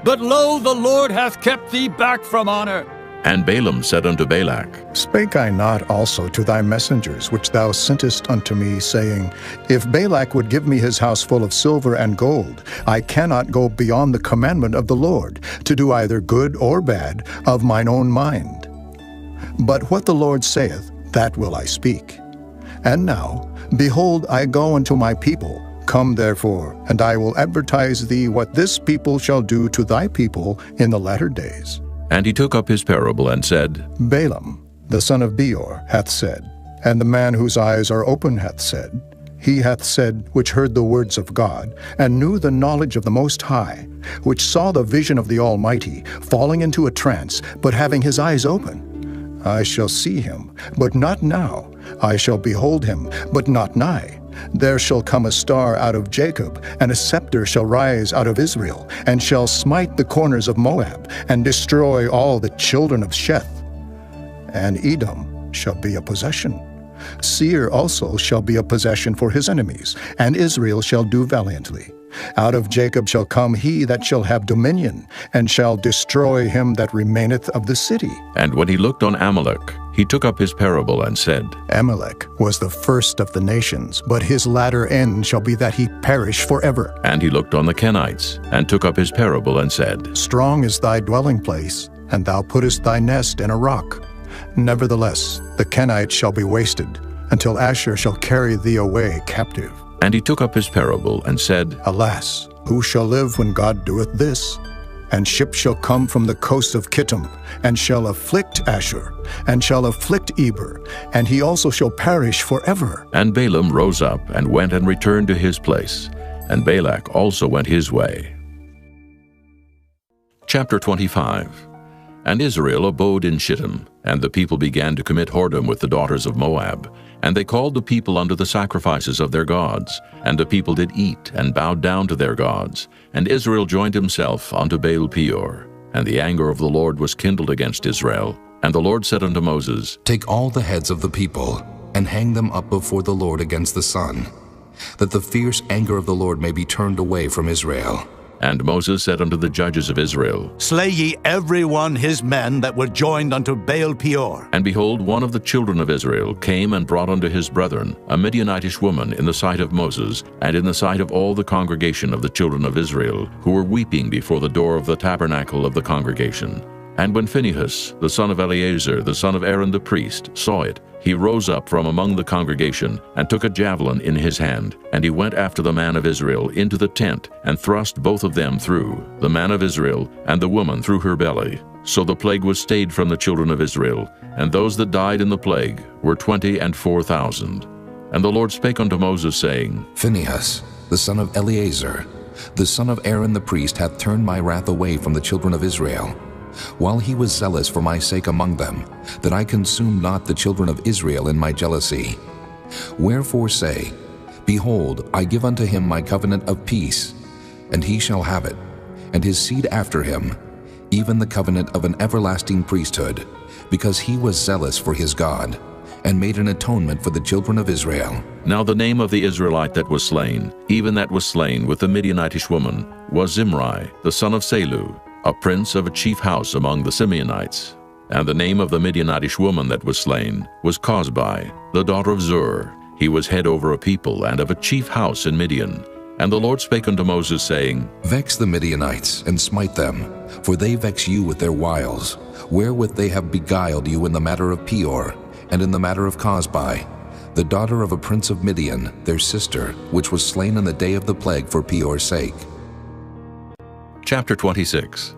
but lo, the Lord hath kept thee back from honor. And Balaam said unto Balak, Spake I not also to thy messengers, which thou sentest unto me, saying, If Balak would give me his house full of silver and gold, I cannot go beyond the commandment of the Lord, to do either good or bad of mine own mind. But what the Lord saith, that will I speak. And now, behold, I go unto my people. Come therefore, and I will advertise thee what this people shall do to thy people in the latter days. And he took up his parable and said, Balaam, the son of Beor, hath said, and the man whose eyes are open hath said, He hath said, which heard the words of God, and knew the knowledge of the Most High, which saw the vision of the Almighty, falling into a trance, but having his eyes open. I shall see him, but not now. I shall behold him, but not nigh. There shall come a star out of Jacob, and a scepter shall rise out of Israel, and shall smite the corners of Moab, and destroy all the children of Sheth. And Edom shall be a possession. Seir also shall be a possession for his enemies, and Israel shall do valiantly. Out of Jacob shall come he that shall have dominion, and shall destroy him that remaineth of the city. And when he looked on Amalek, he took up his parable and said, Amalek was the first of the nations, but his latter end shall be that he perish forever. And he looked on the Kenites, and took up his parable and said, Strong is thy dwelling place, and thou puttest thy nest in a rock. Nevertheless, the Kenites shall be wasted, until Asher shall carry thee away captive. And he took up his parable and said, Alas, who shall live when God doeth this? And ships shall come from the coast of Kittim, and shall afflict Asher, and shall afflict Eber, and he also shall perish forever. And Balaam rose up, and went and returned to his place, and Balak also went his way. Chapter 25. And Israel abode in Shittim, and the people began to commit whoredom with the daughters of Moab. And they called the people unto the sacrifices of their gods. And the people did eat, and bowed down to their gods. And Israel joined himself unto Baal Peor. And the anger of the Lord was kindled against Israel. And the Lord said unto Moses, Take all the heads of the people, and hang them up before the Lord against the sun, that the fierce anger of the Lord may be turned away from Israel. And Moses said unto the judges of Israel, Slay ye every one his men that were joined unto Baal Peor. And behold, one of the children of Israel came and brought unto his brethren a Midianitish woman in the sight of Moses, and in the sight of all the congregation of the children of Israel, who were weeping before the door of the tabernacle of the congregation. And when Phinehas, the son of Eleazar, the son of Aaron the priest, saw it, he rose up from among the congregation, and took a javelin in his hand, and he went after the man of Israel into the tent, and thrust both of them through, the man of Israel and the woman through her belly. So the plague was stayed from the children of Israel, and those that died in the plague were 24,000. And the Lord spake unto Moses, saying, Phinehas, the son of Eleazar, the son of Aaron the priest, hath turned my wrath away from the children of Israel, while he was zealous for my sake among them, that I consumed not the children of Israel in my jealousy. Wherefore say, Behold, I give unto him my covenant of peace, and he shall have it, and his seed after him, even the covenant of an everlasting priesthood, because he was zealous for his God, and made an atonement for the children of Israel. Now the name of the Israelite that was slain, even that was slain with the Midianitish woman, was Zimri, the son of Salu, a prince of a chief house among the Simeonites. And the name of the Midianitish woman that was slain was Cosbi, the daughter of Zur. He was head over a people and of a chief house in Midian. And the Lord spake unto Moses, saying, Vex the Midianites, and smite them, for they vex you with their wiles, wherewith they have beguiled you in the matter of Peor, and in the matter of Cosbi, the daughter of a prince of Midian, their sister, which was slain in the day of the plague for Peor's sake. Chapter 26.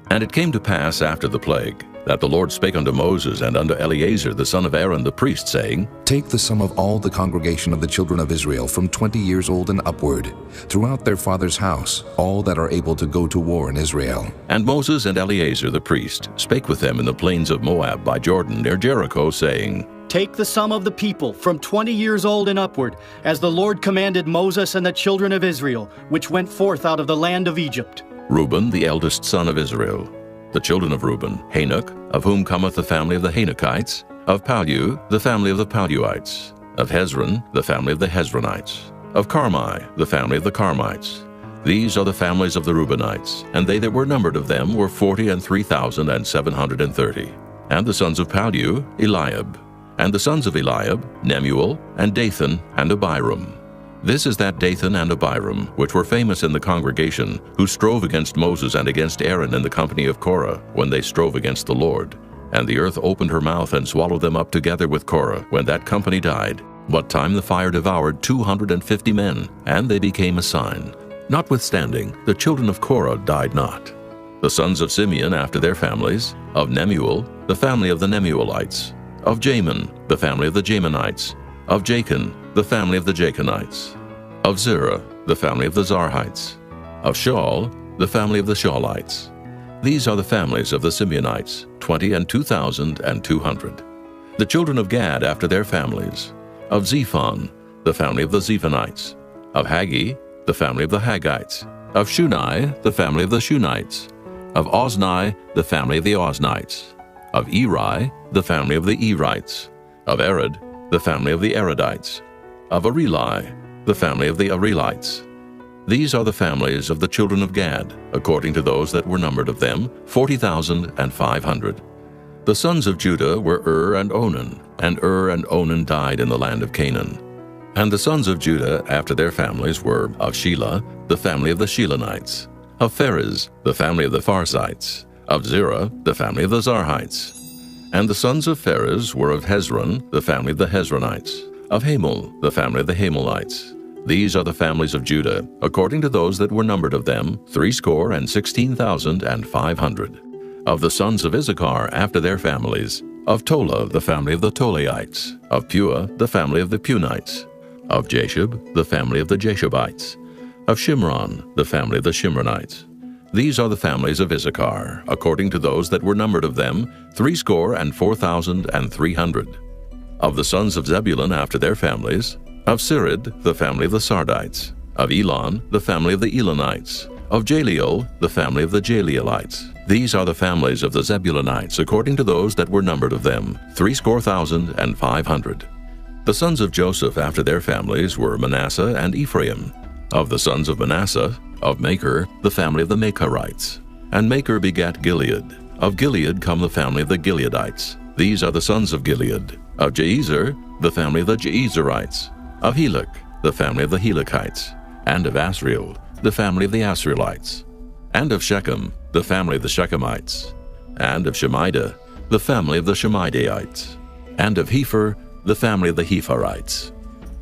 And it came to pass after the plague, that the Lord spake unto Moses and unto Eleazar the son of Aaron the priest, saying, Take the sum of all the congregation of the children of Israel from 20 years old and upward, throughout their father's house, all that are able to go to war in Israel. And Moses and Eleazar the priest spake with them in the plains of Moab by Jordan near Jericho, saying, Take the sum of the people from 20 years old and upward, as the Lord commanded Moses and the children of Israel, which went forth out of the land of Egypt. Reuben, the eldest son of Israel. The children of Reuben, Hanok, of whom cometh the family of the Hanokites. Of Pallu, the family of the Palluites. Of Hezron, the family of the Hezronites. Of Carmi, the family of the Carmites. These are the families of the Reubenites, and they that were numbered of them were 43,730. And the sons of Pallu, Eliab. And the sons of Eliab, Nemuel, and Dathan, and Abiram. This is that Dathan and Abiram, which were famous in the congregation, who strove against Moses and against Aaron in the company of Korah, when they strove against the Lord. And the earth opened her mouth and swallowed them up together with Korah, when that company died. What time the fire devoured 250 men, and they became a sign. Notwithstanding, the children of Korah died not. The sons of Simeon after their families, of Nemuel, the family of the Nemuelites. Of Jamin, the family of the Jaminites. Of Jachin, the family of the Jachinites. Of Zerah, the family of the Zarhites. Of Shaul, the family of the Shaulites. These are the families of the Simeonites, 22,200. The children of Gad after their families. Of Zephon, the family of the Zephonites. Of Haggi, the family of the Haggites. Of Shunai, the family of the Shunites. Of Ozni, the family of the Oznites. Of Eri, the family of the Erites. Of Arad, the family of the Aradites. Of Areli, the family of the Arelites. These are the families of the children of Gad, according to those that were numbered of them, 40,500. The sons of Judah were and Onan, and and Onan died in the land of Canaan. And the sons of Judah after their families were of Shelah, the family of the Shelonites. Of Pharez, the family of the Pharzites. Of Zerah, the family of the Zarhites. And the sons of Pharez were of Hezron, the family of the Hezronites. Of Hamul, the family of the Hamelites. These are the families of Judah, according to those that were numbered of them, 16,500. Of the sons of Issachar after their families, of Tola, the family of the Tolaites. Of Pua, the family of the Punites. Of Jashub, the family of the Jashubites. Of Shimron, the family of the Shimronites. These are the families of Issachar, according to those that were numbered of them, 64,300. Of the sons of Zebulun after their families, of Sirid, the family of the Sardites. Of Elon, the family of the Elonites. Of Jaleel, the family of the Jaleelites. These are the families of the Zebulunites, according to those that were numbered of them, 64,500. The sons of Joseph after their families were Manasseh and Ephraim. Of the sons of Manasseh, Of Machir, the family of the Machirites. And Machir begat Gilead. Of Gilead come the family of the Gileadites. These are the sons of Gilead. Of Jeezer, the family of the Jeezerites. Of Helek, the family of the Helekites. And of Asriel, the family of the Asrielites. And of Shechem, the family of the Shechemites. And of Shemida, the family of the Shemidaites. And of Hepher, the family of the Hepherites.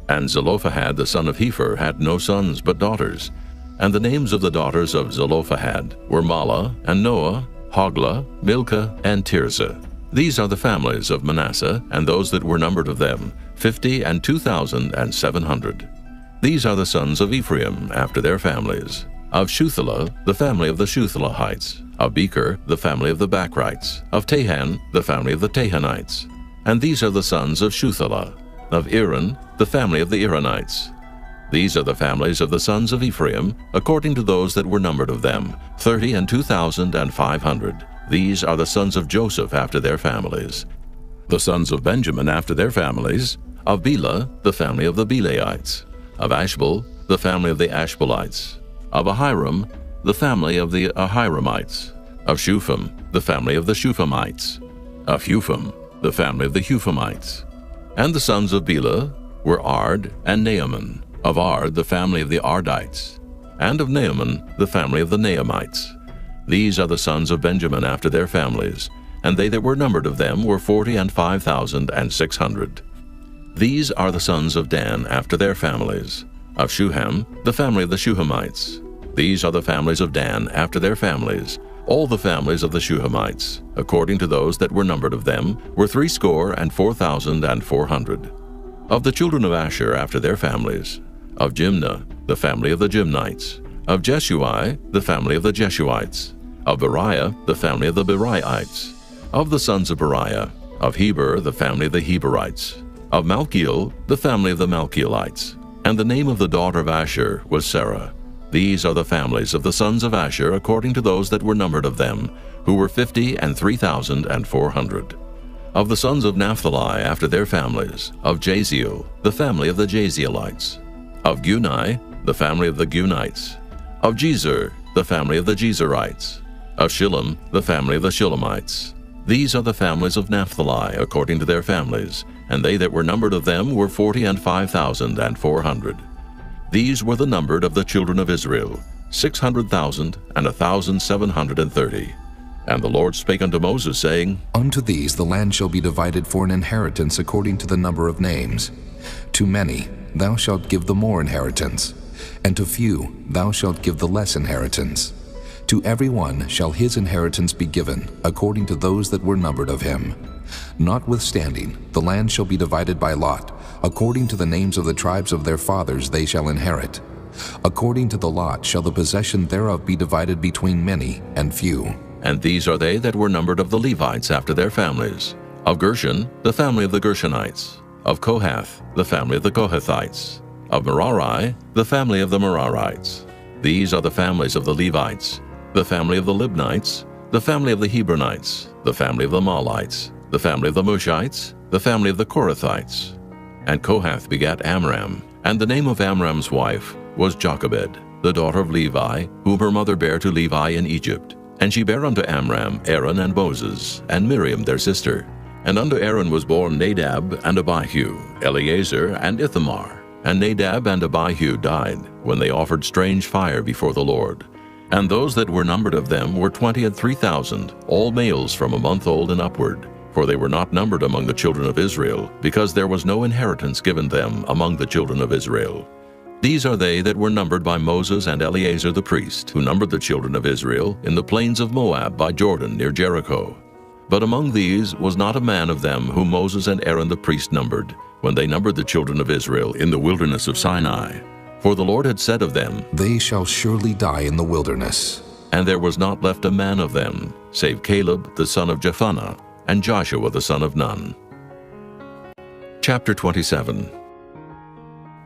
And Zelophehad the son of Hepher had no sons but daughters. And the names of the daughters of Zelophehad were Mahlah, and Noah, Hoglah, Milcah, and Tirzah. These are the families of Manasseh, and those that were numbered of them, 50,002,700. These are the sons of Ephraim after their families. Of Shuthelah, the family of the Shuthelahites. Of Becher, the family of the Bachrites. Of Tahan, the family of the Tahanites. And these are the sons of Shuthelah. Of Aaron, the family of the Aaronites. These are the families of the sons of Ephraim, according to those that were numbered of them, 30,002,500. These are the sons of Joseph after their families. The sons of Benjamin after their families. Of Bela, the family of the Belaites. Of Ashbel, the family of the Ashbelites. Of Ahiram, the family of the Ahiramites. Of Shupham, the family of the Shuphamites. Of Hupham, the family of the Huphamites. And the sons of Bela were Ard and Naaman. Of Ard, the family of the Ardites. And of Naaman, the family of the Naamites. These are the sons of Benjamin after their families, and they that were numbered of them were 40,500. These are the sons of Dan after their families. Of Shuham, the family of the Shuhamites. These are the families of Dan after their families. All the families of the Shuhamites, according to those that were numbered of them, were 64,400. Of the children of Asher after their families. Of Jimnah, the family of the Jimnites. Of Jeshui, the family of the Jeshuites. Of Beriah, the family of the Beriaites. Of the sons of Beriah. Of Heber, the family of the Heberites. Of Malchiel, the family of the Malchielites. And the name of the daughter of Asher was Sarah. These are the families of the sons of Asher according to those that were numbered of them, who were 50,003,400. Of the sons of Naphtali after their families. Of Jaziel, the family of the Jazielites. Of Guni, the family of the Gunites. Of Jezer, the family of the Jezerites. Of Shillem, the family of the Shillemites. These are the families of Naphtali according to their families, and they that were numbered of them were 40,500. These were the numbered of the children of Israel, 600,1,730. And the Lord spake unto Moses, saying, Unto these the land shall be divided for an inheritance according to the number of names. To many thou shalt give the more inheritance, and to few thou shalt give the less inheritance. To every one shall his inheritance be given, according to those that were numbered of him. Notwithstanding, the land shall be divided by lot, according to the names of the tribes of their fathers they shall inherit. According to the lot shall the possession thereof be divided between many and few. And these are they that were numbered of the Levites after their families. Of Gershon, the family of the Gershonites. Of Kohath, the family of the Kohathites. Of Merari, the family of the Merarites. These are the families of the Levites. The family of the Libnites, the family of the Hebronites, the family of the Mahlites, the family of the Mushites, the family of the Korathites. And Kohath begat Amram, and the name of Amram's wife was Jochebed, the daughter of Levi, whom her mother bare to Levi in Egypt. And she bare unto Amram Aaron and Moses, and Miriam their sister. And unto Aaron was born Nadab and Abihu, Eleazar and Ithamar. And Nadab and Abihu died, when they offered strange fire before the Lord. And those that were numbered of them were 23,000, all males from a month old and upward. For they were not numbered among the children of Israel, because there was no inheritance given them among the children of Israel. These are they that were numbered by Moses and Eleazar the priest, who numbered the children of Israel in the plains of Moab by Jordan near Jericho. But among these was not a man of them whom Moses and Aaron the priest numbered, when they numbered the children of Israel in the wilderness of Sinai. For the Lord had said of them, They shall surely die in the wilderness. And there was not left a man of them, save Caleb the son of Jephunneh, and Joshua the son of Nun. Chapter 27.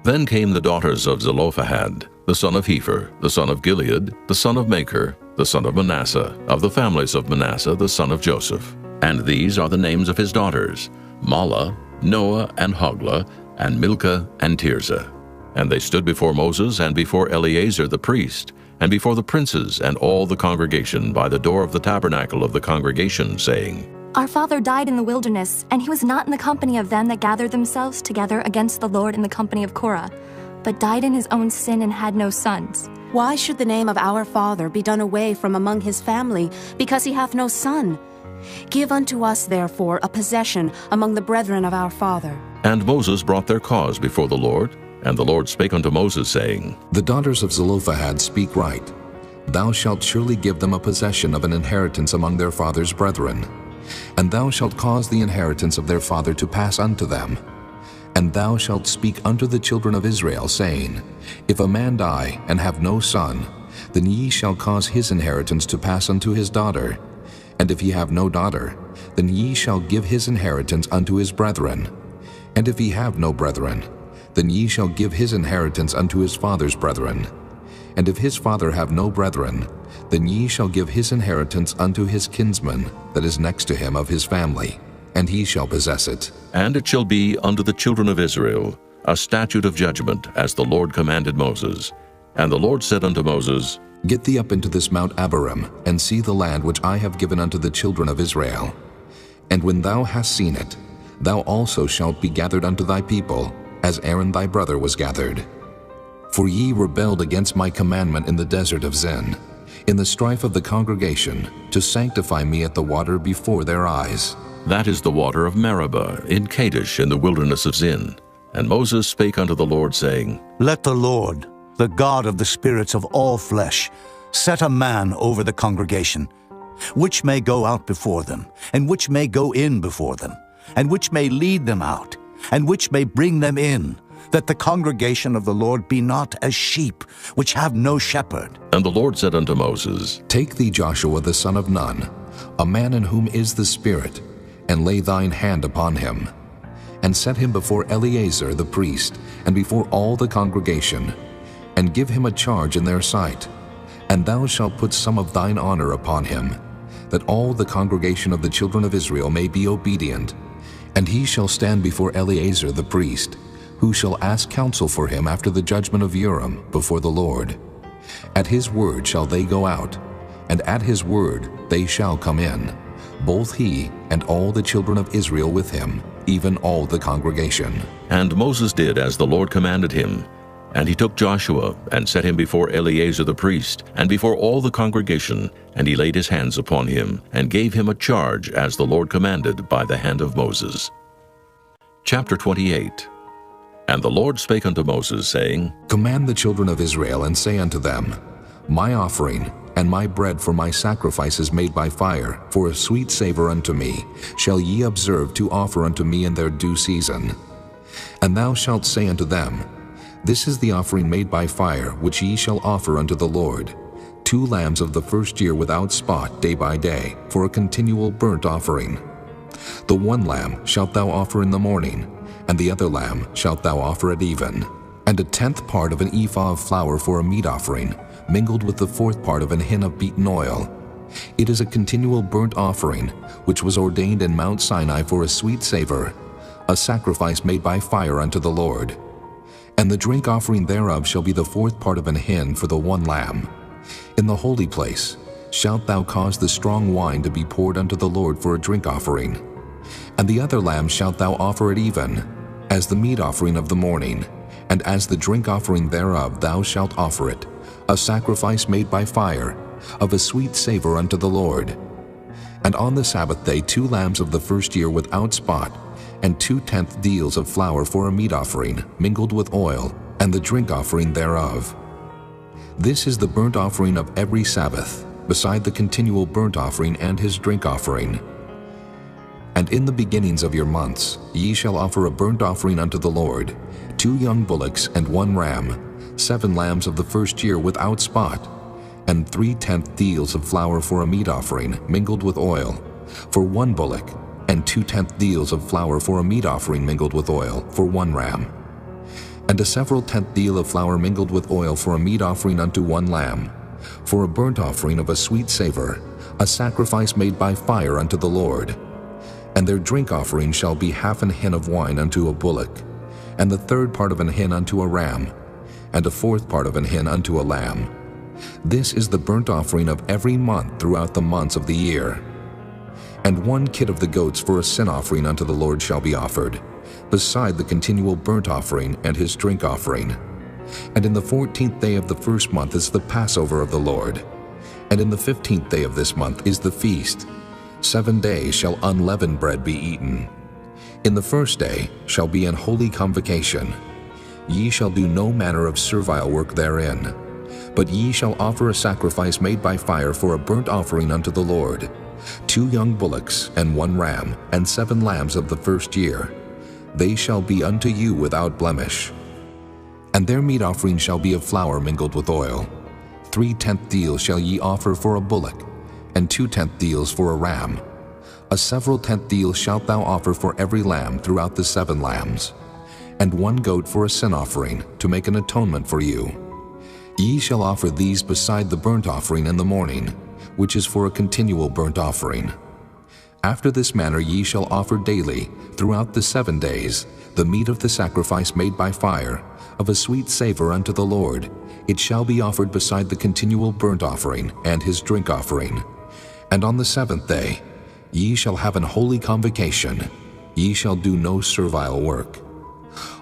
Then came the daughters of Zelophehad, the son of Hepher, the son of Gilead, the son of Machir, the son of Manasseh, of the families of Manasseh, the son of Joseph. And these are the names of his daughters, Mahlah, Noah, and Hoglah, and Milcah, and Tirzah. And they stood before Moses and before Eleazar the priest, and before the princes and all the congregation by the door of the tabernacle of the congregation, saying, Our father died in the wilderness, and he was not in the company of them that gathered themselves together against the Lord in the company of Korah, but died in his own sin and had no sons. Why should the name of our father be done away from among his family, because he hath no son? Give unto us, therefore, a possession among the brethren of our father. And Moses brought their cause before the Lord, and the Lord spake unto Moses, saying, The daughters of Zelophehad speak right. Thou shalt surely give them a possession of an inheritance among their father's brethren. And thou shalt cause the inheritance of their father to pass unto them. And thou shalt speak unto the children of Israel, saying, If a man die and have no son, then ye shall cause his inheritance to pass unto his daughter. And if he have no daughter, then ye shall give his inheritance unto his brethren. And if he have no brethren, then ye shall give his inheritance unto his father's brethren. And if his father have no brethren, then ye shall give his inheritance unto his kinsman that is next to him of his family, and he shall possess it. And it shall be unto the children of Israel a statute of judgment, as the Lord commanded Moses. And the Lord said unto Moses, Get thee up into this Mount Abarim, and see the land which I have given unto the children of Israel. And when thou hast seen it, thou also shalt be gathered unto thy people, as Aaron thy brother was gathered. For ye rebelled against my commandment in the desert of Zin, in the strife of the congregation, to sanctify me at the water before their eyes. That is the water of Meribah, in Kadesh, in the wilderness of Zin. And Moses spake unto the Lord, saying, Let the Lord, the God of the spirits of all flesh, set a man over the congregation, which may go out before them, and which may go in before them, and which may lead them out, and which may bring them in, that the congregation of the Lord be not as sheep, which have no shepherd. And the Lord said unto Moses, Take thee Joshua the son of Nun, a man in whom is the Spirit, and lay thine hand upon him, and set him before Eleazar the priest, and before all the congregation, and give him a charge in their sight. And thou shalt put some of thine honor upon him, that all the congregation of the children of Israel may be obedient. And he shall stand before Eleazar the priest, who shall ask counsel for him after the judgment of Urim before the Lord. At his word shall they go out, and at his word they shall come in, both he and all the children of Israel with him, even all the congregation. And Moses did as the Lord commanded him. And he took Joshua, and set him before Eleazar the priest, and before all the congregation, and he laid his hands upon him, and gave him a charge as the Lord commanded by the hand of Moses. Chapter 28. And the Lord spake unto Moses, saying, Command the children of Israel, and say unto them, My offering and my bread for my sacrifices made by fire, for a sweet savor unto me, shall ye observe to offer unto me in their due season. And thou shalt say unto them, This is the offering made by fire, which ye shall offer unto the Lord, 2 lambs of the first year without spot day by day, for a continual burnt offering. The 1 lamb shalt thou offer in the morning, and the other lamb shalt thou offer at even, and a 10th part of an ephah of flour for a meat offering, mingled with the 4th part of an hin of beaten oil. It is a continual burnt offering, which was ordained in Mount Sinai for a sweet savor, a sacrifice made by fire unto the Lord. And the drink offering thereof shall be the 4th part of an hin for the 1 lamb. In the holy place shalt thou cause the strong wine to be poured unto the Lord for a drink offering. And the other lamb shalt thou offer at even, as the meat offering of the morning, and as the drink offering thereof thou shalt offer it, a sacrifice made by fire, of a sweet savor unto the Lord. And on the Sabbath day 2 lambs of the first year without spot, and 2/10 deals of flour for a meat offering, mingled with oil, and the drink offering thereof. This is the burnt offering of every Sabbath, beside the continual burnt offering and his drink offering. And in the beginnings of your months ye shall offer a burnt offering unto the Lord, 2 young bullocks and 1 ram, 7 lambs of the first year without spot, and 3/10 deals of flour for a meat offering, mingled with oil, for 1 bullock, and 2/10 deals of flour for a meat offering mingled with oil, for 1 ram, and a several 10th deal of flour mingled with oil for a meat offering unto 1 lamb, for a burnt offering of a sweet savor, a sacrifice made by fire unto the Lord. And their drink offering shall be 1/2 an hin of wine unto a bullock, and the 3rd part of an hin unto a ram, and a 4th part of an hin unto a lamb. This is the burnt offering of every month throughout the months of the year. And 1 kid of the goats for a sin offering unto the Lord shall be offered, beside the continual burnt offering and his drink offering. And in the 14th day of the first month is the Passover of the Lord. And in the 15th day of this month is the feast. 7 days shall unleavened bread be eaten. In the first day shall be an holy convocation. Ye shall do no manner of servile work therein, but ye shall offer a sacrifice made by fire for a burnt offering unto the Lord, 2 young bullocks and 1 ram, and 7 lambs of the first year. They shall be unto you without blemish. And their meat offering shall be of flour mingled with oil. 3/10 deals shall ye offer for a bullock, and 2/10 deals for a ram. A several 10th deal shalt thou offer for every lamb throughout the 7 lambs, and 1 goat for a sin offering, to make an atonement for you. Ye shall offer these beside the burnt offering in the morning, which is for a continual burnt offering. After this manner ye shall offer daily, throughout the 7 days, the meat of the sacrifice made by fire, of a sweet savor unto the Lord. It shall be offered beside the continual burnt offering and his drink offering. And on the 7th day ye shall have an holy convocation. Ye shall do no servile work.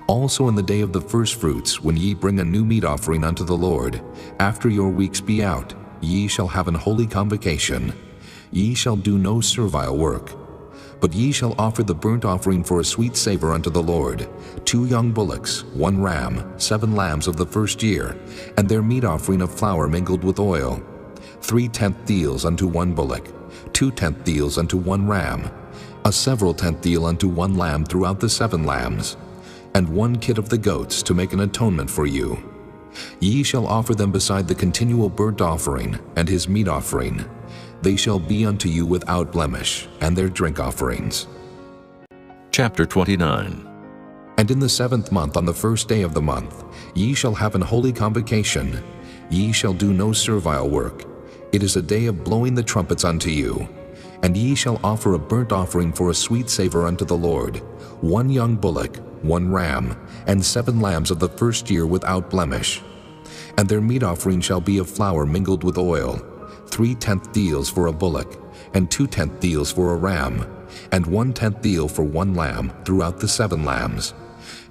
Also in the day of the firstfruits, when ye bring a new meat offering unto the Lord, after your weeks be out, ye shall have an holy convocation. Ye shall do no servile work. But ye shall offer the burnt offering for a sweet savor unto the Lord, 2 young bullocks, 1 ram, 7 lambs of the first year, and their meat offering of flour mingled with oil, 3/10 deals unto 1 bullock, 2/10 deals unto 1 ram, a several 10th deal unto 1 lamb throughout the 7 lambs, and 1 kid of the goats to make an atonement for you. Ye shall offer them beside the continual burnt offering and his meat offering. They shall be unto you without blemish, and their drink offerings. Chapter 29. And in the 7th month, on the 1st day of the month, ye shall have an holy convocation. Ye shall do no servile work. It is a day of blowing the trumpets unto you. And ye shall offer a burnt offering for a sweet savor unto the Lord, 1 young bullock, 1 ram, and 7 lambs of the first year without blemish. And their meat offering shall be of flour mingled with oil, 3/10 deals for a bullock, and 2/10 deals for a ram, and 1/10 deal for 1 lamb throughout the 7 lambs,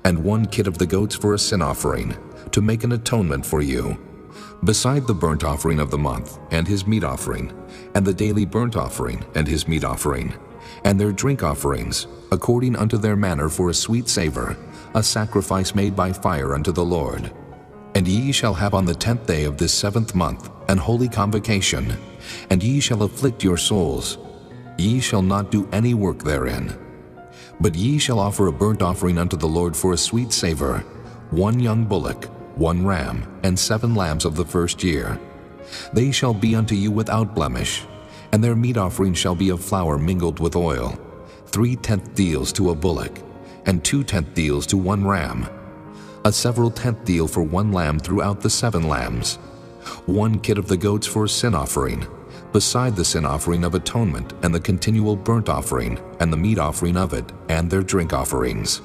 and 1 kid of the goats for a sin offering, to make an atonement for you. Beside the burnt offering of the month, and his meat offering, and the daily burnt offering, and his meat offering, and their drink offerings, according unto their manner for a sweet savor, a sacrifice made by fire unto the Lord. And ye shall have on the 10th day of this 7th month an holy convocation, and ye shall afflict your souls. Ye shall not do any work therein. But ye shall offer a burnt offering unto the Lord for a sweet savor, 1 young bullock, 1 ram, and 7 lambs of the first year. They shall be unto you without blemish, and their meat offering shall be of flour mingled with oil, 3/10 deals to a bullock, and 2/10 deals to 1 ram, a several 10th deal for 1 lamb throughout the 7 lambs, 1 kid of the goats for a sin offering, beside the sin offering of atonement and the continual burnt offering and the meat offering of it and their drink offerings.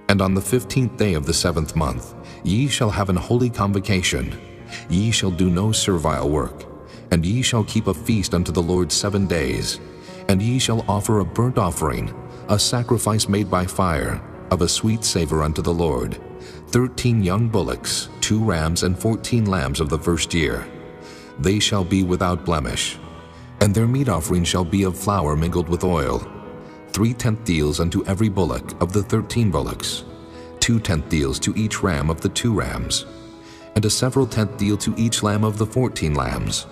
And on the 15th day of the 7th month ye shall have an holy convocation. Ye shall do no servile work, and ye shall keep a feast unto the Lord 7 days, and ye shall offer a burnt offering, a sacrifice made by fire, of a sweet savor unto the Lord, 13 young bullocks, 2 rams, and 14 lambs of the first year. They shall be without blemish. And their meat offering shall be of flour mingled with oil, 3/10 deals unto every bullock of the 13 bullocks, 2/10 deals to each ram of the 2 rams, and a several 10th deal to each lamb of the 14 lambs,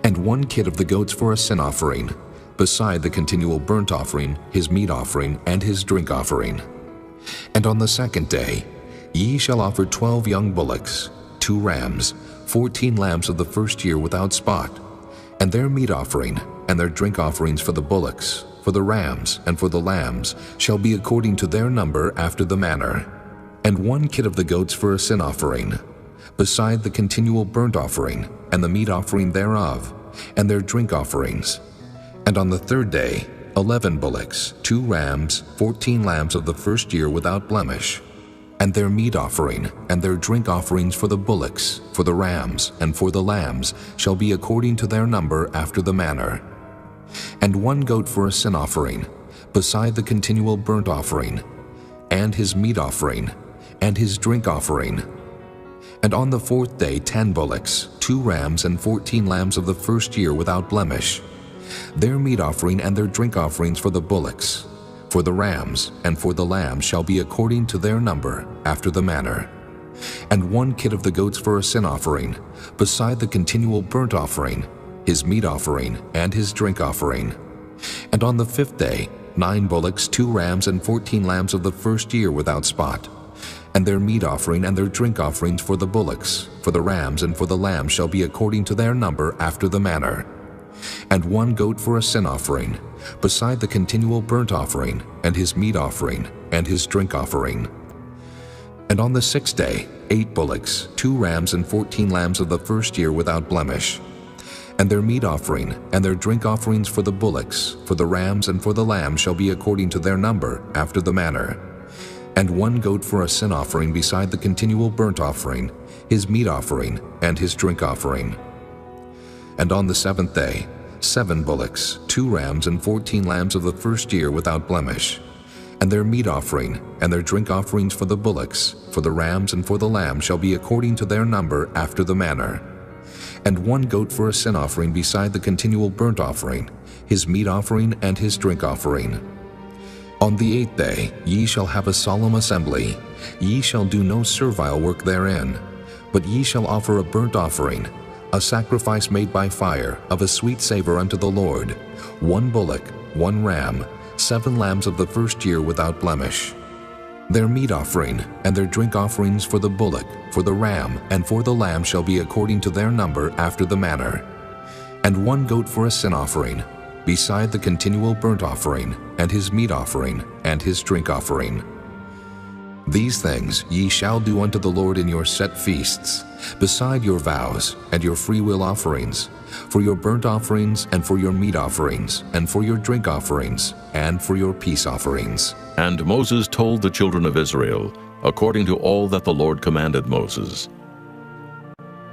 and 1 kid of the goats for a sin offering, beside the continual burnt offering, his meat offering, and his drink offering. And on the 2nd day ye shall offer 12 young bullocks, 2 rams, 14 lambs of the first year without spot, and their meat offering and their drink offerings for the bullocks, for the rams, and for the lambs shall be according to their number after the manner, and 1 kid of the goats for a sin offering, beside the continual burnt offering and the meat offering thereof, and their drink offerings. And on the 3rd day 11 bullocks, 2 rams, 14 lambs of the first year without blemish, And their meat offering and their drink offerings for the bullocks, for the rams, and for the lambs shall be according to their number after the manner. And 1 goat for a sin offering, beside the continual burnt offering, and his meat offering, and his drink offering. And on the 4th day 10 bullocks, 2 rams, and 14 lambs of the first year without blemish. Their meat offering and their drink offerings for the bullocks, for the rams, and for the lambs shall be according to their number, after the manner. And 1 kid of the goats for a sin offering, beside the continual burnt offering, his meat offering, and his drink offering. And on the 5th day 9 bullocks, 2 rams, and 14 lambs of the first year without spot. And their meat offering and their drink offerings for the bullocks, for the rams, and for the lambs shall be according to their number, after the manner. And 1 goat for a sin offering, beside the continual burnt offering, and his meat offering, and his drink offering. And on the 6th day 8 bullocks, 2 rams, and 14 lambs of the first year without blemish. And their meat offering and their drink offerings for the bullocks, for the rams, and for the lambs shall be according to their number, after the manner. And 1 goat for a sin offering beside the continual burnt offering, his meat offering, and his drink offering. And on the 7th day 7 bullocks, 2 rams, and 14 lambs of the first year without blemish. And their meat offering and their drink offerings for the bullocks, for the rams, and for the lambs shall be according to their number, after the manner. And 1 goat for a sin offering beside the continual burnt offering, his meat offering, and his drink offering. On the 8th day ye shall have a solemn assembly. Ye shall do no servile work therein, but ye shall offer a burnt offering, a sacrifice made by fire, of a sweet savor unto the Lord, 1 bullock, 1 ram, 7 lambs of the first year without blemish. Their meat offering and their drink offerings for the bullock, for the ram, and for the lamb shall be according to their number, after the manner. And 1 goat for a sin offering, beside the continual burnt offering, and his meat offering, and his drink offering. These things ye shall do unto the Lord in your set feasts, beside your vows and your freewill offerings, for your burnt offerings, and for your meat offerings, and for your drink offerings, and for your peace offerings. And Moses told the children of Israel, according to all that the Lord commanded Moses.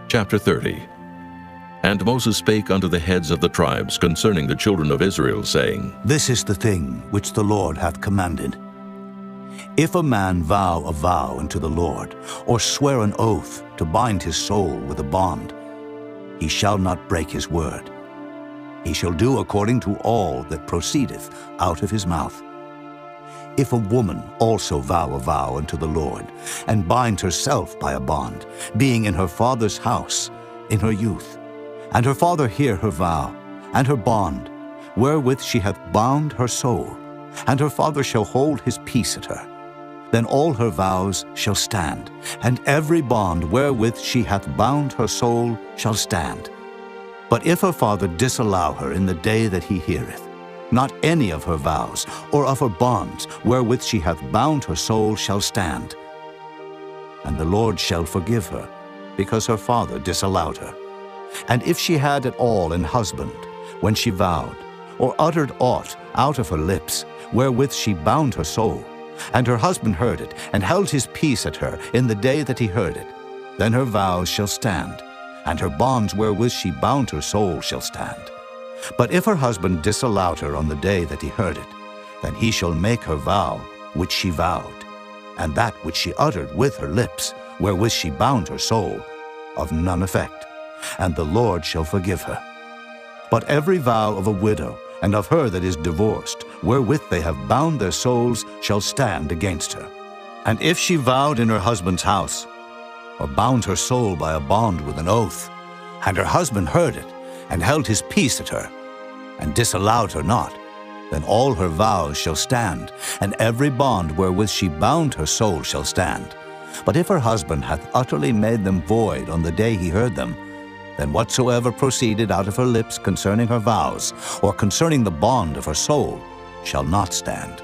Chapter 30. And Moses spake unto the heads of the tribes concerning the children of Israel, saying, This is the thing which the Lord hath commanded. If a man vow a vow unto the Lord, or swear an oath to bind his soul with a bond, he shall not break his word. He shall do according to all that proceedeth out of his mouth. If a woman also vow a vow unto the Lord, and bind herself by a bond, being in her father's house in her youth, and her father hear her vow, and her bond, wherewith she hath bound her soul, and her father shall hold his peace at her, then all her vows shall stand, and every bond wherewith she hath bound her soul shall stand. But if her father disallow her in the day that he heareth, not any of her vows or of her bonds wherewith she hath bound her soul shall stand. And the Lord shall forgive her, because her father disallowed her. And if she had at all an husband, when she vowed, or uttered aught out of her lips, wherewith she bound her soul, and her husband heard it, and held his peace at her in the day that he heard it, then her vows shall stand, and her bonds wherewith she bound her soul shall stand. But if her husband disallowed her on the day that he heard it, then he shall make her vow which she vowed, and that which she uttered with her lips, wherewith she bound her soul, of none effect, and the Lord shall forgive her. But every vow of a widow, and of her that is divorced, wherewith they have bound their souls, shall stand against her. And if she vowed in her husband's house, or bound her soul by a bond with an oath, and her husband heard it, and held his peace at her, and disallowed her not, then all her vows shall stand, and every bond wherewith she bound her soul shall stand. But if her husband hath utterly made them void on the day he heard them, then whatsoever proceeded out of her lips concerning her vows, or concerning the bond of her soul, shall not stand.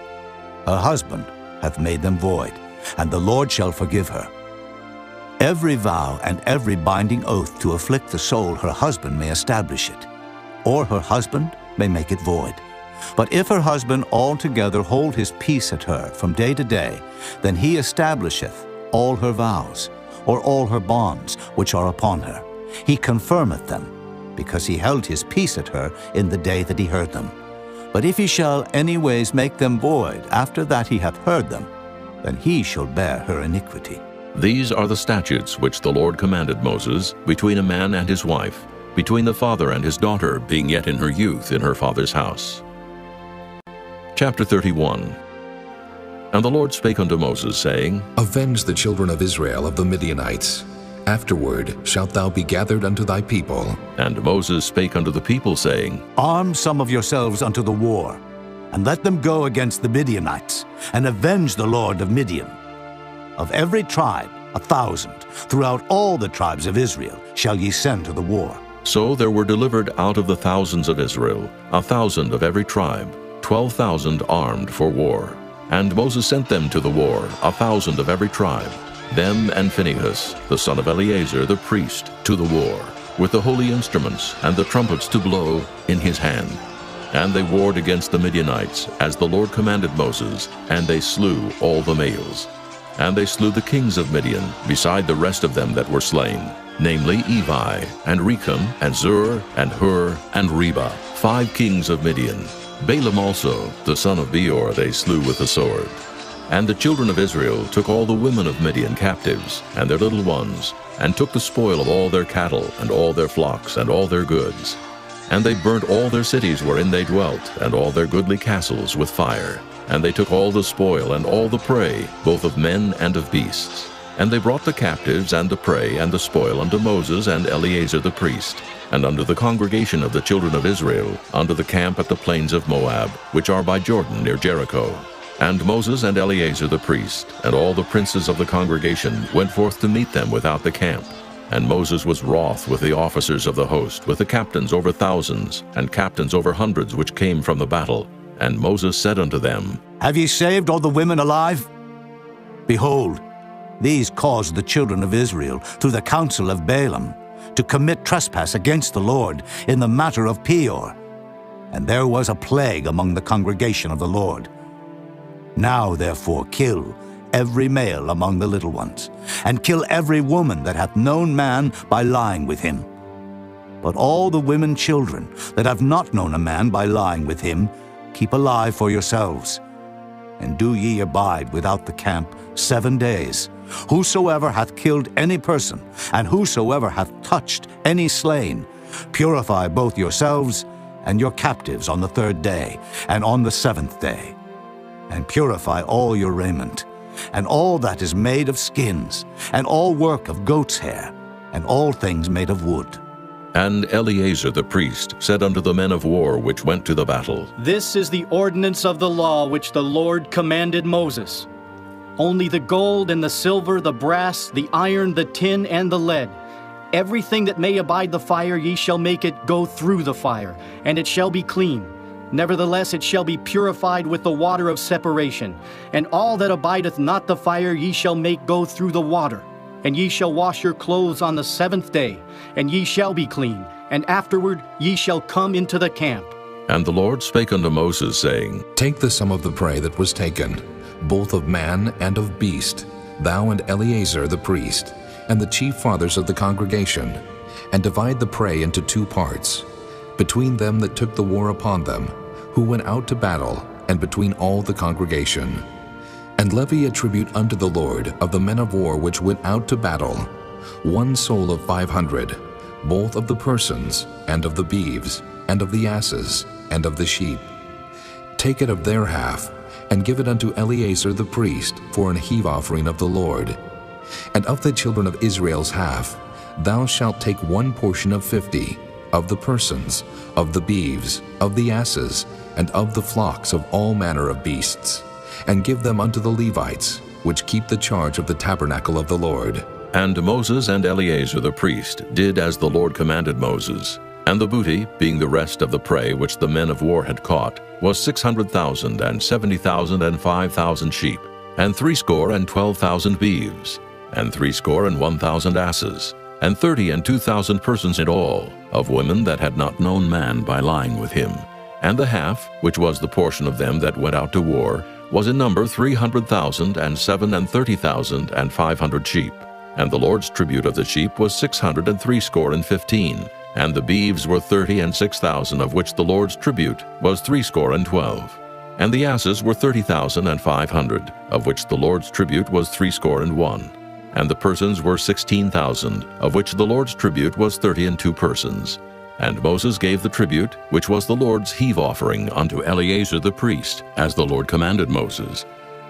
Her husband hath made them void, and the Lord shall forgive her. Every vow and every binding oath to afflict the soul her husband may establish it, or her husband may make it void. But if her husband altogether hold his peace at her from day to day, then he establisheth all her vows, or all her bonds which are upon her. He confirmeth them, because he held his peace at her in the day that he heard them. But if he shall any ways make them void after that he hath heard them, then he shall bear her iniquity. These are the statutes which the Lord commanded Moses between a man and his wife, between the father and his daughter, being yet in her youth in her father's house. Chapter 31. And the Lord spake unto Moses, saying, Avenge the children of Israel of the Midianites. Afterward shalt thou be gathered unto thy people. And Moses spake unto the people, saying, Arm some of yourselves unto the war, and let them go against the Midianites, and avenge the Lord of Midian. Of every tribe 1,000, throughout all the tribes of Israel, shall ye send to the war. So there were delivered out of the thousands of Israel 1,000 of every tribe, 12,000 armed for war. And Moses sent them to the war, 1,000 of every tribe, them and Phinehas, the son of Eleazar the priest, to the war, with the holy instruments and the trumpets to blow in his hand. And they warred against the Midianites, as the Lord commanded Moses, and they slew all the males. And they slew the kings of Midian, beside the rest of them that were slain, namely Evi, and Rechem, and Zur, and Hur, and Reba, 5 kings of Midian. Balaam also, the son of Beor, they slew with the sword. And the children of Israel took all the women of Midian captives, and their little ones, and took the spoil of all their cattle, and all their flocks, and all their goods. And they burnt all their cities wherein they dwelt, and all their goodly castles with fire. And they took all the spoil and all the prey, both of men and of beasts. And they brought the captives and the prey and the spoil unto Moses and Eleazar the priest, and unto the congregation of the children of Israel, unto the camp at the plains of Moab, which are by Jordan near Jericho. And Moses and Eleazar the priest, and all the princes of the congregation, went forth to meet them without the camp. And Moses was wroth with the officers of the host, with the captains over thousands, and captains over hundreds which came from the battle. And Moses said unto them, Have ye saved all the women alive? Behold, these caused the children of Israel, through the counsel of Balaam, to commit trespass against the Lord in the matter of Peor. And there was a plague among the congregation of the Lord. Now therefore kill every male among the little ones, and kill every woman that hath known man by lying with him. But all the women children that have not known a man by lying with him, keep alive for yourselves. And do ye abide without the camp 7 days. Whosoever hath killed any person, and whosoever hath touched any slain, purify both yourselves and your captives on the 3rd day, and on the 7th day. And purify all your raiment, and all that is made of skins, and all work of goat's hair, and all things made of wood. And Eleazar the priest said unto the men of war which went to the battle, This is the ordinance of the law which the Lord commanded Moses. Only the gold and the silver, the brass, the iron, the tin, and the lead, everything that may abide the fire, ye shall make it go through the fire, and it shall be clean. Nevertheless it shall be purified with the water of separation. And all that abideth not the fire ye shall make go through the water. And ye shall wash your clothes on the 7th day, and ye shall be clean, and afterward ye shall come into the camp. And the Lord spake unto Moses, saying, Take the sum of the prey that was taken, both of man and of beast, thou and Eleazar the priest, and the chief fathers of the congregation, and divide the prey into 2 parts, between them that took the war upon them, who went out to battle, and between all the congregation. And levy a tribute unto the Lord of the men of war which went out to battle, 1 soul of 500, both of the persons, and of the beeves, and of the asses, and of the sheep. Take it of their half, and give it unto Eleazar the priest for an heave offering of the Lord. And of the children of Israel's half, thou shalt take 1 portion of 50, of the persons, of the beeves, of the asses, and of the flocks of all manner of beasts, and give them unto the Levites, which keep the charge of the tabernacle of the Lord. And Moses and Eleazar the priest did as the Lord commanded Moses. And the booty, being the rest of the prey which the men of war had caught, was 600,000, and 70,000, and 5,000 sheep, and 62,000 beeves, and 61,000 asses, and 32,000 persons in all, of women that had not known man by lying with him. And the half, which was the portion of them that went out to war, was in number 300,000, and 37,500 sheep. And the Lord's tribute of the sheep was 615, and the beeves were 30 and 6,000, of which the Lord's tribute was 312. And the asses were 30,500, of which the Lord's tribute was 61. And the persons were 16,000, of which the Lord's tribute was 32 persons. And Moses gave the tribute, which was the Lord's heave offering, unto Eleazar the priest, as the Lord commanded Moses.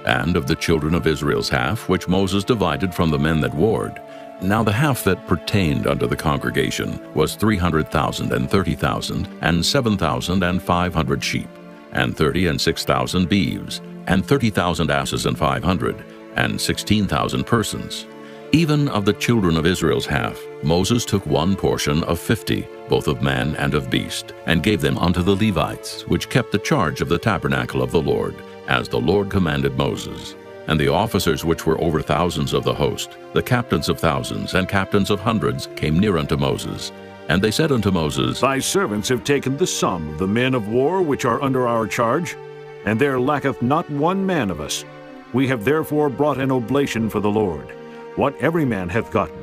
And of the children of Israel's half, which Moses divided from the men that warred. Now the half that pertained unto the congregation was 300,000 and 30,000, and 7,500 sheep, and 30 and 6,000 beeves, and 30,000 asses and 500, and 16,000 persons. Even of the children of Israel's half, Moses took one portion of 50, both of man and of beast, and gave them unto the Levites, which kept the charge of the tabernacle of the Lord, as the Lord commanded Moses. And the officers which were over thousands of the host, the captains of thousands and captains of hundreds, came near unto Moses. And they said unto Moses, Thy servants have taken the sum of the men of war which are under our charge, and there lacketh not one man of us. We have therefore brought an oblation for the Lord, what every man hath gotten,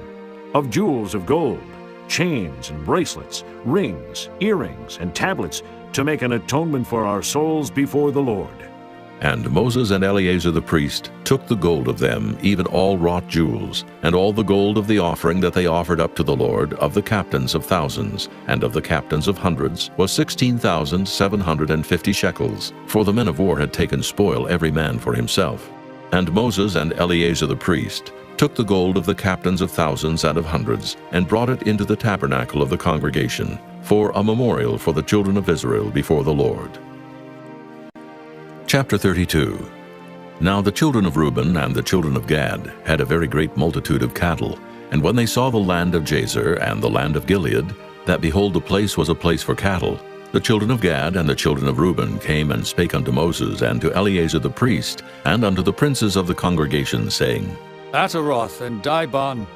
of jewels of gold, chains and bracelets, rings, earrings, and tablets, to make an atonement for our souls before the Lord. And Moses and Eleazar the priest took the gold of them, even all wrought jewels, and all the gold of the offering that they offered up to the Lord, of the captains of thousands, and of the captains of hundreds, was 16,750 shekels, for the men of war had taken spoil every man for himself. And Moses and Eleazar the priest took the gold of the captains of thousands and of hundreds, and brought it into the tabernacle of the congregation, for a memorial for the children of Israel before the Lord. Chapter 32. Now the children of Reuben and the children of Gad had a very great multitude of cattle. And when they saw the land of Jazer and the land of Gilead, that behold, the place was a place for cattle, the children of Gad and the children of Reuben came and spake unto Moses and to Eleazar the priest, and unto the princes of the congregation, saying, Ataroth and Dibon,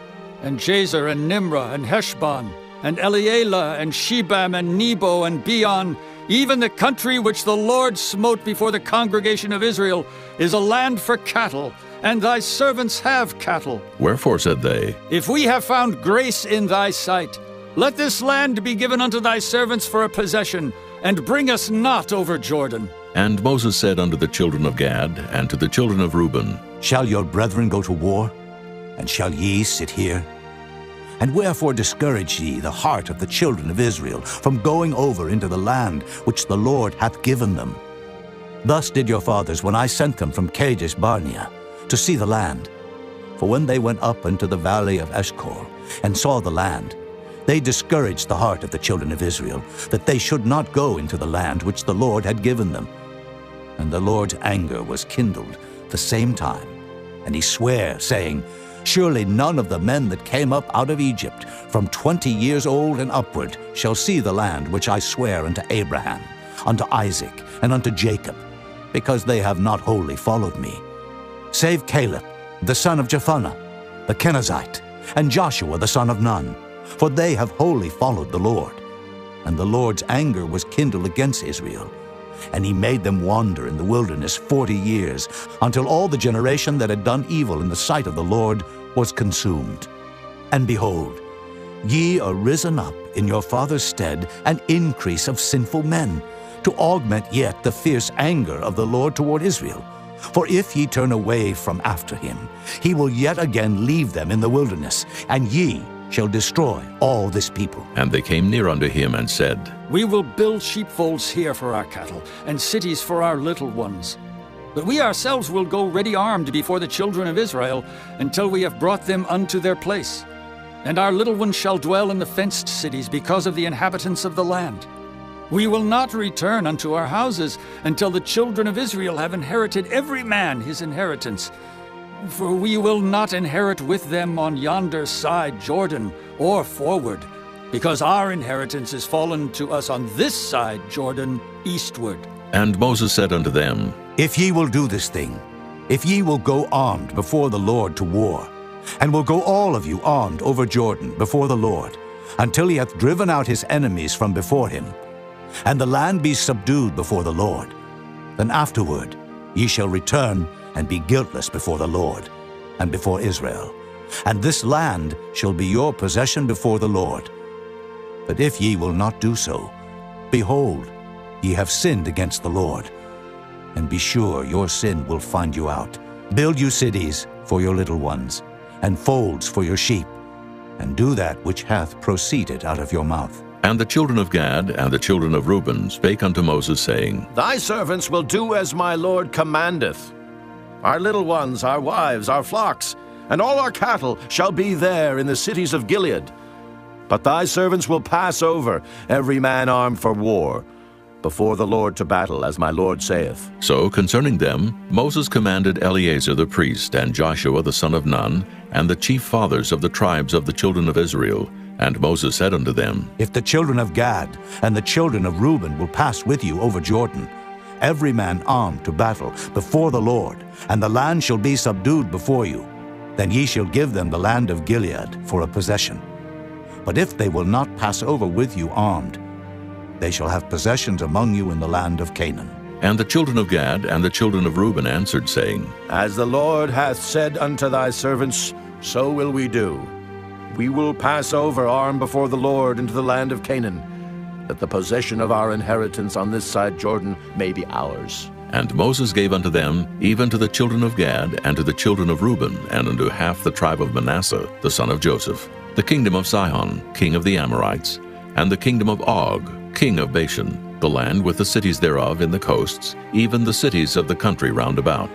and Jazer and Nimrah and Heshbon, and Elealeh and Shebam and Nebo and Beon, even the country which the Lord smote before the congregation of Israel, is a land for cattle, and thy servants have cattle. Wherefore, said they, If we have found grace in thy sight, let this land be given unto thy servants for a possession, and bring us not over Jordan. And Moses said unto the children of Gad and to the children of Reuben, Shall your brethren go to war, and shall ye sit here? And wherefore discourage ye the heart of the children of Israel from going over into the land which the Lord hath given them? Thus did your fathers when I sent them from Kadesh Barnea to see the land. For when they went up into the valley of Eshcol and saw the land, they discouraged the heart of the children of Israel, that they should not go into the land which the Lord had given them. And the Lord's anger was kindled the same time, and he sware, saying, Surely none of the men that came up out of Egypt from 20 years old and upward shall see the land which I swear unto Abraham, unto Isaac, and unto Jacob, because they have not wholly followed me, save Caleb, the son of Jephunneh, the Kenizzite, and Joshua the son of Nun, for they have wholly followed the Lord. And the Lord's anger was kindled against Israel, and he made them wander in the wilderness 40 years, until all the generation that had done evil in the sight of the Lord was consumed. And behold, ye are risen up in your father's stead an increase of sinful men, to augment yet the fierce anger of the Lord toward Israel. For if ye turn away from after him, he will yet again leave them in the wilderness, and ye shall destroy all this people. And they came near unto him and said, We will build sheepfolds here for our cattle, and cities for our little ones. But we ourselves will go ready armed before the children of Israel, until we have brought them unto their place. And our little ones shall dwell in the fenced cities, because of the inhabitants of the land. We will not return unto our houses, until the children of Israel have inherited every man his inheritance. For we will not inherit with them on yonder side Jordan, or forward, because our inheritance is fallen to us on this side Jordan, eastward. And Moses said unto them, If ye will do this thing, if ye will go armed before the Lord to war, and will go all of you armed over Jordan before the Lord, until he hath driven out his enemies from before him, and the land be subdued before the Lord. Then afterward ye shall return and be guiltless before the Lord and before Israel. And this land shall be your possession before the Lord. But if ye will not do so, behold, ye have sinned against the Lord. And be sure your sin will find you out. Build you cities for your little ones, and folds for your sheep, and do that which hath proceeded out of your mouth. And the children of Gad and the children of Reuben spake unto Moses, saying, Thy servants will do as my Lord commandeth. Our little ones, our wives, our flocks, and all our cattle shall be there in the cities of Gilead. But thy servants will pass over, every man armed for war, before the Lord to battle, as my Lord saith. So concerning them Moses commanded Eleazar the priest, and Joshua the son of Nun, and the chief fathers of the tribes of the children of Israel. And Moses said unto them, If the children of Gad and the children of Reuben will pass with you over Jordan, every man armed to battle before the Lord, and the land shall be subdued before you, then ye shall give them the land of Gilead for a possession. But if they will not pass over with you armed, they shall have possessions among you in the land of Canaan. And the children of Gad and the children of Reuben answered, saying, As the Lord hath said unto thy servants, so will we do. We will pass over armed before the Lord into the land of Canaan, that the possession of our inheritance on this side Jordan may be ours. And Moses gave unto them, even to the children of Gad, and to the children of Reuben, and unto half the tribe of Manasseh, the son of Joseph, the kingdom of Sihon, king of the Amorites, and the kingdom of Og, king of Bashan, the land with the cities thereof in the coasts, even the cities of the country round about.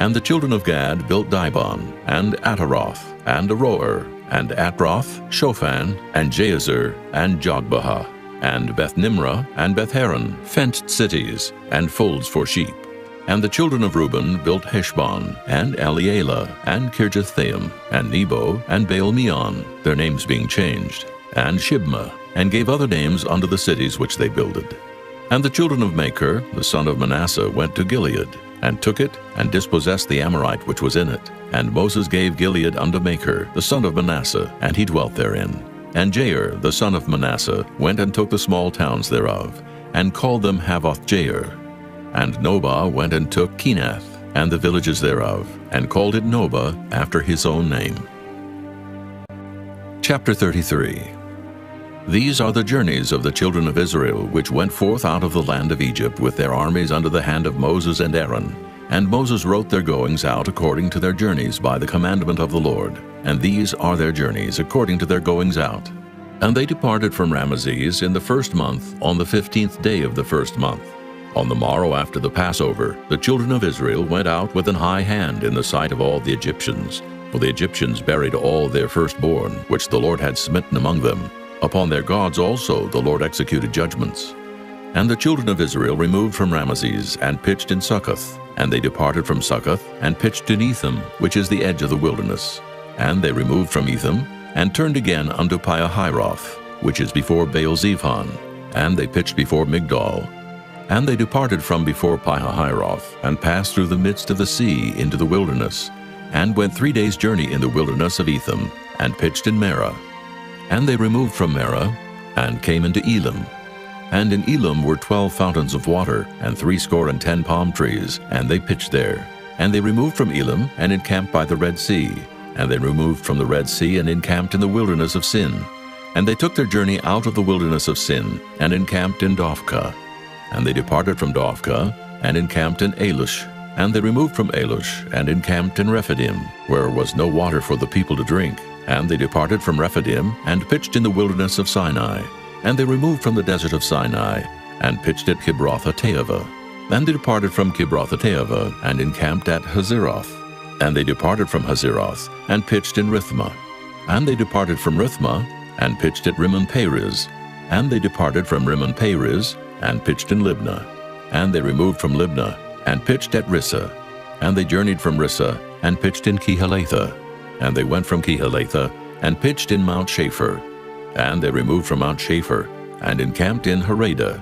And the children of Gad built Dibon, and Ataroth, and Aroer, and Atroth, Shophan, and Jazer, and Jogbehah, and Beth-nimrah, and Beth-haran, fenced cities, and folds for sheep. And the children of Reuben built Heshbon, and Elealeh, and Kirjathim, and Nebo, and Baal-meon, their names being changed, and Shibmah, and gave other names unto the cities which they builded. And the children of Machir, the son of Manasseh, went to Gilead, and took it, and dispossessed the Amorite which was in it. And Moses gave Gilead unto Machir, the son of Manasseh, and he dwelt therein. And Jair, the son of Manasseh, went and took the small towns thereof, and called them Havoth-jair. And Nobah went and took Kenath, and the villages thereof, and called it Nobah after his own name. Chapter 33. These are the journeys of the children of Israel, which went forth out of the land of Egypt with their armies under the hand of Moses and Aaron. And Moses wrote their goings out according to their journeys by the commandment of the Lord. And these are their journeys according to their goings out. And they departed from Ramesses in the first month, on the 15th day of the first month. On the morrow after the Passover, the children of Israel went out with an high hand in the sight of all the Egyptians. For the Egyptians buried all their firstborn, which the Lord had smitten among them. Upon their gods also the Lord executed judgments. And the children of Israel removed from Ramesses, and pitched in Succoth. And they departed from Succoth, and pitched in Etham, which is the edge of the wilderness. And they removed from Etham, and turned again unto Pihahiroth, which is before Baal-zephon. And they pitched before Migdol. And they departed from before Pihahiroth, and passed through the midst of the sea into the wilderness, and went 3 days' journey in the wilderness of Etham, and pitched in Marah. And they removed from Marah, and came into Elim. And in Elim were 12 fountains of water, and 60 palm trees, and they pitched there. And they removed from Elim, and encamped by the Red Sea. And they removed from the Red Sea, and encamped in the wilderness of Sin. And they took their journey out of the wilderness of Sin, and encamped in Dophkah. And they departed from Dophkah, and encamped in Alush. And they removed from Alush, and encamped in Rephidim, where was no water for the people to drink. And they departed from Rephidim, and pitched in the wilderness of Sinai. And they removed from the desert of Sinai, and pitched at Kibroth-hattaavah. And they departed from Kibroth-hattaavah, and encamped at Hazeroth. And they departed from Hazeroth, and pitched in Rithmah. And they departed from Rithmah, and pitched at Rimmon-Perez. And they departed from Rimmon-Perez, and pitched in Libnah. And they removed from Libnah, and pitched at Rissah. And they journeyed from Rissah, and pitched in Kehelathah. And they went from Kehelathah, and pitched in Mount Shapher. And they removed from Mount Shapher, and encamped in Haradah.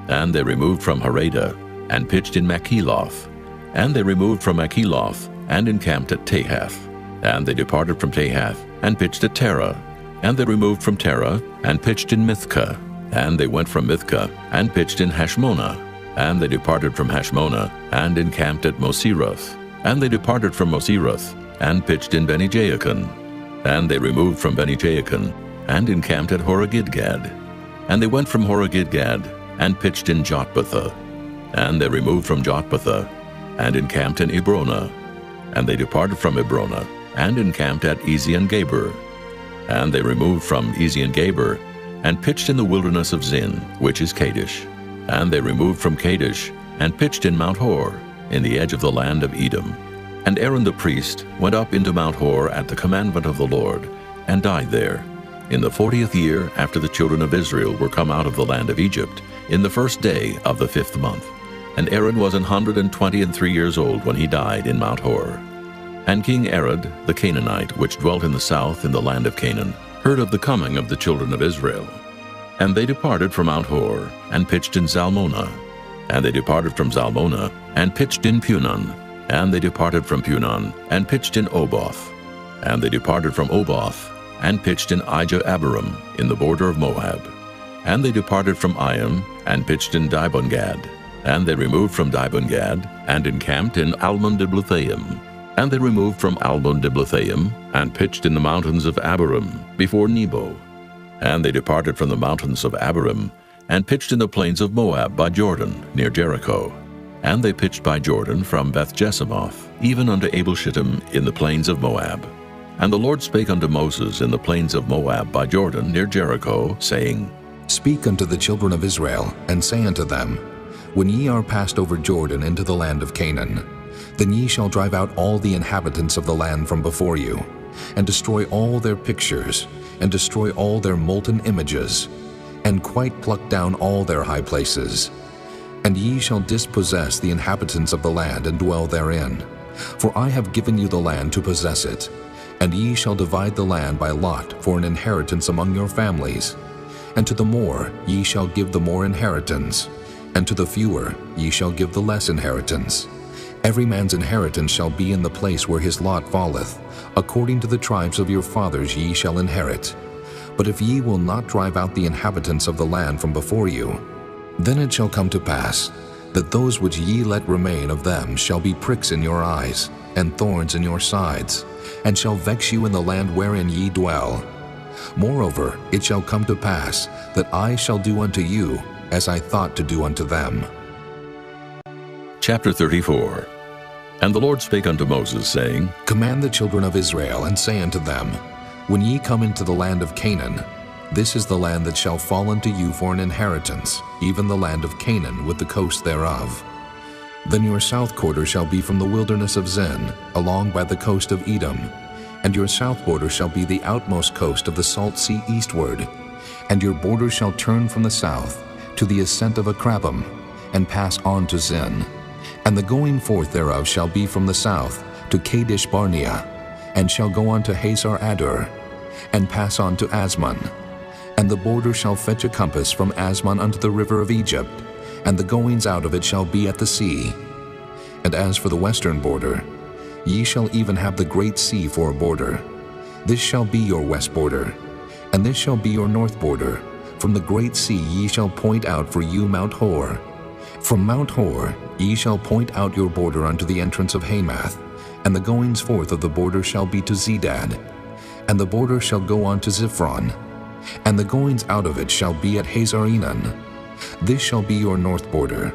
And they removed from Haradah, and pitched in Makheloth. And they removed from Makheloth, and encamped at Tahath. And they departed from Tahath, and pitched at Terah. And they removed from Terah, and pitched in Mithkah. And they went from Mithcah, and pitched in Hashmonah. And they departed from Hashmonah, and encamped at Moseroth. And they departed from Moseroth, and pitched in Beni-Jaakan. And they removed from Beni-Jaakan, and encamped at Horah-Gidgad. And they went from Horah-Gidgad, and pitched in Jotbathah. And they removed from Jotbathah, and encamped in Ebrona. And they departed from Ebrona, and encamped at Ezion-Geber. And they removed from Ezion-Geber, and pitched in the wilderness of Zin, which is Kadesh. And they removed from Kadesh, and pitched in Mount Hor, in the edge of the land of Edom. And Aaron the priest went up into Mount Hor at the commandment of the Lord, and died there, in the 40th year after the children of Israel were come out of the land of Egypt, in the 1st day of the 5th month. And Aaron was 123 years old when he died in Mount Hor. And King Arad the Canaanite, which dwelt in the south in the land of Canaan, heard of the coming of the children of Israel. And they departed from Mount Hor, and pitched in Zalmonah. And they departed from Zalmonah, and pitched in Punon. And they departed from Punon, and pitched in Oboth. And they departed from Oboth, and pitched in Ijah-Abarim, in the border of Moab. And they departed from Iam, and pitched in Dibon-Gad. And they removed from Dibon-Gad, and encamped in Almon-Diblathaim. And they removed from Almon-Diblathaim, and pitched in the mountains of Abarim, before Nebo. And they departed from the mountains of Abarim, and pitched in the plains of Moab by Jordan, near Jericho. And they pitched by Jordan from Beth-Jesimoth, even unto Abel-Shittim in the plains of Moab. And the Lord spake unto Moses in the plains of Moab by Jordan, near Jericho, saying, Speak unto the children of Israel, and say unto them, When ye are passed over Jordan into the land of Canaan, then ye shall drive out all the inhabitants of the land from before you, and destroy all their pictures, and destroy all their molten images, and quite pluck down all their high places. And ye shall dispossess the inhabitants of the land, and dwell therein. For I have given you the land to possess it, and ye shall divide the land by lot for an inheritance among your families. And to the more ye shall give the more inheritance, and to the fewer ye shall give the less inheritance. Every man's inheritance shall be in the place where his lot falleth. According to the tribes of your fathers ye shall inherit. But if ye will not drive out the inhabitants of the land from before you, then it shall come to pass that those which ye let remain of them shall be pricks in your eyes, and thorns in your sides, and shall vex you in the land wherein ye dwell. Moreover, it shall come to pass that I shall do unto you as I thought to do unto them. Chapter 34. And the Lord spake unto Moses, saying, Command the children of Israel, and say unto them, When ye come into the land of Canaan, this is the land that shall fall unto you for an inheritance, even the land of Canaan with the coast thereof. Then your south quarter shall be from the wilderness of Zin, along by the coast of Edom, and your south border shall be the outmost coast of the salt sea eastward, and your border shall turn from the south to the ascent of Akrabim, and pass on to Zin. And the going forth thereof shall be from the south to Kadesh Barnea, and shall go on to Hazar Adur, and pass on to Asmon. And the border shall fetch a compass from Asmon unto the river of Egypt, and the goings out of it shall be at the sea. And as for the western border, ye shall even have the great sea for a border. This shall be your west border, and this shall be your north border. From the great sea ye shall point out for you Mount Hor. From Mount Hor ye shall point out your border unto the entrance of Hamath, and the goings forth of the border shall be to Zedad, and the border shall go on to Ziphron, and the goings out of it shall be at Hazar-Enan. This shall be your north border.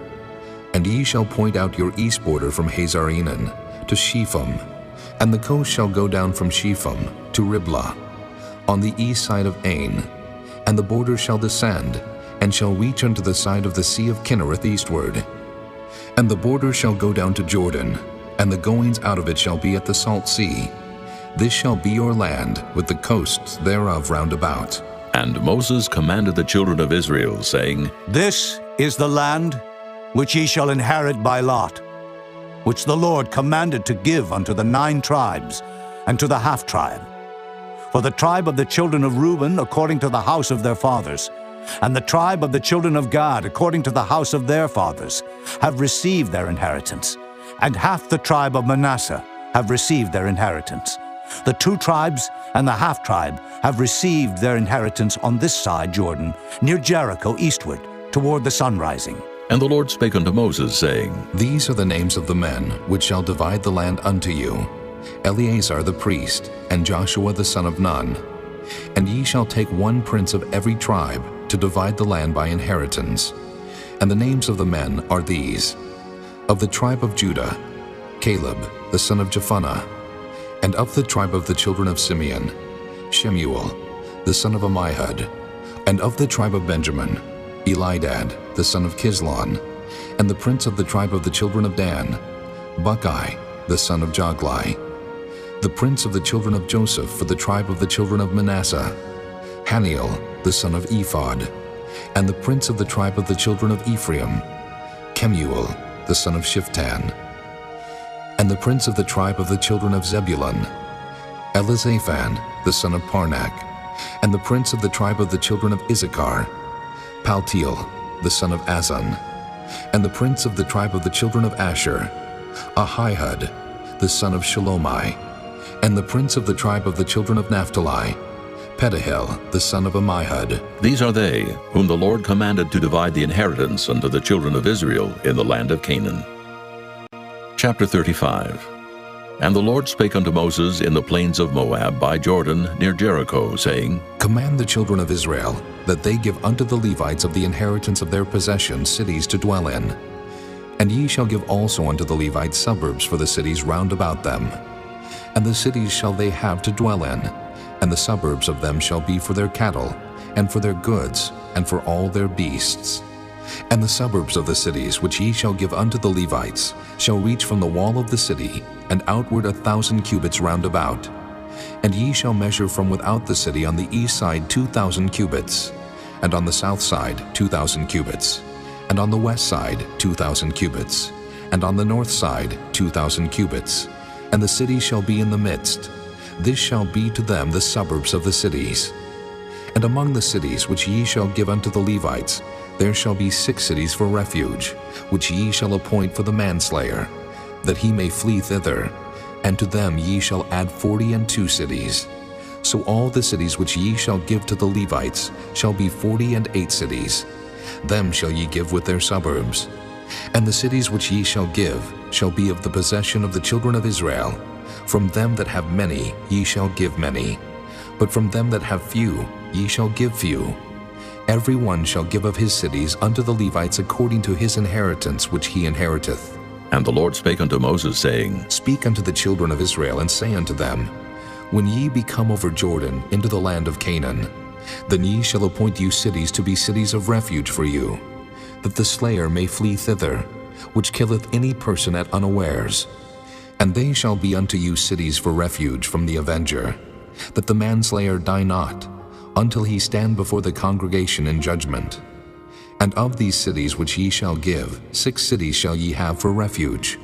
And ye shall point out your east border from Hazar-Enan to Shepham, and the coast shall go down from Shepham to Riblah, on the east side of Ain, and the border shall descend, and shall reach unto the side of the sea of Kinnereth eastward. And the border shall go down to Jordan, and the goings out of it shall be at the salt sea. This shall be your land, with the coasts thereof round about. And Moses commanded the children of Israel, saying, This is the land which ye shall inherit by lot, which the Lord commanded to give unto the 9 tribes, and to the half-tribe. For the tribe of the children of Reuben according to the house of their fathers, and the tribe of the children of Gad according to the house of their fathers, have received their inheritance, and half the tribe of Manasseh have received their inheritance, The 2 tribes and the half-tribe have received their inheritance on this side Jordan, near Jericho eastward, toward the sun rising. And the Lord spake unto Moses, saying, These are the names of the men which shall divide the land unto you, Eleazar the priest, and Joshua the son of Nun. And ye shall take 1 prince of every tribe to divide the land by inheritance. And the names of the men are these: of the tribe of Judah, Caleb the son of Jephunneh; and of the tribe of the children of Simeon, Shemuel the son of Ammihud; and of the tribe of Benjamin, Elidad the son of Kislon; and the prince of the tribe of the children of Dan, Bucki the son of Joglai; the prince of the children of Joseph for the tribe of the children of Manasseh, Haniel the son of Ephod; and the prince of the tribe of the children of Ephraim, Kemuel the son of Shiftan; and the prince of the tribe of the children of Zebulun, Elizaphan the son of Parnak; and the prince of the tribe of the children of Issachar, Paltiel the son of Azan; and the prince of the tribe of the children of Asher, Ahihud the son of Shalomai; and the prince of the tribe of the children of Naphtali, Pedahel the son of Ammihud. These are they whom the Lord commanded to divide the inheritance unto the children of Israel in the land of Canaan. Chapter 35. And the Lord spake unto Moses in the plains of Moab by Jordan near Jericho, saying, Command the children of Israel that they give unto the Levites of the inheritance of their possession cities to dwell in. And ye shall give also unto the Levites suburbs for the cities round about them. And the cities shall they have to dwell in, and the suburbs of them shall be for their cattle, and for their goods, and for all their beasts. And the suburbs of the cities which ye shall give unto the Levites shall reach from the wall of the city, and outward 1,000 cubits round about. And ye shall measure from without the city on the east side 2,000 cubits, and on the south side 2,000 cubits, and on the west side 2,000 cubits, and on the north side 2,000 cubits. And the city shall be in the midst. This shall be to them the suburbs of the cities. And among the cities which ye shall give unto the Levites, there shall be 6 cities for refuge, which ye shall appoint for the manslayer, that he may flee thither, and to them ye shall add 42 cities. So all the cities which ye shall give to the Levites shall be 48 cities. Them shall ye give with their suburbs. And the cities which ye shall give shall be of the possession of the children of Israel. From them that have many ye shall give many, but from them that have few ye shall give few. Every one shall give of his cities unto the Levites according to his inheritance which he inheriteth. And the Lord spake unto Moses, saying, Speak unto the children of Israel, and say unto them, When ye be come over Jordan into the land of Canaan, then ye shall appoint you cities to be cities of refuge for you, that the slayer may flee thither, which killeth any person at unawares. And they shall be unto you cities for refuge from the avenger, that the manslayer die not, until he stand before the congregation in judgment. And of these cities which ye shall give, 6 cities shall ye have for refuge.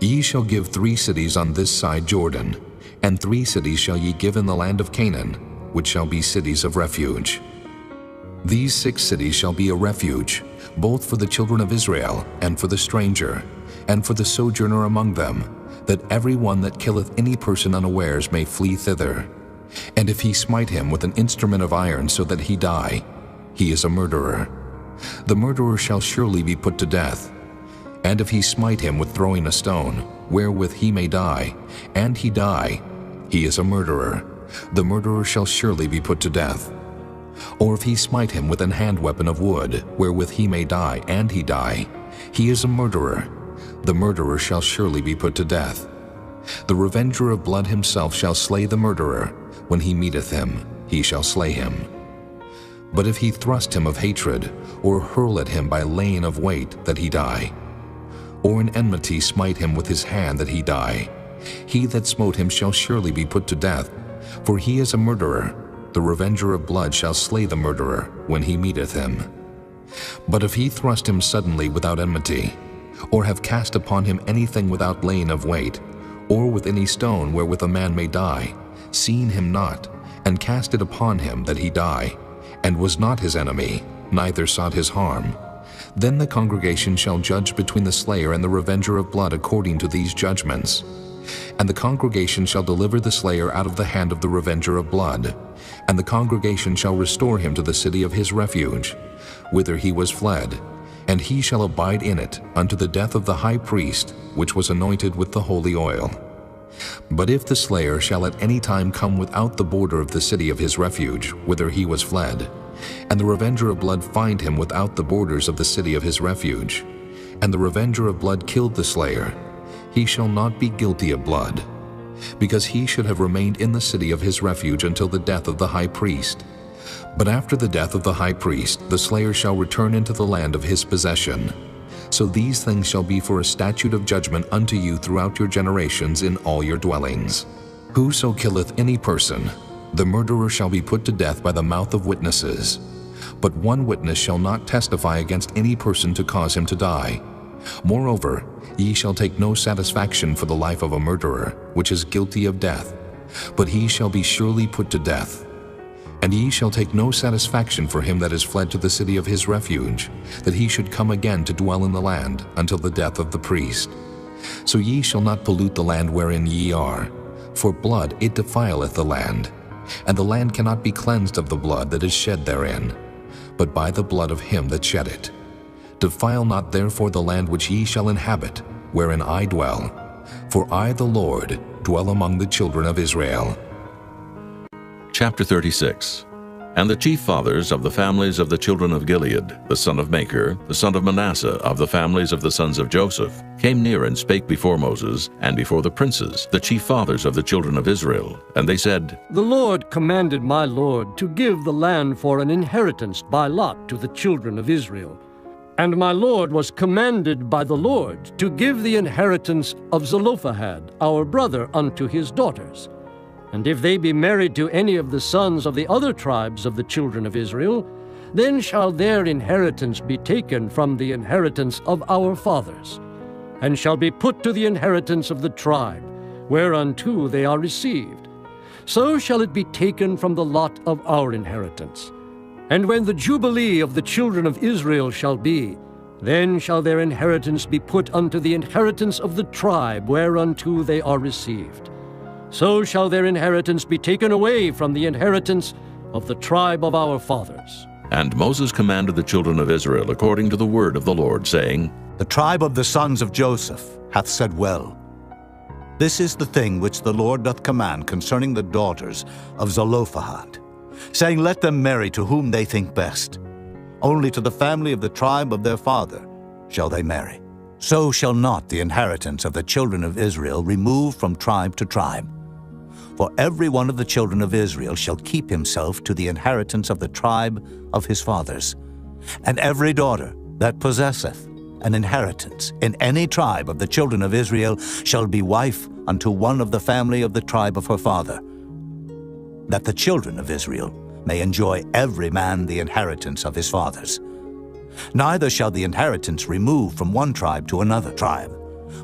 Ye shall give 3 cities on this side Jordan, and 3 cities shall ye give in the land of Canaan, which shall be cities of refuge. These 6 cities shall be a refuge, both for the children of Israel, and for the stranger, and for the sojourner among them, that every one that killeth any person unawares may flee thither. And if he smite him with an instrument of iron so that he die, he is a murderer. The murderer shall surely be put to death. And if he smite him with throwing a stone, wherewith he may die, and he die, he is a murderer. The murderer shall surely be put to death. Or if he smite him with an hand weapon of wood, wherewith he may die, and he die, he is a murderer. The murderer shall surely be put to death. The revenger of blood himself shall slay the murderer. When he meeteth him, he shall slay him. But if he thrust him of hatred, or hurl at him by laying of weight, that he die, or in enmity smite him with his hand, that he die, he that smote him shall surely be put to death, for he is a murderer. The revenger of blood shall slay the murderer when he meeteth him. But if he thrust him suddenly without enmity, or have cast upon him anything without laying of weight, or with any stone wherewith a man may die, seeing him not, and cast it upon him that he die, and was not his enemy, neither sought his harm, then the congregation shall judge between the slayer and the revenger of blood according to these judgments. And the congregation shall deliver the slayer out of the hand of the revenger of blood, and the congregation shall restore him to the city of his refuge, whither he was fled, and he shall abide in it unto the death of the high priest, which was anointed with the holy oil. But if the slayer shall at any time come without the border of the city of his refuge, whither he was fled, and the revenger of blood find him without the borders of the city of his refuge, and the revenger of blood killed the slayer, he shall not be guilty of blood, because he should have remained in the city of his refuge until the death of the high priest. But after the death of the high priest, the slayer shall return into the land of his possession. So these things shall be for a statute of judgment unto you throughout your generations in all your dwellings. Whoso killeth any person, the murderer shall be put to death by the mouth of witnesses. But one witness shall not testify against any person to cause him to die. Moreover, ye shall take no satisfaction for the life of a murderer, which is guilty of death, but he shall be surely put to death. And ye shall take no satisfaction for him that is fled to the city of his refuge, that he should come again to dwell in the land until the death of the priest. So ye shall not pollute the land wherein ye are, for blood it defileth the land, and the land cannot be cleansed of the blood that is shed therein, but by the blood of him that shed it. Defile not therefore the land which ye shall inhabit, wherein I dwell, for I the Lord dwell among the children of Israel. Chapter 36. And the chief fathers of the families of the children of Gilead, the son of Machir, the son of Manasseh, of the families of the sons of Joseph, came near and spake before Moses, and before the princes, the chief fathers of the children of Israel. And they said, The Lord commanded my Lord to give the land for an inheritance by lot to the children of Israel. And my Lord was commanded by the Lord to give the inheritance of Zelophehad, our brother, unto his daughters. And if they be married to any of the sons of the other tribes of the children of Israel, then shall their inheritance be taken from the inheritance of our fathers, and shall be put to the inheritance of the tribe, whereunto they are received. So shall it be taken from the lot of our inheritance. And when the jubilee of the children of Israel shall be, then shall their inheritance be put unto the inheritance of the tribe, whereunto they are received. So shall their inheritance be taken away from the inheritance of the tribe of our fathers. And Moses commanded the children of Israel according to the word of the Lord, saying, The tribe of the sons of Joseph hath said well. This is the thing which the Lord doth command concerning the daughters of Zelophehad, saying, Let them marry to whom they think best. Only to the family of the tribe of their father shall they marry. So shall not the inheritance of the children of Israel remove from tribe to tribe. For every one of the children of Israel shall keep himself to the inheritance of the tribe of his fathers. And every daughter that possesseth an inheritance in any tribe of the children of Israel shall be wife unto one of the family of the tribe of her father, that the children of Israel may enjoy every man the inheritance of his fathers. Neither shall the inheritance remove from one tribe to another tribe,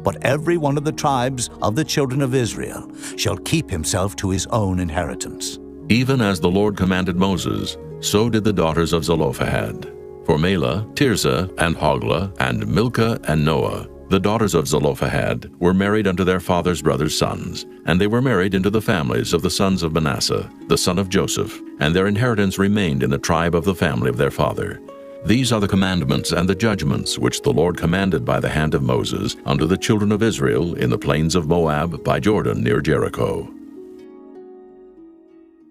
but every one of the tribes of the children of Israel shall keep himself to his own inheritance. Even as the Lord commanded Moses, so did the daughters of Zelophehad. For Mahlah, Tirzah, and Hoglah, and Milcah, and Noah, the daughters of Zelophehad, were married unto their father's brothers' sons, and they were married into the families of the sons of Manasseh, the son of Joseph, and their inheritance remained in the tribe of the family of their father. These are the commandments and the judgments which the Lord commanded by the hand of Moses unto the children of Israel in the plains of Moab by Jordan near Jericho.